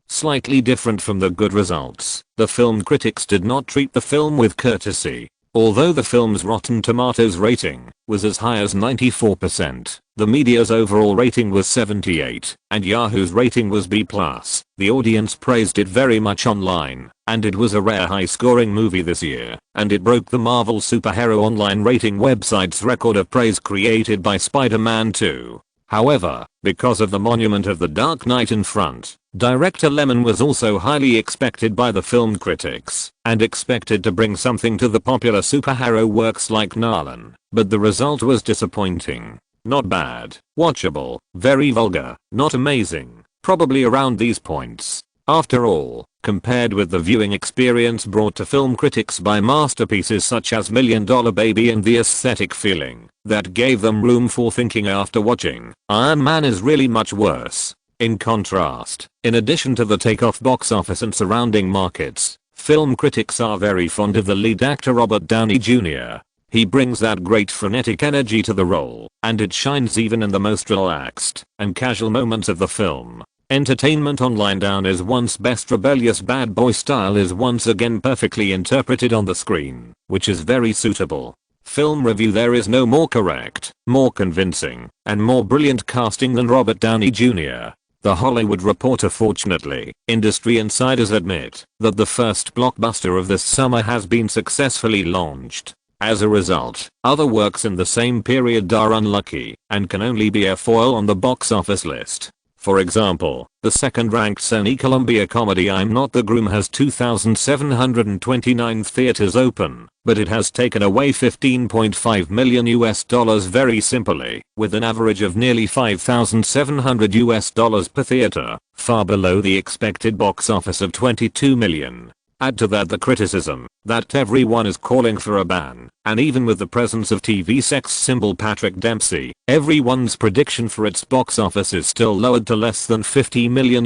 slightly different from the good results. The film critics did not treat the film with courtesy. Although the film's Rotten Tomatoes rating was as high as 94%, the media's overall rating was 78, and Yahoo's rating was B+. The audience praised it very much online, and it was a rare high-scoring movie this year, and it broke the Marvel superhero online rating website's record of praise created by Spider-Man 2. However, because of the monument of the Dark Knight in front, director Lyman was also highly expected by the film critics, and expected to bring something to the popular superhero works like Nolan, but the result was disappointing. Not bad, watchable, very vulgar, not amazing, probably around these points. After all, compared with the viewing experience brought to film critics by masterpieces such as $1 Million Baby and the aesthetic feeling that gave them room for thinking after watching, Iron Man is really much worse. In contrast, in addition to the takeoff box office and surrounding markets, film critics are very fond of the lead actor Robert Downey Jr. He brings that great frenetic energy to the role, and it shines even in the most relaxed and casual moments of the film. Entertainment Online Down is once best rebellious bad boy style is once again perfectly interpreted on the screen, which is very suitable. Film review There is no more correct, more convincing, and more brilliant casting than Robert Downey Jr. The Hollywood Reporter. Fortunately, industry insiders admit that the first blockbuster of this summer has been successfully launched. As a result, other works in the same period are unlucky and can only be a foil on the box office list. For example, the second-ranked Sony Columbia comedy I'm Not the Groom has 2,729 theaters open, but it has taken away $15.5 million very simply, with an average of nearly $5,700 per theater, far below the expected box office of $22 million. Add to that the criticism that everyone is calling for a ban, and even with the presence of TV sex symbol Patrick Dempsey, everyone's prediction for its box office is still lowered to less than $50 million.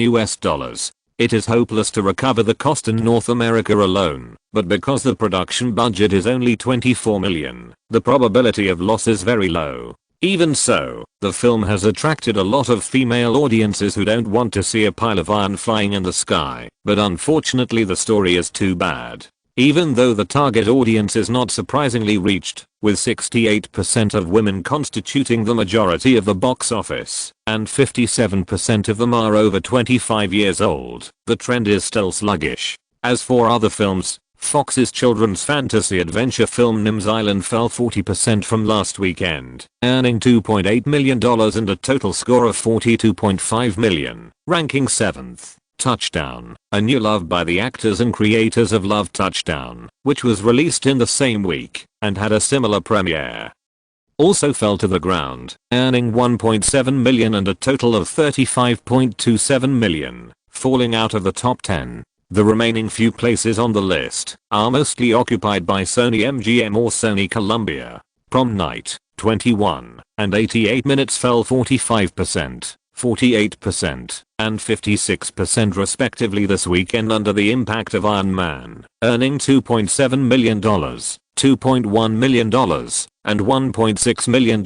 It is hopeless to recover the cost in North America alone, but because the production budget is only $24 million, the probability of loss is very low. Even so, the film has attracted a lot of female audiences who don't want to see a pile of iron flying in the sky, but unfortunately the story is too bad. Even though the target audience is not surprisingly reached, with 68% of women constituting the majority of the box office, and 57% of them are over 25 years old, the trend is still sluggish. As for other films, Fox's children's fantasy adventure film Nim's Island fell 40% from last weekend, earning $2.8 million and a total score of $42.5 million, ranking 7th. Touchdown, a new love by the actors and creators of Love Touchdown, which was released in the same week, and had a similar premiere, also fell to the ground, earning $1.7 million and a total of $35.27 million, falling out of the top 10. The remaining few places on the list are mostly occupied by Sony MGM or Sony Columbia. Prom Night, 21, and 88 Minutes fell 45%. 48%, and 56% respectively this weekend under the impact of Iron Man, earning $2.7 million, $2.1 million, and $1.6 million.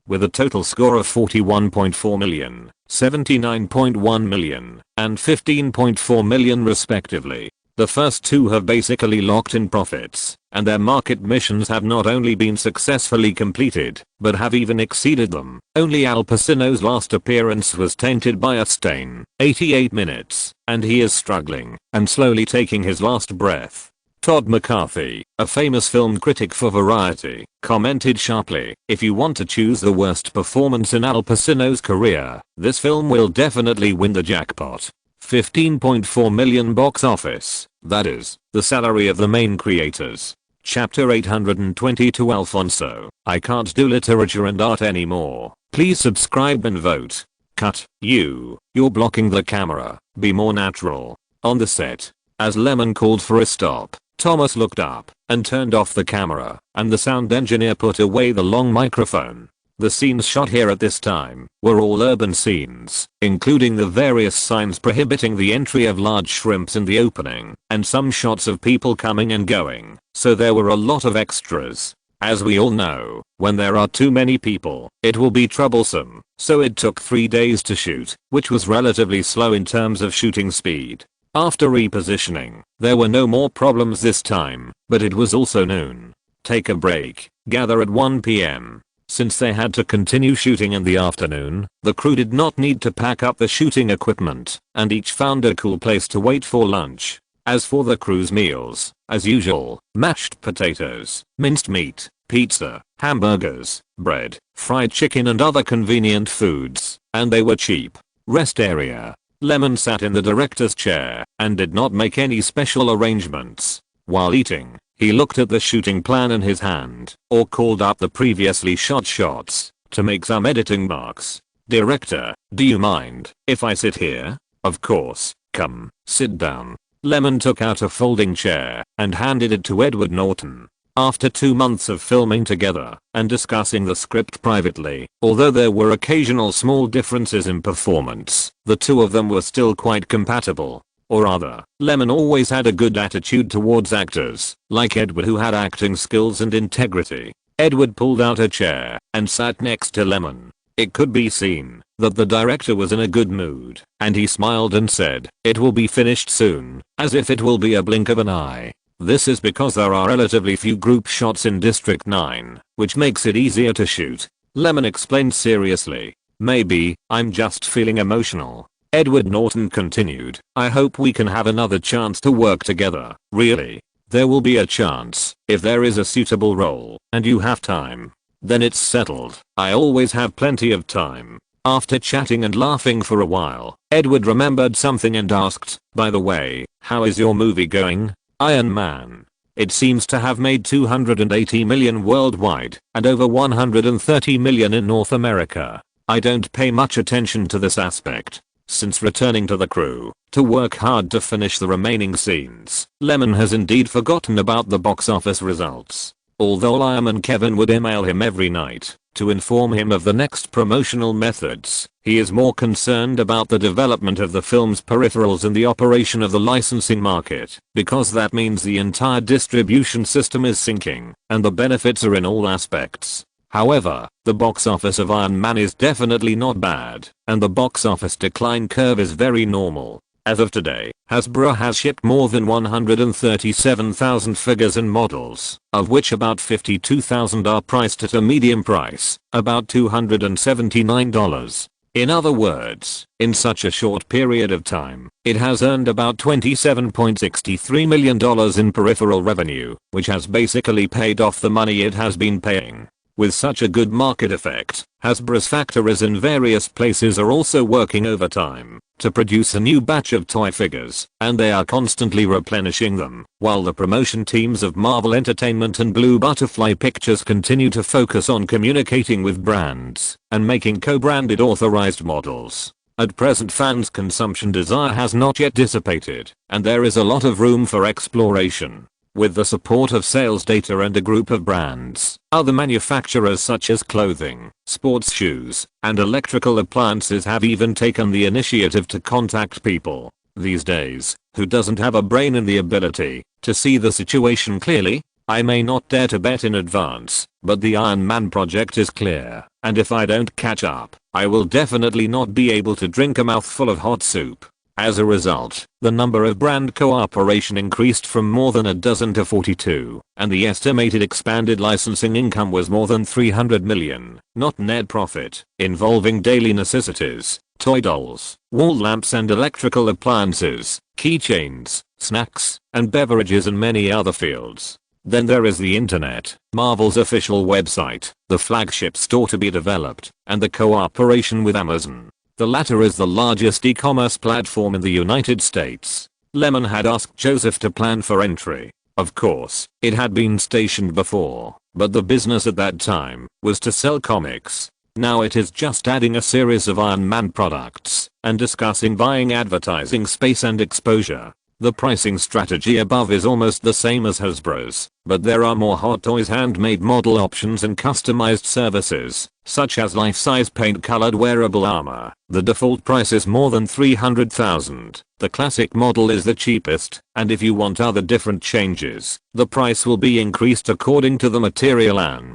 With a total score of $41.4 million, $79.1 million, and $15.4 million respectively. The first two have basically locked in profits, and their market missions have not only been successfully completed, but have even exceeded them. Only Al Pacino's last appearance was tainted by a stain, 88 minutes, and he is struggling and slowly taking his last breath. Todd McCarthy, a famous film critic for Variety, commented sharply, "If you want to choose the worst performance in Al Pacino's career, this film will definitely win the jackpot." $15.4 million box office, that is, the salary of the main creators. Chapter 822 Alfonso, I can't do literature and art anymore. Please subscribe and vote. Cut. You're blocking the camera. Be more natural. On the set, as Lemon called for a stop, Thomas looked up and turned off the camera, and the sound engineer put away the long microphone. The scenes shot here at this time were all urban scenes, including the various signs prohibiting the entry of large shrimps in the opening, and some shots of people coming and going, so there were a lot of extras. As we all know, when there are too many people, it will be troublesome, so it took 3 days to shoot, which was relatively slow in terms of shooting speed. After repositioning, there were no more problems this time, but it was also noon. Take a break, gather at 1 p.m. Since they had to continue shooting in the afternoon, the crew did not need to pack up the shooting equipment, and each found a cool place to wait for lunch. As for the crew's meals, as usual, mashed potatoes, minced meat, pizza, hamburgers, bread, fried chicken and other convenient foods, and they were cheap. Rest area. Lemon sat in the director's chair and did not make any special arrangements. While eating, he looked at the shooting plan in his hand, or called up the previously shot shots, to make some editing marks. "Director, do you mind if I sit here?" "Of course, come, sit down." Lemon took out a folding chair and handed it to Edward Norton. After 2 months of filming together and discussing the script privately, although there were occasional small differences in performance, the two of them were still quite compatible. Or rather, Lemon always had a good attitude towards actors, like Edward, who had acting skills and integrity. Edward pulled out a chair and sat next to Lemon. It could be seen that the director was in a good mood, and he smiled and said, "It will be finished soon," as if it will be a blink of an eye. This is because there are relatively few group shots in District 9, which makes it easier to shoot. Lemon explained seriously. "Maybe I'm just feeling emotional." Edward Norton continued, "I hope we can have another chance to work together, really. There will be a chance, if there is a suitable role, and you have time. Then it's settled. I always have plenty of time." After chatting and laughing for a while, Edward remembered something and asked, "By the way, how is your movie going?" "Iron Man. It seems to have made $280 million worldwide, and over $130 million in North America. I don't pay much attention to this aspect. since returning to the crew to work hard to finish the remaining scenes. Lyman has indeed forgotten about the box office results. Although Lyman and Kevin would email him every night to inform him of the next promotional methods, he is more concerned about the development of the film's peripherals and the operation of the licensing market, because that means the entire distribution system is sinking, and the benefits are in all aspects. However, the box office of Iron Man is definitely not bad, and the box office decline curve is very normal. As of today, Hasbro has shipped more than 137,000 figures and models, of which about 52,000 are priced at a medium price, about $279. In other words, in such a short period of time, it has earned about $27.63 million in peripheral revenue, which has basically paid off the money it has been paying. With such a good market effect, Hasbro's factories in various places are also working overtime to produce a new batch of toy figures, and they are constantly replenishing them, while the promotion teams of Marvel Entertainment and Blue Butterfly Pictures continue to focus on communicating with brands and making co-branded authorized models. At present, fans' consumption desire has not yet dissipated, and there is a lot of room for exploration. With the support of sales data and a group of brands, other manufacturers such as clothing, sports shoes, and electrical appliances have even taken the initiative to contact people these days who doesn't have a brain and the ability to see the situation clearly. I may not dare to bet in advance, but the Iron Man project is clear, and if I don't catch up, I will definitely not be able to drink a mouthful of hot soup. As a result, the number of brand cooperation increased from more than a dozen to 42, and the estimated expanded licensing income was more than $300 million, not net profit, involving daily necessities, toy dolls, wall lamps and electrical appliances, keychains, snacks, and beverages and many other fields. Then there is the internet, Marvel's official website, the flagship store to be developed, and the cooperation with Amazon. The latter is the largest e-commerce platform in the United States. Lyman had asked Joseph to plan for entry. Of course, it had been stationed before, but the business at that time was to sell comics. Now it is just adding a series of Iron Man products and discussing buying advertising space and exposure. The pricing strategy above is almost the same as Hasbro's, but there are more Hot Toys handmade model options and customized services, such as life-size paint-colored wearable armor. The default price is more than $300,000. The classic model is the cheapest, and if you want other different changes, the price will be increased according to the material and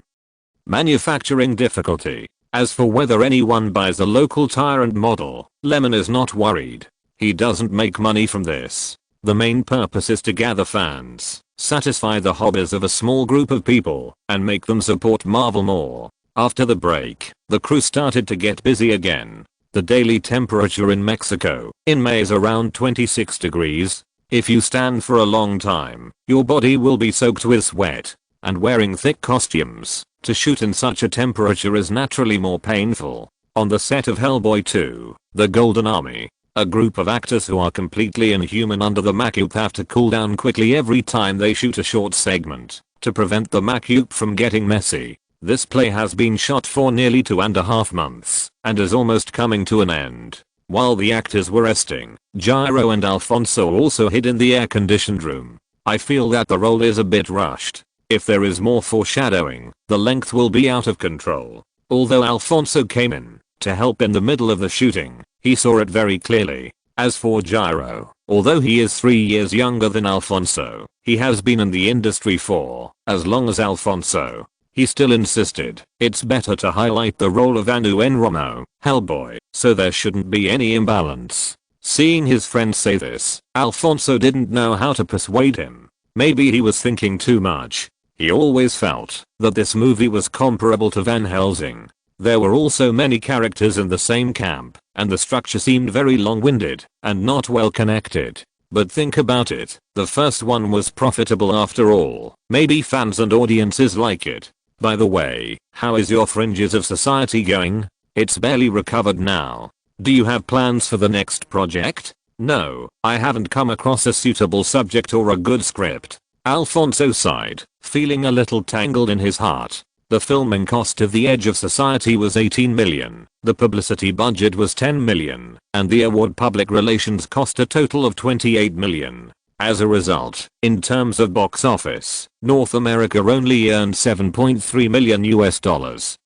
manufacturing difficulty. As for whether anyone buys a local Tyrant model, Lyman is not worried. He doesn't make money from this. The main purpose is to gather fans, satisfy the hobbies of a small group of people, and make them support Marvel more. After the break, the crew started to get busy again. The daily temperature in Mexico in May is around 26 degrees. If you stand for a long time, your body will be soaked with sweat, and wearing thick costumes to shoot in such a temperature is naturally more painful. On the set of Hellboy 2, The Golden Army, a group of actors who are completely inhuman under the makeup have to cool down quickly every time they shoot a short segment to prevent the makeup from getting messy. This play has been shot for nearly 2.5 months and is almost coming to an end. While the actors were resting, Gyro and Alfonso also hid in the air-conditioned room. I feel that the role is a bit rushed. If there is more foreshadowing, the length will be out of control. Although Alfonso came in to help in the middle of the shooting, he saw it very clearly. As for Gyro, although he is 3 years younger than Alfonso, he has been in the industry for as long as Alfonso. He still insisted it's better to highlight the role of Anu Enromo, Hellboy, so there shouldn't be any imbalance. Seeing his friend say this, Alfonso didn't know how to persuade him. Maybe he was thinking too much. He always felt that this movie was comparable to Van Helsing. There were also many characters in the same camp, and the structure seemed very long-winded and not well connected. But think about it, the first one was profitable after all. Maybe fans and audiences like it. By the way, how is your Fringes of Society going? It's barely recovered now. Do you have plans for the next project? No, I haven't come across a suitable subject or a good script. Alfonso sighed, feeling a little tangled in his heart. The filming cost of The Edge of Society was $18 million, the publicity budget was $10 million, and the award public relations cost a total of $28 million. As a result, in terms of box office, North America only earned $7.3 million,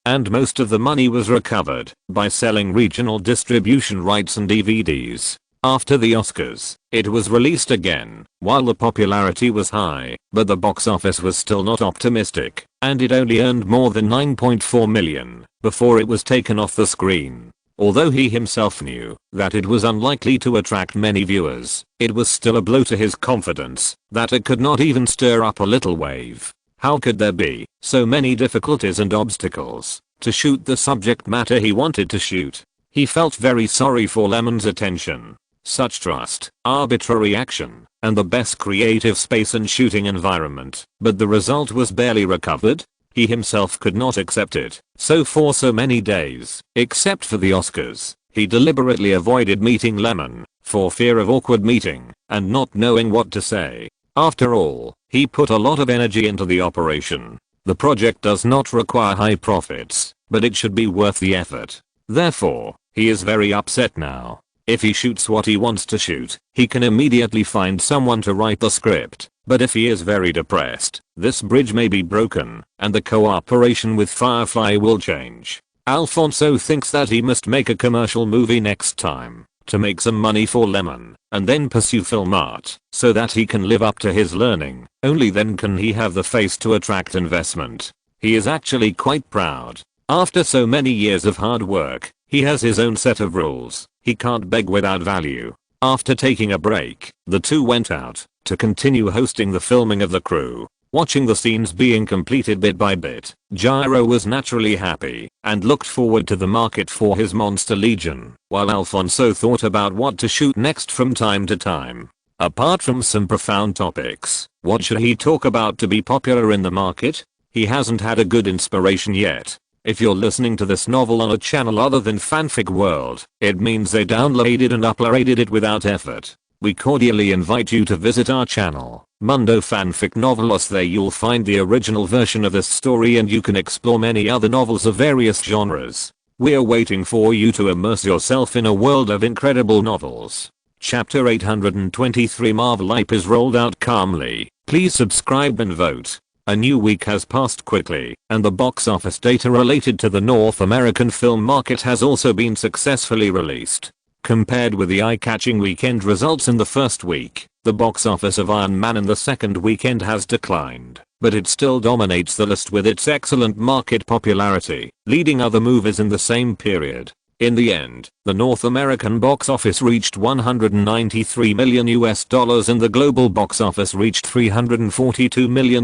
and most of the money was recovered by selling regional distribution rights and DVDs. After the Oscars, it was released again, while the popularity was high, but the box office was still not optimistic, and it only earned more than $9.4 million before it was taken off the screen. Although he himself knew that it was unlikely to attract many viewers, it was still a blow to his confidence that it could not even stir up a little wave. How could there be so many difficulties and obstacles to shoot the subject matter he wanted to shoot? He felt very sorry for Lyman's attention. Such trust, arbitrary action, and the best creative space and shooting environment, but the result was barely recovered. He himself could not accept it, so for so many days, except for the Oscars, he deliberately avoided meeting Lyman, for fear of awkward meeting, and not knowing what to say. After all, he put a lot of energy into the operation. The project does not require high profits, but it should be worth the effort. Therefore, he is very upset now. If he shoots what he wants to shoot, he can immediately find someone to write the script. But if he is very depressed, this bridge may be broken, and the cooperation with Firefly will change. Alfonso thinks that he must make a commercial movie next time, to make some money for Lyman, and then pursue film art, so that he can live up to his learning. Only then can he have the face to attract investment. He is actually quite proud. After so many years of hard work, he has his own set of rules. He can't beg without value. After taking a break, the two went out to continue hosting the filming of The Crew. Watching the scenes being completed bit by bit, Gyro was naturally happy and looked forward to the market for his Monster Legion, while Alfonso thought about what to shoot next from time to time. Apart from some profound topics, what should he talk about to be popular in the market? He hasn't had a good inspiration yet. If you're listening to this novel on a channel other than Fanfic World, it means they downloaded and uploaded it without effort. We cordially invite you to visit our channel, Mundo Fanfic Novelos. There you'll find the original version of this story and you can explore many other novels of various genres. We're waiting for you to immerse yourself in a world of incredible novels. Chapter 823 Marvel Hype is rolled out calmly. Please subscribe and vote. A new week has passed quickly, and the box office data related to the North American film market has also been successfully released. Compared with the eye-catching weekend results in the first week, the box office of Iron Man in the second weekend has declined, but it still dominates the list with its excellent market popularity, leading other movies in the same period. In the end, the North American box office reached $193 million and the global box office reached $342 million.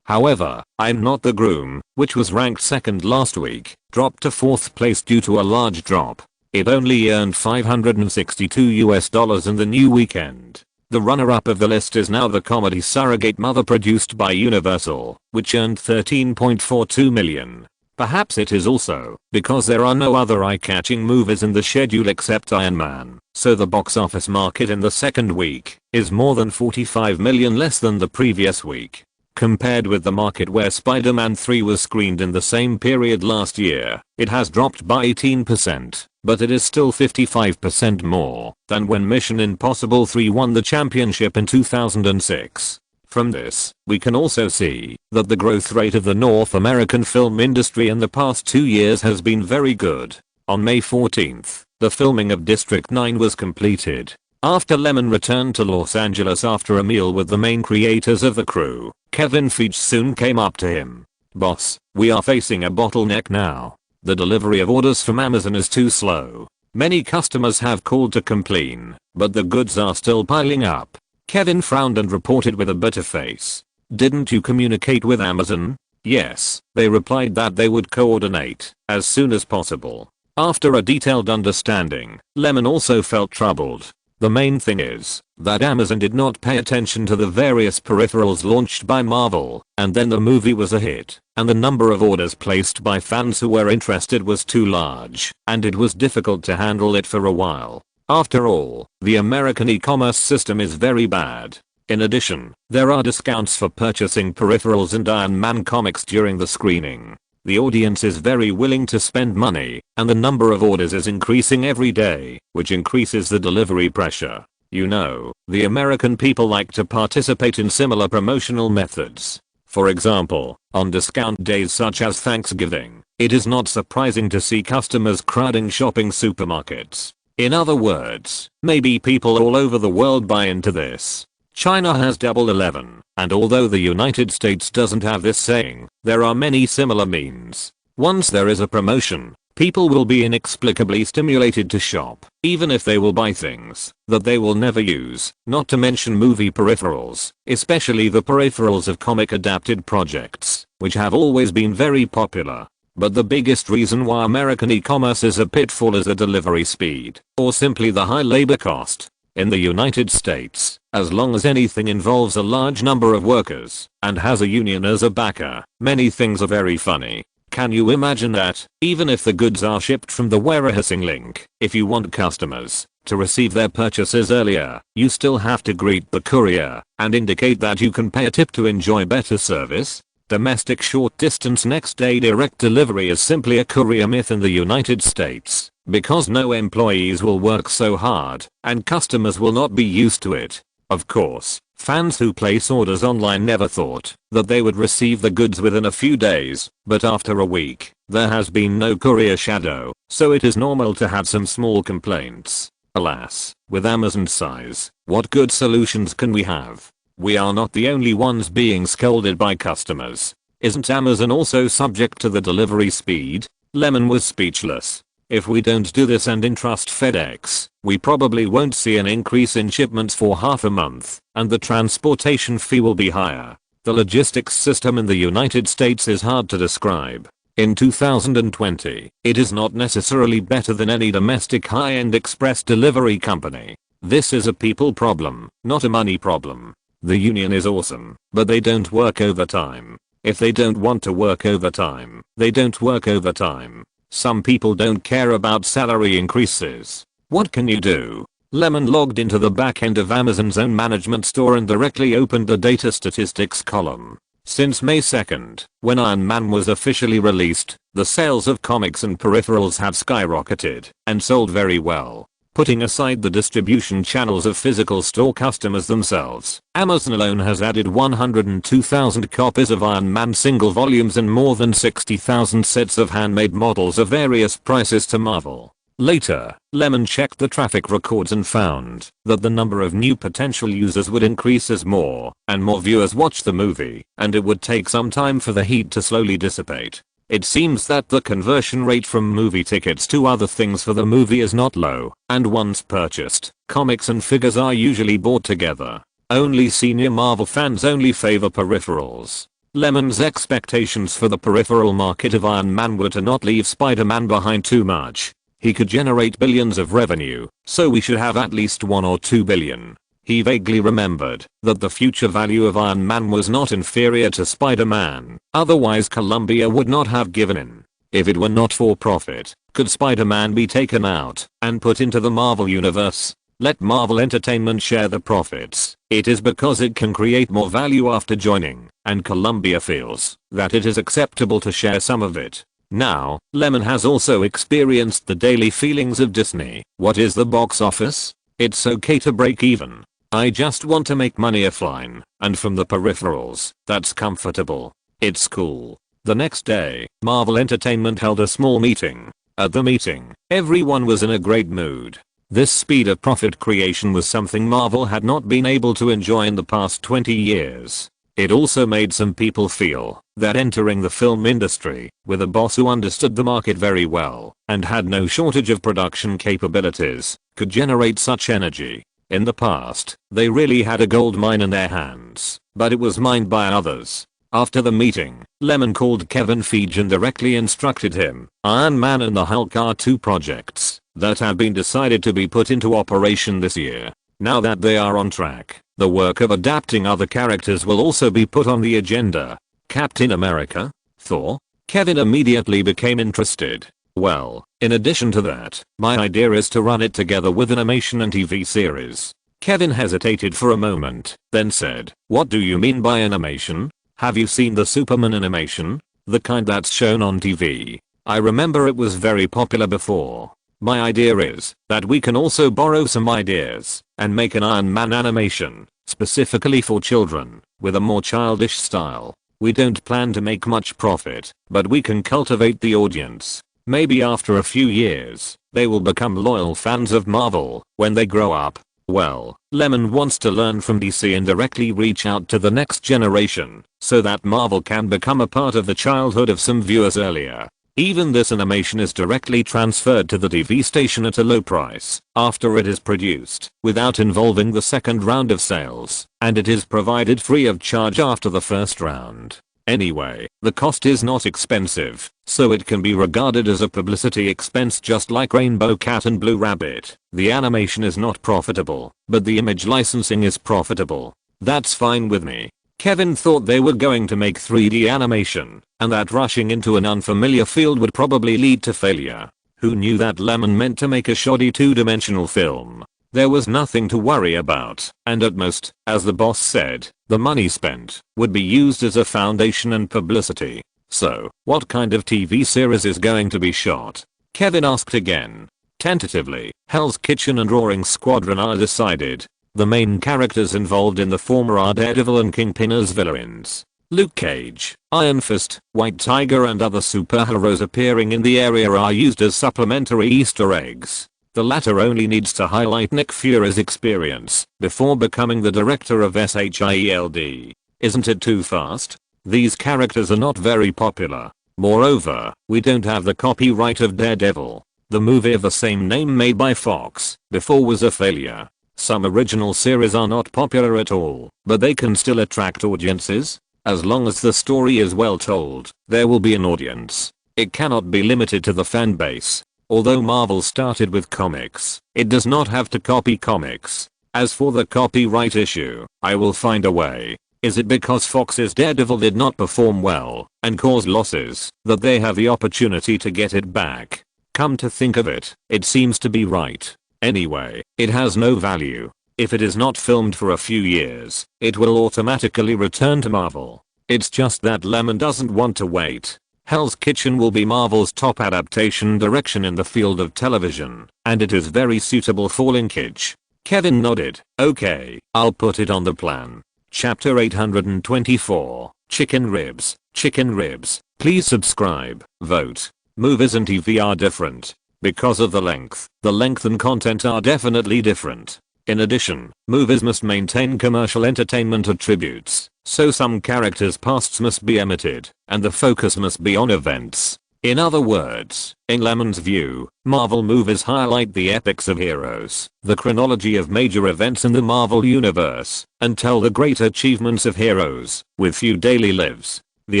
However, I'm Not the Groom, which was ranked second last week, dropped to fourth place due to a large drop. It only earned $562 in the new weekend. The runner-up of the list is now the comedy Surrogate Mother produced by Universal, which earned $13.42 million. Perhaps it is also because there are no other eye-catching movies in the schedule except Iron Man, so the box office market in the second week is more than $45 million less than the previous week. Compared with the market where Spider-Man 3 was screened in the same period last year, it has dropped by 18%, but it is still 55% more than when Mission Impossible 3 won the championship in 2006. From this, we can also see that the growth rate of the North American film industry in the past 2 years has been very good. On May 14th, the filming of District 9 was completed. After Lyman returned to Los Angeles after a meal with the main creators of The Crew, Kevin Feige soon came up to him. "Boss, we are facing a bottleneck now. The delivery of orders from Amazon is too slow. Many customers have called to complain, but the goods are still piling up." Kevin frowned and reported with a bitter face. "Didn't you communicate with Amazon?" "Yes, they replied that they would coordinate as soon as possible." After a detailed understanding, Lyman also felt troubled. The main thing is that Amazon did not pay attention to the various peripherals launched by Marvel, and then the movie was a hit, and the number of orders placed by fans who were interested was too large, and it was difficult to handle it for a while. After all, the American e-commerce system is very bad. In addition, there are discounts for purchasing peripherals and Iron Man comics during the screening. The audience is very willing to spend money, and the number of orders is increasing every day, which increases the delivery pressure. You know, the American people like to participate in similar promotional methods. For example, on discount days such as Thanksgiving, it is not surprising to see customers crowding shopping supermarkets. In other words, maybe people all over the world buy into this. China has Double 11, and although the United States doesn't have this saying, there are many similar means. Once there is a promotion, people will be inexplicably stimulated to shop, even if they will buy things that they will never use, not to mention movie peripherals, especially the peripherals of comic adapted projects, which have always been very popular. But the biggest reason why American e-commerce is a pitfall is the delivery speed, or simply the high labor cost. In the United States, as long as anything involves a large number of workers and has a union as a backer, many things are very funny. Can you imagine that, even if the goods are shipped from the warehousing link, if you want customers to receive their purchases earlier, you still have to greet the courier and indicate that you can pay a tip to enjoy better service? Domestic short distance next day direct delivery is simply a courier myth in the United States, because no employees will work so hard, and customers will not be used to it. Of course, fans who place orders online never thought that they would receive the goods within a few days, but after a week, there has been no courier shadow, so it is normal to have some small complaints. Alas, with Amazon's size, what good solutions can we have? We are not the only ones being scolded by customers. Isn't Amazon also subject to the delivery speed? Lemon was speechless. If we don't do this and entrust FedEx, we probably won't see an increase in shipments for half a month, and the transportation fee will be higher. The logistics system in the United States is hard to describe. In 2020, it is not necessarily better than any domestic high-end express delivery company. This is a people problem, not a money problem. The union is awesome, but they don't work overtime. If they don't want to work overtime, they don't work overtime. Some people don't care about salary increases. What can you do? Lemon logged into the back end of Amazon's own management store and directly opened the data statistics column. Since May 2nd, when Iron Man was officially released, the sales of comics and peripherals have skyrocketed and sold very well. Putting aside the distribution channels of physical store customers themselves, Amazon alone has added 102,000 copies of Iron Man single volumes and more than 60,000 sets of handmade models of various prices to Marvel. Later, Lemon checked the traffic records and found that the number of new potential users would increase as more and more viewers watched the movie, and it would take some time for the heat to slowly dissipate. It seems that the conversion rate from movie tickets to other things for the movie is not low, and once purchased, comics and figures are usually bought together. Only senior Marvel fans only favor peripherals. Lemon's expectations for the peripheral market of Iron Man were to not leave Spider-Man behind too much. He could generate billions of revenue, so we should have at least 1 or 2 billion. He vaguely remembered that the future value of Iron Man was not inferior to Spider-Man, otherwise Columbia would not have given in. If it were not for profit, could Spider-Man be taken out and put into the Marvel universe? Let Marvel Entertainment share the profits. It is because it can create more value after joining, and Columbia feels that it is acceptable to share some of it. Now, Lemon has also experienced the daily feelings of Disney. What is the box office? It's okay to break even. I just want to make money offline, and from the peripherals, that's comfortable. It's cool. The next day, Marvel Entertainment held a small meeting. At the meeting, everyone was in a great mood. This speed of profit creation was something Marvel had not been able to enjoy in the past 20 years. It also made some people feel that entering the film industry with a boss who understood the market very well and had no shortage of production capabilities could generate such energy. In the past, they really had a gold mine in their hands, but it was mined by others. After the meeting, Lemon called Kevin Feige and directly instructed him. Iron Man and the Hulk are 2 projects that have been decided to be put into operation this year. Now that they are on track, the work of adapting other characters will also be put on the agenda. Captain America? Thor? Kevin immediately became interested. Well, in addition to that, my idea is to run it together with animation and TV series. Kevin hesitated for a moment, then said, "What do you mean by animation? Have you seen the Superman animation? The kind that's shown on TV? I remember it was very popular before. My idea is that we can also borrow some ideas and make an Iron Man animation, specifically for children, with a more childish style. We don't plan to make much profit, but we can cultivate the audience. Maybe after a few years, they will become loyal fans of Marvel when they grow up." Well, Lemon wants to learn from DC and directly reach out to the next generation so that Marvel can become a part of the childhood of some viewers earlier. Even this animation is directly transferred to the TV station at a low price after it is produced without involving the second round of sales, and it is provided free of charge after the first round. Anyway, the cost is not expensive, so it can be regarded as a publicity expense just like Rainbow Cat and Blue Rabbit. The animation is not profitable, but the image licensing is profitable. That's fine with me. Kevin thought they were going to make 3D animation, and that rushing into an unfamiliar field would probably lead to failure. Who knew that Lemon meant to make a shoddy two-dimensional film? There was nothing to worry about, and at most, as the boss said, the money spent would be used as a foundation and publicity. So, what kind of TV series is going to be shot? Kevin asked again. Tentatively, Hell's Kitchen and Roaring Squadron are decided. The main characters involved in the former are Daredevil and Kingpin as villains. Luke Cage, Iron Fist, White Tiger and other superheroes appearing in the area are used as supplementary Easter eggs. The latter only needs to highlight Nick Fury's experience before becoming the director of SHIELD. Isn't it too fast? These characters are not very popular. Moreover, we don't have the copyright of Daredevil. The movie of the same name made by Fox before was a failure. Some original series are not popular at all, but they can still attract audiences. As long as the story is well told, there will be an audience. It cannot be limited to the fan base. Although Marvel started with comics, it does not have to copy comics. As for the copyright issue, I will find a way. Is it because Fox's Daredevil did not perform well and caused losses that they have the opportunity to get it back? Come to think of it, it seems to be right. Anyway, it has no value. If it is not filmed for a few years, it will automatically return to Marvel. It's just that Lemon doesn't want to wait. Hell's Kitchen will be Marvel's top adaptation direction in the field of television, and it is very suitable for linkage. Kevin nodded. Okay, I'll put it on the plan. Chapter 824, Chicken Ribs. Chicken Ribs. Please subscribe, vote. Movies and TV are different. Because of the length and content are definitely different. In addition, movies must maintain commercial entertainment attributes, so some characters' pasts must be omitted, and the focus must be on events. In other words, in Lemon's view, Marvel movies highlight the epics of heroes, the chronology of major events in the Marvel universe, and tell the great achievements of heroes, with few daily lives. The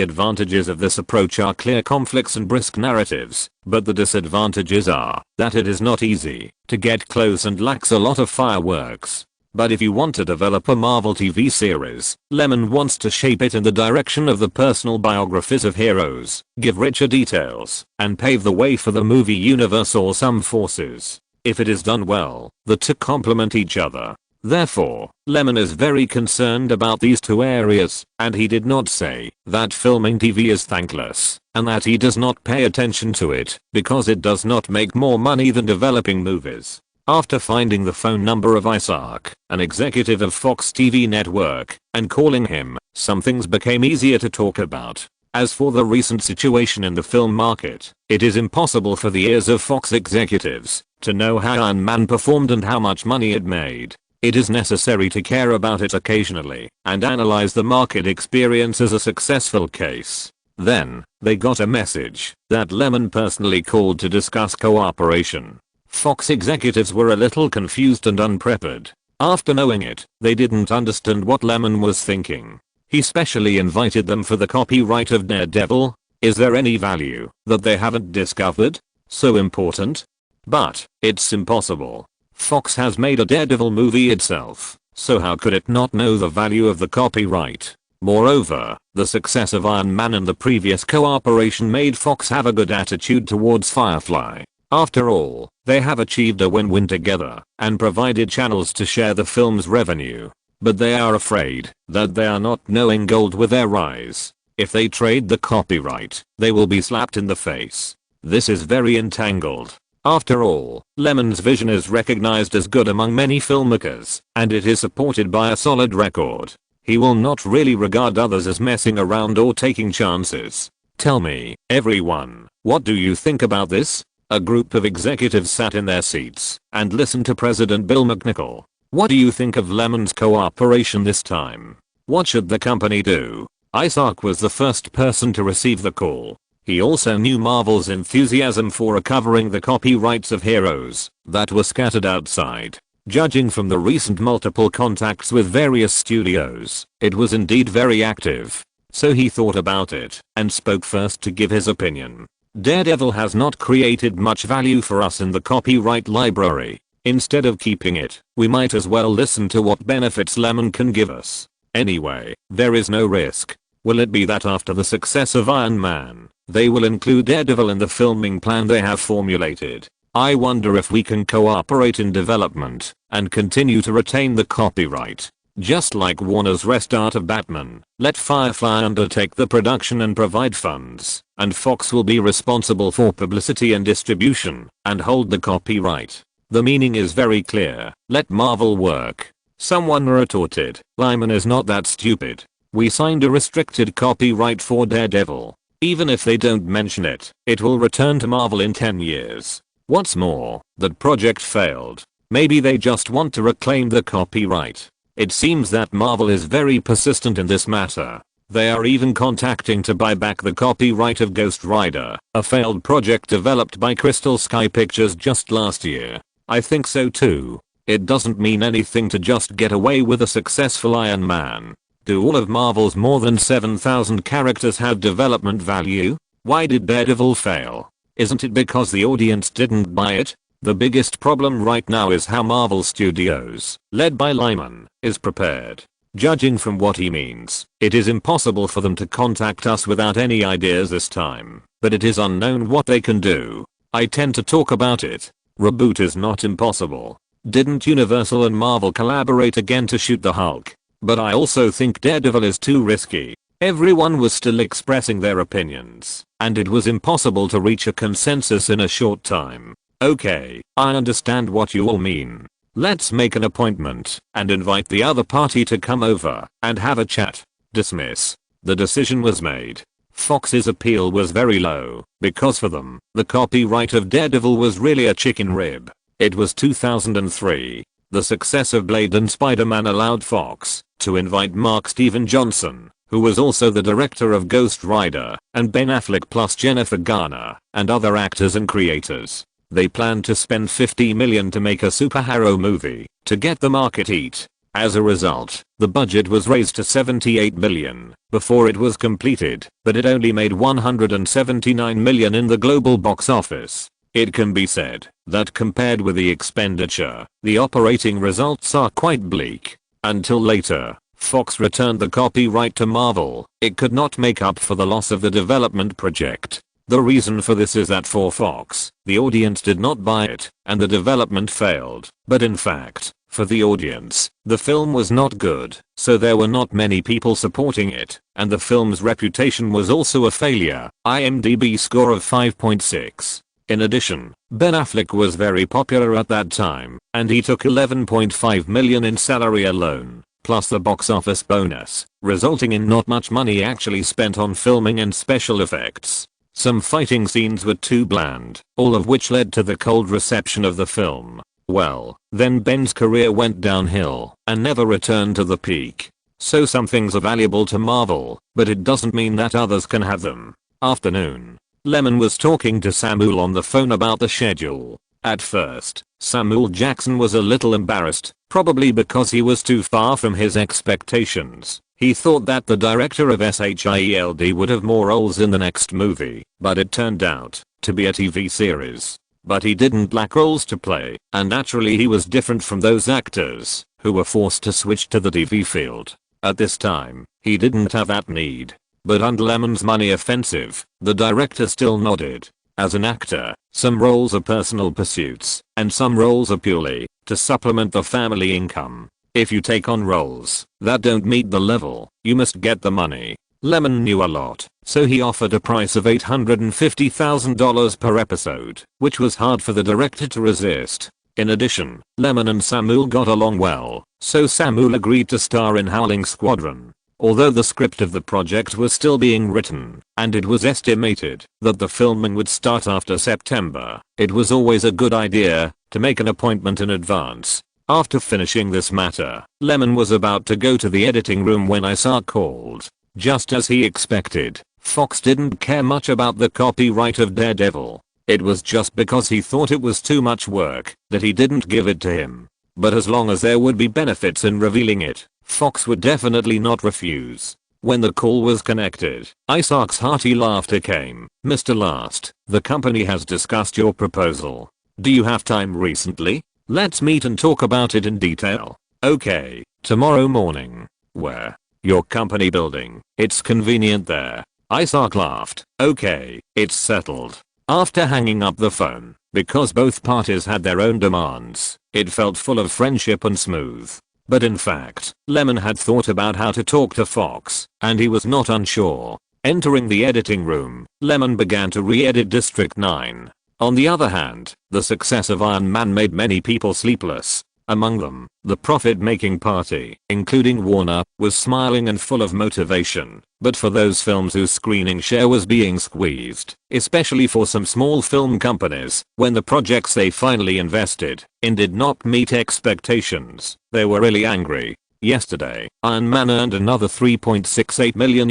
advantages of this approach are clear conflicts and brisk narratives, but the disadvantages are that it is not easy to get close and lacks a lot of fireworks. But if you want to develop a Marvel TV series, Lemon wants to shape it in the direction of the personal biographies of heroes, give richer details, and pave the way for the movie universe or some forces. If it is done well, the two complement each other. Therefore, Lemon is very concerned about these two areas, and he did not say that filming TV is thankless, and that he does not pay attention to it, because it does not make more money than developing movies. After finding the phone number of Isaac, an executive of Fox TV network, and calling him, some things became easier to talk about. As for the recent situation in the film market, it is impossible for the ears of Fox executives to know how Iron Man performed and how much money it made. It is necessary to care about it occasionally and analyze the market experience as a successful case. Then, they got a message that Lemon personally called to discuss cooperation. Fox executives were a little confused and unprepared. After knowing it, they didn't understand what Lemon was thinking. He specially invited them for the copyright of Daredevil. Is there any value that they haven't discovered? So important? But, it's impossible. Fox has made a Daredevil movie itself, so how could it not know the value of the copyright? Moreover, the success of Iron Man and the previous cooperation made Fox have a good attitude towards Firefly. After all, they have achieved a win-win together and provided channels to share the film's revenue. But they are afraid that they are not knowing gold with their eyes. If they trade the copyright, they will be slapped in the face. This is very entangled. After all, Lyman's vision is recognized as good among many filmmakers, and it is supported by a solid record. He will not really regard others as messing around or taking chances. Tell me, everyone, what do you think about this? A group of executives sat in their seats and listened to President Bill McNichol. What do you think of Lyman's cooperation this time? What should the company do? Isaac was the first person to receive the call. He also knew Marvel's enthusiasm for recovering the copyrights of heroes that were scattered outside. Judging from the recent multiple contacts with various studios, it was indeed very active. So he thought about it and spoke first to give his opinion. Daredevil has not created much value for us in the copyright library. Instead of keeping it, we might as well listen to what benefits Lyman can give us. Anyway, there is no risk. Will it be that after the success of Iron Man, they will include Daredevil in the filming plan they have formulated? I wonder if we can cooperate in development and continue to retain the copyright. Just like Warner's restart of Batman, let Firefly undertake the production and provide funds, and Fox will be responsible for publicity and distribution and hold the copyright. The meaning is very clear. Let Marvel work. Someone retorted, Lyman is not that stupid. We signed a restricted copyright for Daredevil. Even if they don't mention it, it will return to Marvel in 10 years. What's more, that project failed. Maybe they just want to reclaim the copyright. It seems that Marvel is very persistent in this matter. They are even contacting to buy back the copyright of Ghost Rider, a failed project developed by Crystal Sky Pictures just last year. I think so too. It doesn't mean anything to just get away with a successful Iron Man. Do all of Marvel's more than 7,000 characters have development value? Why did Daredevil fail? Isn't it because the audience didn't buy it? The biggest problem right now is how Marvel Studios, led by Lyman, is prepared. Judging from what he means, it is impossible for them to contact us without any ideas this time, but it is unknown what they can do. I tend to talk about it. Reboot is not impossible. Didn't Universal and Marvel collaborate again to shoot the Hulk? But I also think Daredevil is too risky. Everyone was still expressing their opinions, and it was impossible to reach a consensus in a short time. Okay, I understand what you all mean. Let's make an appointment and invite the other party to come over and have a chat. Dismiss. The decision was made. Fox's appeal was very low, because for them, the copyright of Daredevil was really a chicken rib. It was 2003. The success of Blade and Spider-Man allowed Fox to invite Mark Steven Johnson, who was also the director of Ghost Rider, and Ben Affleck plus Jennifer Garner, and other actors and creators. They planned to spend $50 million to make a superhero movie, to get the market heat. As a result, the budget was raised to $78 million before it was completed, but it only made $179 million in the global box office. It can be said that compared with the expenditure, the operating results are quite bleak. Until later, Fox returned the copyright to Marvel. It could not make up for the loss of the development project. The reason for this is that for Fox, the audience did not buy it, and the development failed. But in fact, for the audience, the film was not good, so there were not many people supporting it, and the film's reputation was also a failure. IMDb score of 5.6. In addition, Ben Affleck was very popular at that time, and he took $11.5 million in salary alone, plus the box office bonus, resulting in not much money actually spent on filming and special effects. Some fighting scenes were too bland, all of which led to the cold reception of the film. Well, then Ben's career went downhill and never returned to the peak. So some things are valuable to Marvel, but it doesn't mean that others can have them. Afternoon. Lyman was talking to Samuel on the phone about the schedule. At first, Samuel Jackson was a little embarrassed, probably because he was too far from his expectations. He thought that the director of SHIELD would have more roles in the next movie, but it turned out to be a TV series. But he didn't lack roles to play, and naturally he was different from those actors who were forced to switch to the TV field. At this time, he didn't have that need. But under Lyman's money offensive, the director still nodded. As an actor, some roles are personal pursuits, and some roles are purely to supplement the family income. If you take on roles that don't meet the level, you must get the money. Lyman knew a lot, so he offered a price of $850,000 per episode, which was hard for the director to resist. In addition, Lyman and Samuel got along well, so Samuel agreed to star in Howling Squadron. Although the script of the project was still being written, and it was estimated that the filming would start after September, it was always a good idea to make an appointment in advance. After finishing this matter, Lyman was about to go to the editing room when Isaac called. Just as he expected, Fox didn't care much about the copyright of Daredevil. It was just because he thought it was too much work that he didn't give it to him. But as long as there would be benefits in revealing it, Fox would definitely not refuse. When the call was connected, Isaac's hearty laughter came. "Mr. Last, the company has discussed your proposal. Do you have time recently? Let's meet and talk about it in detail." "Okay, tomorrow morning." "Where?" "Your company building. It's convenient there." Isaac laughed. "Okay, it's settled." After hanging up the phone, because both parties had their own demands, it felt full of friendship and smooth. But in fact, Lyman had thought about how to talk to Fox, and he was not unsure. Entering the editing room, Lyman began to re-edit District 9. On the other hand, the success of Iron Man made many people sleepless. Among them, the profit-making party, including Warner, was smiling and full of motivation. But for those films whose screening share was being squeezed, especially for some small film companies, when the projects they finally invested in did not meet expectations, they were really angry. Yesterday, Iron Man earned another $3.68 million,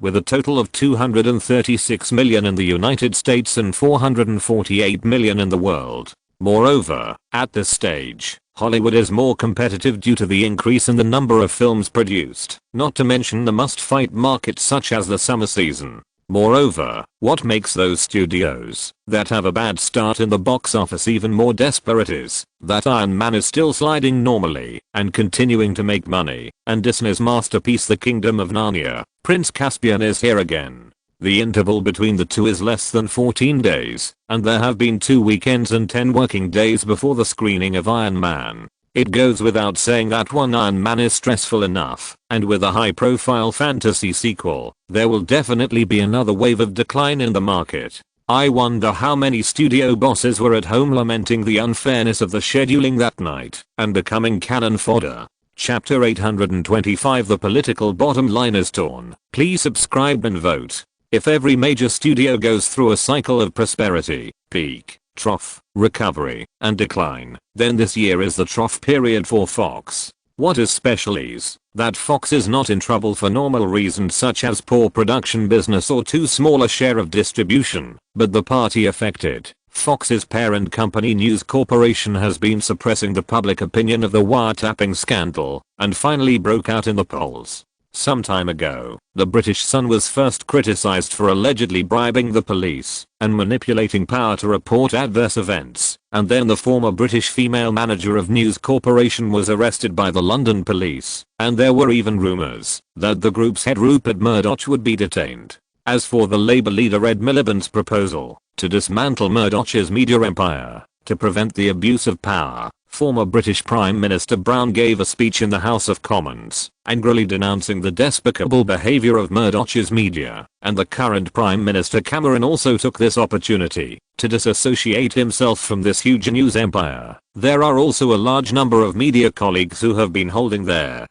with a total of $236 million in the United States and $448 million in the world. Moreover, at this stage, Hollywood is more competitive due to the increase in the number of films produced, not to mention the must-fight markets such as the summer season. Moreover, what makes those studios that have a bad start in the box office even more desperate is that Iron Man is still sliding normally and continuing to make money, and Disney's masterpiece The Kingdom of Narnia, Prince Caspian is here again. The interval between the two is less than 14 days, and there have been 2 weekends and 10 working days before the screening of Iron Man. It goes without saying that one Iron Man is stressful enough, and with a high-profile fantasy sequel, there will definitely be another wave of decline in the market. I wonder how many studio bosses were at home lamenting the unfairness of the scheduling that night and becoming cannon fodder. Chapter 825 The political bottom line is torn. Please subscribe and vote. If every major studio goes through a cycle of prosperity, peak, trough, recovery, and decline, then this year is the trough period for Fox. What is special is that Fox is not in trouble for normal reasons such as poor production business or too small a share of distribution, but the party affected, Fox's parent company News Corporation, has been suppressing the public opinion of the wiretapping scandal and finally broke out in the polls. Some time ago, the British Sun was first criticized for allegedly bribing the police and manipulating power to report adverse events, and then the former British female manager of News Corporation was arrested by the London police, and there were even rumors that the group's head Rupert Murdoch would be detained. As for the Labour leader Ed Miliband's proposal to dismantle Murdoch's media empire to prevent the abuse of power, former British Prime Minister Brown gave a speech in the House of Commons, angrily denouncing the despicable behavior of Murdoch's media, and the current Prime Minister Cameron also took this opportunity to disassociate himself from this huge news empire. There are also a large number of media colleagues who have been holding their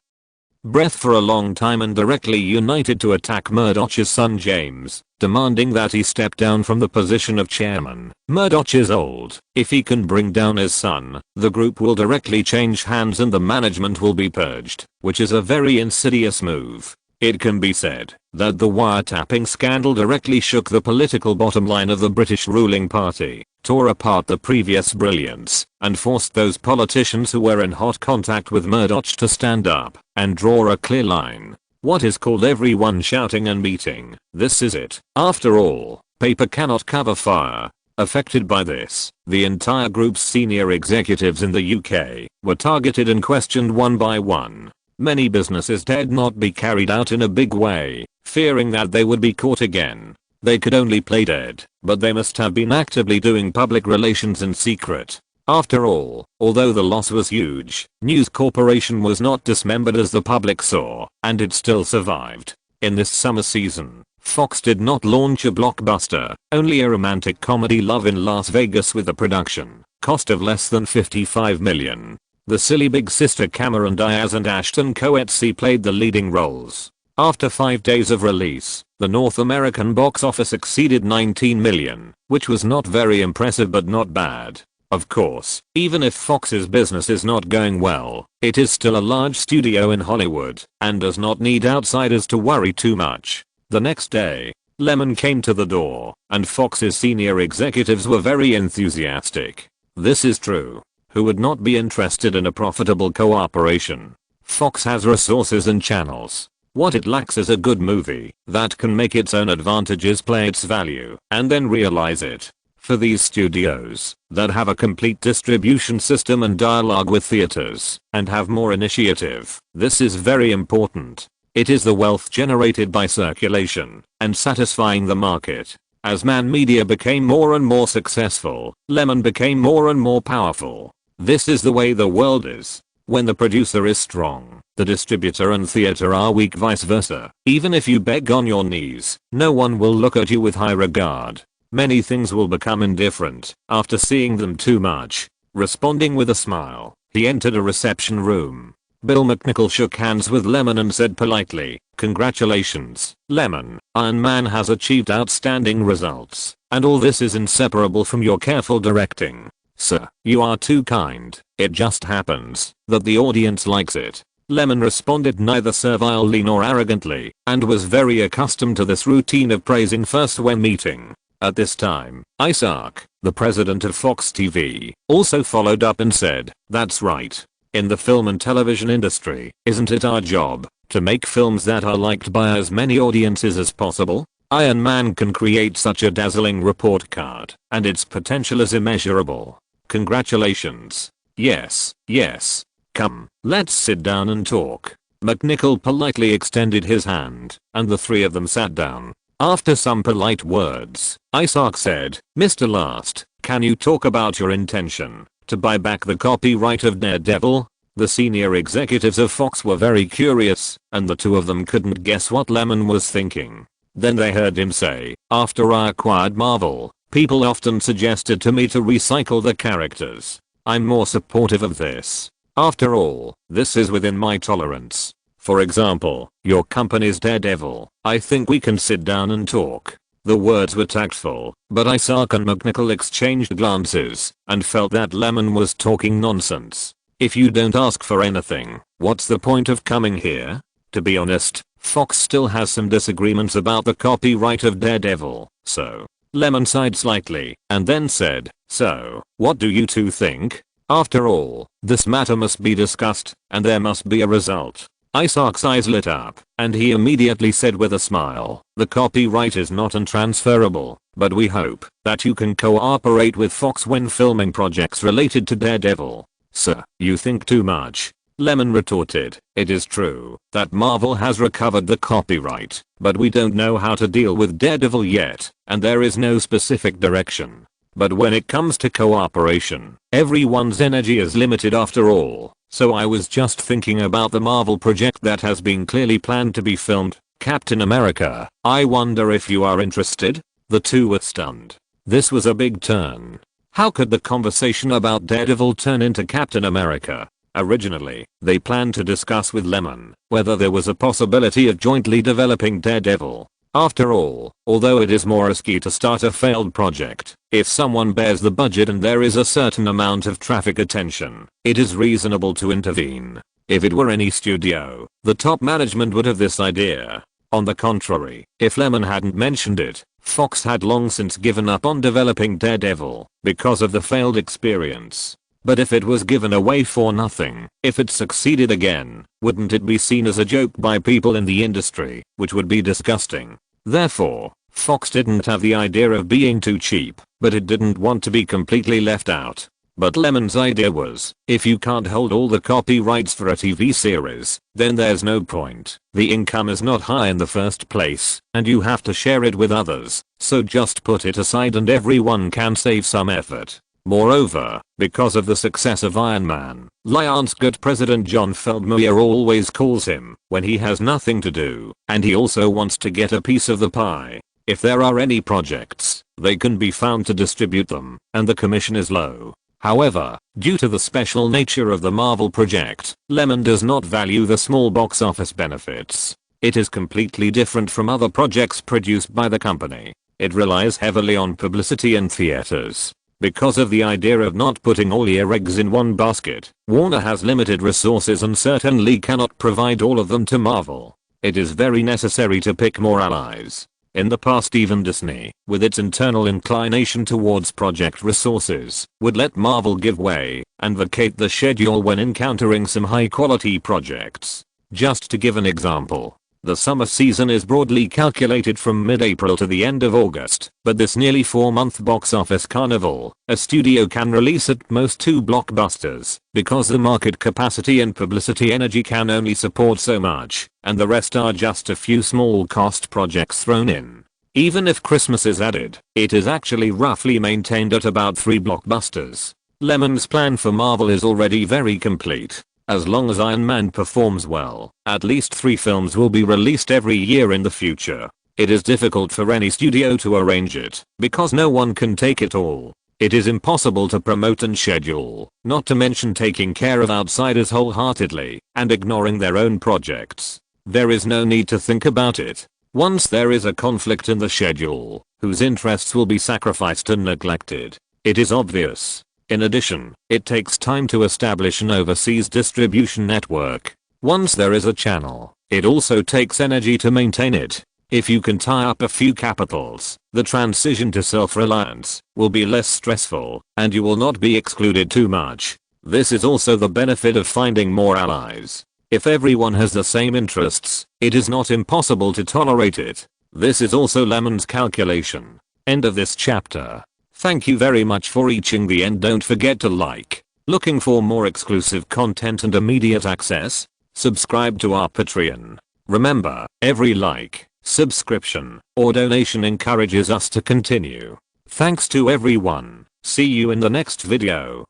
breath for a long time and directly united to attack Murdoch's son James, demanding that he step down from the position of chairman. Murdoch is old. If he can bring down his son, the group will directly change hands and the management will be purged, which is a very insidious move. It can be said that the wiretapping scandal directly shook the political bottom line of the British ruling party, tore apart the previous brilliance, and forced those politicians who were in hot contact with Murdoch to stand up and draw a clear line. What is called everyone shouting and meeting, this is it. After all, paper cannot cover fire. Affected by this, the entire group's senior executives in the UK were targeted and questioned one by one. Many businesses dared not be carried out in a big way, fearing that they would be caught again. They could only play dead, but they must have been actively doing public relations in secret. After all, although the loss was huge, News Corporation was not dismembered as the public saw, and it still survived. In this summer season, Fox did not launch a blockbuster, only a romantic comedy Love in Las Vegas with a production cost of less than $55 million. The silly big sister Cameron Diaz and Ashton Kutcher played the leading roles. After 5 days of release, the North American box office exceeded $19 million, which was not very impressive but not bad. Of course, even if Fox's business is not going well, it is still a large studio in Hollywood and does not need outsiders to worry too much. The next day, Lyman came to the door, and Fox's senior executives were very enthusiastic. This is true. Who would not be interested in a profitable cooperation? Fox has resources and channels. What it lacks is a good movie that can make its own advantages play its value and then realize it. For these studios that have a complete distribution system and dialogue with theaters and have more initiative, this is very important. It is the wealth generated by circulation and satisfying the market. As Man Media became more and more successful, Lyman became more and more powerful. This is the way the world is. When the producer is strong, the distributor and theater are weak, vice versa. Even if you beg on your knees, no one will look at you with high regard. Many things will become indifferent after seeing them too much. Responding with a smile, he entered a reception room. Bill McNichol shook hands with Lyman and said politely, "Congratulations, Lyman. Iron Man has achieved outstanding results, and all this is inseparable from your careful directing. Sir, you are too kind. It just happens that the audience likes it." Lyman responded neither servilely nor arrogantly, and was very accustomed to this routine of praising first when meeting. At this time, Isaac, the president of Fox TV, also followed up and said, "That's right. In the film and television industry, isn't it our job to make films that are liked by as many audiences as possible? Iron Man can create such a dazzling report card, and its potential is immeasurable. Congratulations. Yes, yes. Come, let's sit down and talk." McNichol politely extended his hand, and the three of them sat down. After some polite words, Isaac said, "Mr. Last, can you talk about your intention to buy back the copyright of Daredevil?" The senior executives of Fox were very curious, and the two of them couldn't guess what Lyman was thinking. Then they heard him say, "After I acquired Marvel, people often suggested to me to recycle the characters. I'm more supportive of this. After all, this is within my tolerance. For example, your company's Daredevil. I think we can sit down and talk." The words were tactful, but Isaac and McNichol exchanged glances and felt that Lyman was talking nonsense. If you don't ask for anything, what's the point of coming here? To be honest, Fox still has some disagreements about the copyright of Daredevil, so. Lyman sighed slightly and then said, "So, what do you two think? After all, this matter must be discussed, and there must be a result." Isaac's eyes lit up, and he immediately said with a smile, "The copyright is not untransferable, but we hope that you can cooperate with Fox when filming projects related to Daredevil." "Sir, you think too much," Lyman retorted. "It is true that Marvel has recovered the copyright, but we don't know how to deal with Daredevil yet, and there is no specific direction. But when it comes to cooperation, everyone's energy is limited after all. So I was just thinking about the Marvel project that has been clearly planned to be filmed, Captain America. I wonder if you are interested?" The two were stunned. This was a big turn. How could the conversation about Daredevil turn into Captain America? Originally, they planned to discuss with Lyman whether there was a possibility of jointly developing Daredevil. After all, although it is more risky to start a failed project, if someone bears the budget and there is a certain amount of traffic attention, it is reasonable to intervene. If it were any studio, the top management would have this idea. On the contrary, if Lyman hadn't mentioned it, Fox had long since given up on developing Daredevil because of the failed experience. But if it was given away for nothing, if it succeeded again, wouldn't it be seen as a joke by people in the industry, which would be disgusting? Therefore, Fox didn't have the idea of being too cheap, but it didn't want to be completely left out. But Lemon's idea was, if you can't hold all the copyrights for a TV series, then there's no point. The income is not high in the first place, and you have to share it with others, so just put it aside and everyone can save some effort. Moreover, because of the success of Iron Man, Lyman's good president John Feldmeyer always calls him when he has nothing to do, and he also wants to get a piece of the pie. If there are any projects, they can be found to distribute them, and the commission is low. However, due to the special nature of the Marvel project, Lemon does not value the small box office benefits. It is completely different from other projects produced by the company. It relies heavily on publicity and theaters. Because of the idea of not putting all your eggs in one basket, Warner has limited resources and certainly cannot provide all of them to Marvel. It is very necessary to pick more allies. In the past, even Disney, with its internal inclination towards project resources, would let Marvel give way and vacate the schedule when encountering some high quality projects. Just to give an example, the summer season is broadly calculated from mid-April to the end of August, but this nearly 4-month box office carnival, a studio can release at most 2 blockbusters, because the market capacity and publicity energy can only support so much, and the rest are just a few small cost projects thrown in. Even if Christmas is added, it is actually roughly maintained at about 3 blockbusters. Lemon's plan for Marvel is already very complete. As long as Iron Man performs well, at least 3 films will be released every year in the future. It is difficult for any studio to arrange it, because no one can take it all. It is impossible to promote and schedule, not to mention taking care of outsiders wholeheartedly, and ignoring their own projects. There is no need to think about it. Once there is a conflict in the schedule, whose interests will be sacrificed and neglected, it is obvious. In addition, it takes time to establish an overseas distribution network. Once there is a channel, it also takes energy to maintain it. If you can tie up a few capitals, the transition to self-reliance will be less stressful, and you will not be excluded too much. This is also the benefit of finding more allies. If everyone has the same interests, it is not impossible to tolerate it. This is also Lemon's calculation. End of this chapter. Thank you very much for reaching the end. Don't forget to like. Looking for more exclusive content and immediate access? Subscribe to our Patreon. Remember, every like, subscription, or donation encourages us to continue. Thanks to everyone. See you in the next video.